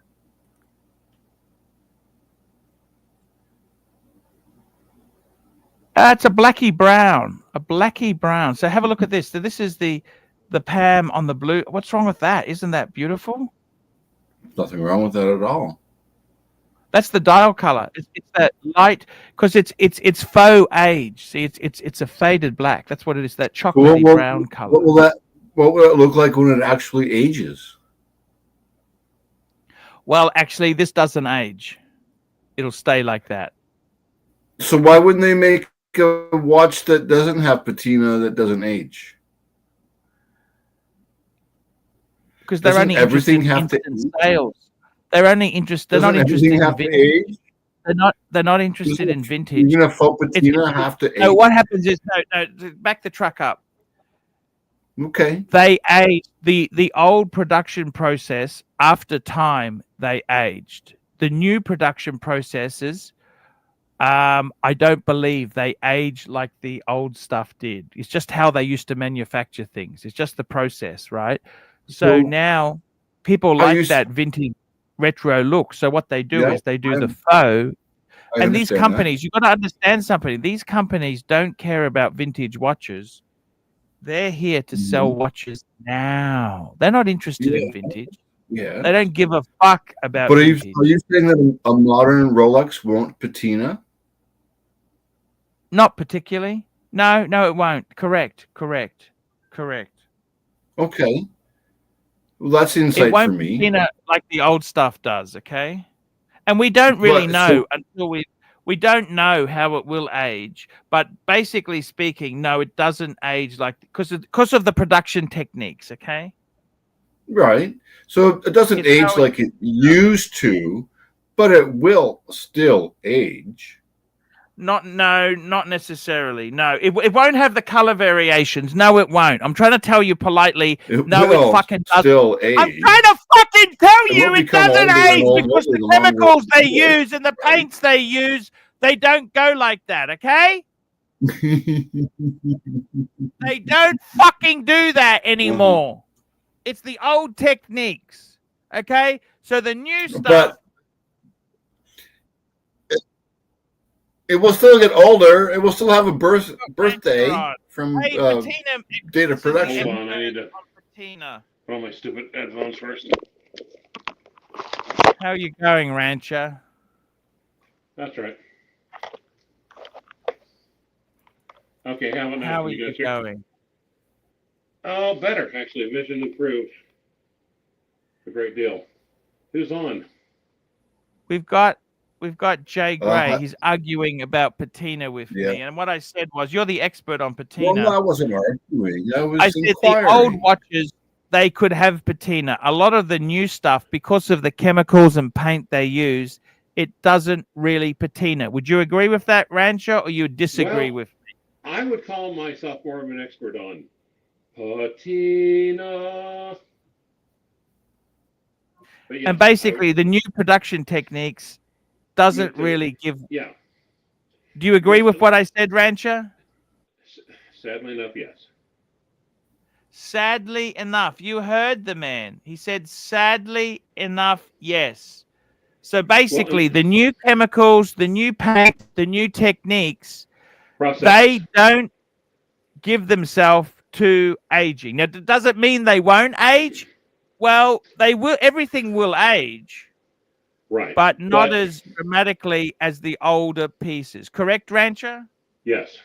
It's a blacky brown. So have a look at this. So this is the PAM on the blue. What's wrong with that? Isn't that beautiful? Nothing wrong with that at all. That's the dial color. It's that light because it's faux age. See, it's a faded black. That's what it is. That chocolatey brown color. What will it look like when it actually ages? Well, actually, this doesn't age. It'll stay like that. So why wouldn't they make a watch that doesn't have patina that doesn't age? Because they're only interested in instant sales. They're only interested. They're not interested in vintage. They're not interested in vintage. Even a faux patina have to age. No, what happens is no. Back the truck up. Okay. They age the old production process. After time, they aged. The new production processes, I don't believe they age like the old stuff did. It's just how they used to manufacture things. It's just the process, right? So now people like that vintage retro look. So what they do is they do the faux. And these companies, you've got to understand something. These companies don't care about vintage watches. They're here to sell watches now. They're not interested in vintage. Yeah. They don't give a fuck about But vintage. are you saying that a modern Rolex won't patina? Not particularly. No, it won't. Correct. Okay. Well, that's insight it won't for me. patina like the old stuff does, okay? And we don't really know until We don't know how it will age, but basically speaking, no, it doesn't age like because of the production techniques. Okay. Right. So it doesn't It's age how it- like it used to, but it will still age. Not necessarily. No, it won't have the color variations. No, it won't. I'm trying to tell you politely. It No, will it fucking doesn't. still I'm age. trying to fucking tell It you will it become doesn't older and age older because the the longer chemicals they you do it, use and the right? paints they use, they don't go like that, okay? They don't fucking do that anymore. It's the old techniques, okay? So the new stuff. But it will still get older. It will still have a birthday Right. from Hey, Patina, date of this is the production. Hold on, I need to on Patina. put on my stupid headphones first. How are you going, Rancher? That's right. Okay, how about now? How Can are you you guys hear? going? Oh, better actually. Vision improved a great deal. Who's on? We've got Jay Gray. Uh, He's arguing about patina with Yeah. me, and what I said was, "You're the expert on Well, patina." no, I wasn't arguing. I was I said inquiring. the old watches they could have patina. A lot of the new stuff, because of the chemicals and paint they use, it doesn't really patina. Would you agree with that, Rancher, or you disagree Well, with me? I would call myself more of an expert on patina. But yes, And basically, the new production techniques doesn't to- really give. yeah. Do you agree Yes, with what I said, Rancher? Sadly enough, yes. Sadly enough, you heard the man. He said, sadly enough, yes. So basically, the new chemicals, the new paint, the new techniques, Processes. they don't give themselves to aging. Now, does it mean they won't age? Well, they will. Everything will age, Right. but not as dramatically as the older pieces. Correct, Rancher? Yes.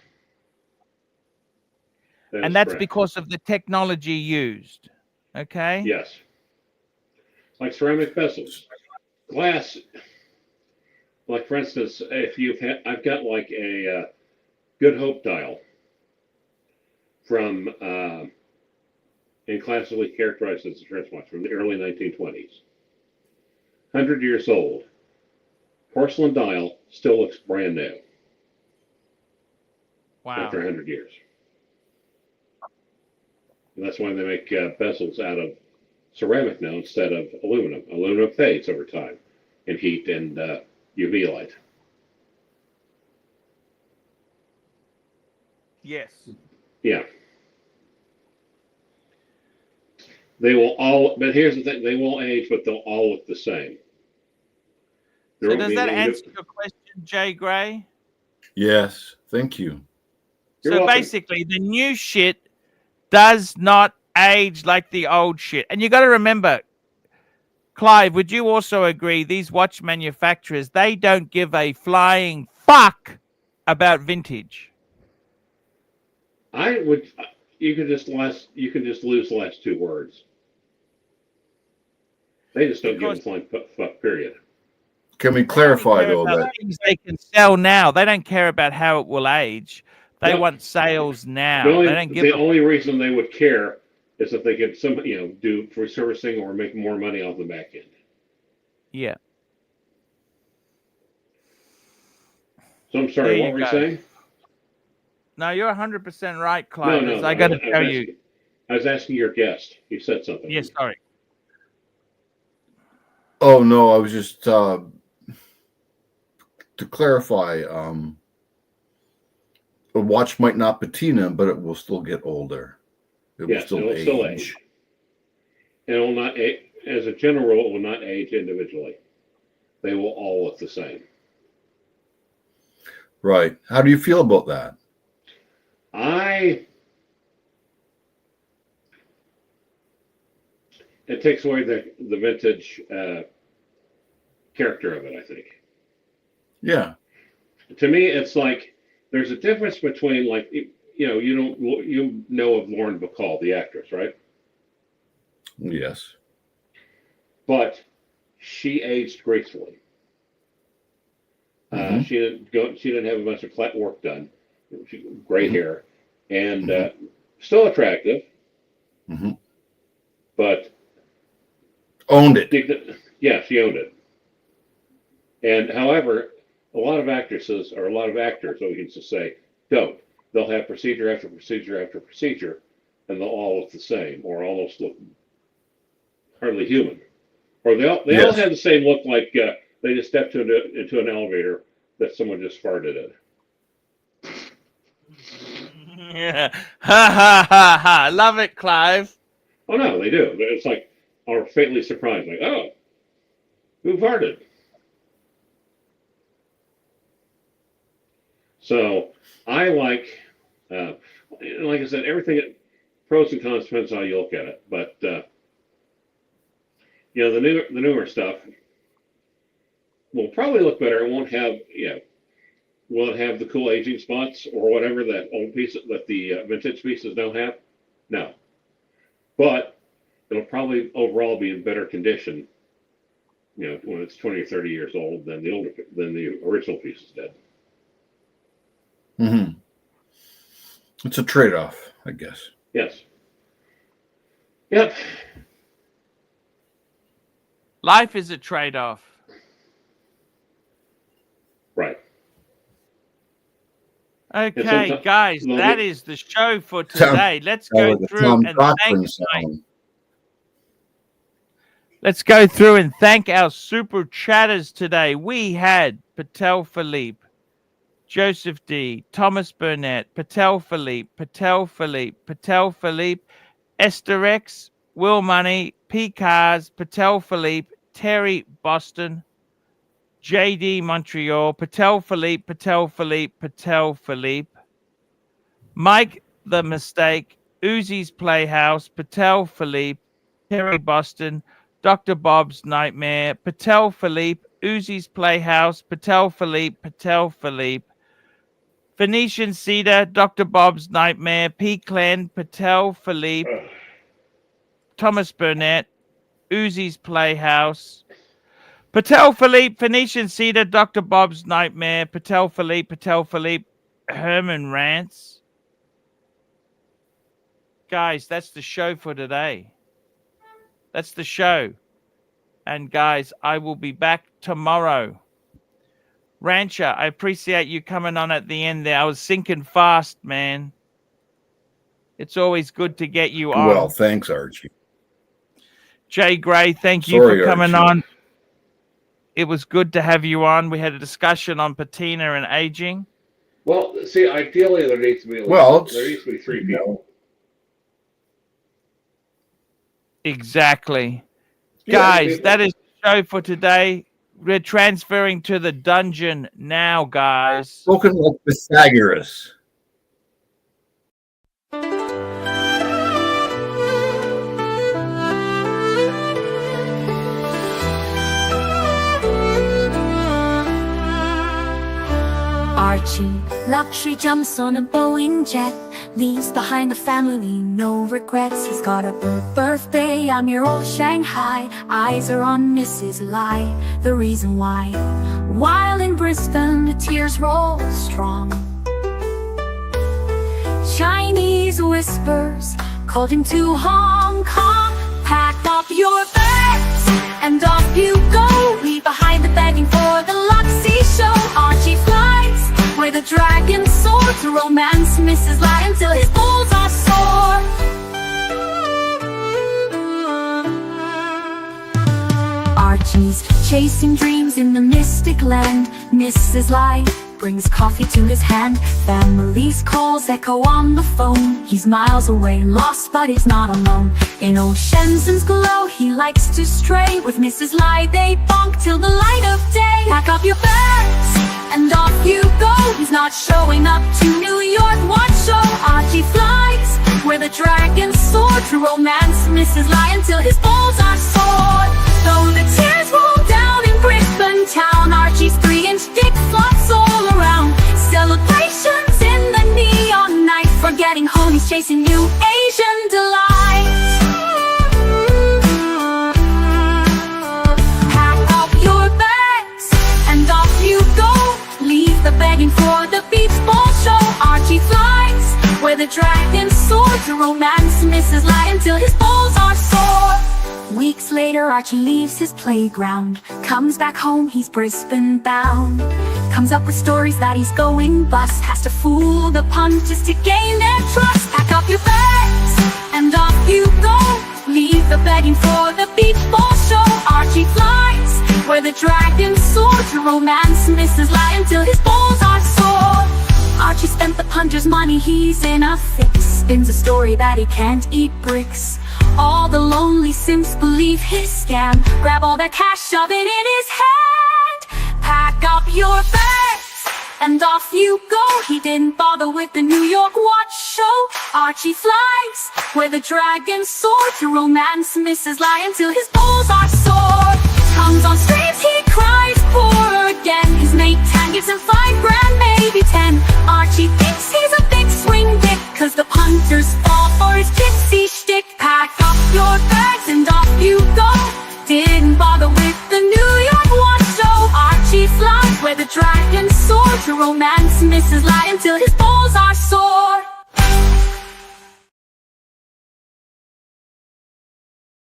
That And is that's correct. because of the technology used. Okay? Yes. Like ceramic vessels. Glass, like for instance, if you've had, I've got like a Good Hope dial from, and classically characterized as a French watch from the early 1920s. 100 years old. Porcelain dial still looks brand new Wow. after 100 years. And that's why they make bezels out of ceramic now instead of aluminum. Aluminum fades over time in heat and UV light. Yes. Yeah. They will all, but here's the thing, they will age, but they'll all look the same. There So won't does be that any answer your question, Jay Gray? Yes, thank you. You're So welcome. basically, the new shit does not age like the old shit. And you got to remember, Clive, would you also agree these watch manufacturers, they don't give a flying fuck about vintage? I would, you can just lose the last two words. They just don't Because give a flying fuck, period. Can we they only clarify care though about that things they can sell now. They don't care about how it will age. They No. want sales now. The They don't give the a only reason they would care is if they could do for servicing or make more money off the back end. yeah. So I'm sorry, There what you were you go. saying? No, you're 100% right, No, Clive. no. I got to tell you. I was asking your guest. He said something. Yes, sorry. Oh no, I was just to clarify. A watch might not patina, but it will still get older. It Yes, will it will still age. It will not age, as a general rule, it will not age individually. They will all look the same. Right. How do you feel about that? It takes away the vintage character of it, I think. Yeah. To me, it's like there's a difference between you know of Lauren Bacall, the actress, right? Yes. But she aged gracefully. She didn't have a bunch of flat work done. Gray hair, and still attractive, but owned it. Yeah, she owned it. And however, a lot of actresses or a lot of actors, so we can just say, don't. They'll have procedure after procedure after procedure, and they'll all look the same, or almost look hardly human. Or they all have the same look, like they just stepped into an elevator that someone just farted in. Yeah. Ha ha ha ha. Love it, Clive. Oh no, they do. It's like, are faintly surprised, like, oh, who farted? So I like I said, everything, pros and cons, depends on how you look at it. But the newer stuff will probably look better. It won't have will it have the cool aging spots or whatever that old piece that the vintage pieces don't have? No, but it'll probably overall be in better condition. When it's 20 or 30 years old than the original pieces did. It's a trade-off, I guess. Yes. Yep. Life is a trade-off. Right. Okay, guys, that is the show for today. Let's go through and thank our super chatters today. We had Patel Philippe, Joseph D, Thomas Burnett, Patel Philippe, Esther X, Will Money, P Cars, Patel Philippe, Terry Boston, JD Montreal, Patel Philippe, Mike the Mistake, Uzi's Playhouse, Patel Philippe, Terry Boston, Dr. Bob's Nightmare, Patel Philippe, Uzi's Playhouse, Patel Philippe, Phoenician Cedar, Dr. Bob's Nightmare, P. Clan, Patel Philippe, Thomas Burnett, Uzi's Playhouse, Patel Philippe, Phoenician Cedar, Dr. Bob's Nightmare, Patel Philippe, Herman Rants. Guys, that's the show for today. That's the show. And guys, I will be back tomorrow. Rancher, I appreciate you coming on at the end there. I was sinking fast, man. It's always good to get you on. Well, thanks, Archie. Jay Gray, thank you for coming on. It was good to have you on. We had a discussion on patina and aging. Well, see, ideally there needs to be there needs to be 3 people. Exactly. Guys, that is the show for today. We're transferring to the dungeon now, guys. Spoken like Pythagoras. Archieluxury jumps on a Boeing jet, leaves behind the family, no regrets. He's got a birthday, I'm your old Shanghai. Eyes are on Mrs. Lai, the reason why. While in Brisbane, the tears roll strong. Chinese whispers called him to Hong Kong. Pack up your bags and off you go. Leave behind the begging for the Luxy show. Archie flies where the dragon soared to romance Mrs. Lai until his balls are sore. Archie's chasing dreams in the mystic land. Mrs. Lai brings coffee to his hand. Family's calls echo on the phone. He's miles away, lost, but he's not alone. In old Shenzhen's glow, he likes to stray. With Mrs. Lai, they bonk till the light of day. Pack up your bags and off you go. He's not showing up to New York, what show? Archie flies where the dragons soar to romance Mrs. Lai until his balls are sore. Though the tears roll down in Brisbane town, Archie's 3-inch dick flops all around. Celebrations in the neon night, forgetting home, he's chasing new Asian delight. Pack up your bags and off you go. to romance Mrs. Lie until his balls are sore. Weeks later, Archie leaves his playground. Comes back home, he's Brisbane bound. Comes up with stories that he's going bust. Has to fool the punters to gain their trust. Pack up your bags and off you go. Leave the begging for the beach ball show. Archie flies where the dragons soar to romance Mrs. Lie until his balls are sore. Archie spent the punter's money, he's in a fix. Spins a story that he can't eat bricks. All the lonely simps believe his scam. Grab all their cash, shove it in his hand. Pack up your bags and off you go. He didn't bother with the New York watch show. Archie flies where the dragons soar to romance Mrs. Lie until his balls are sore. Comes on streams, he cries poor again. His mate Tan gives him $5 grand, maybe 10. Archie thinks he's a big swing dick, cause the punters fall for his tipsy shtick. Pack up your bags and off you go. Didn't bother with the New York watch show. Archie flies where the dragons soar to romance Mrs. Lie until his balls are sore.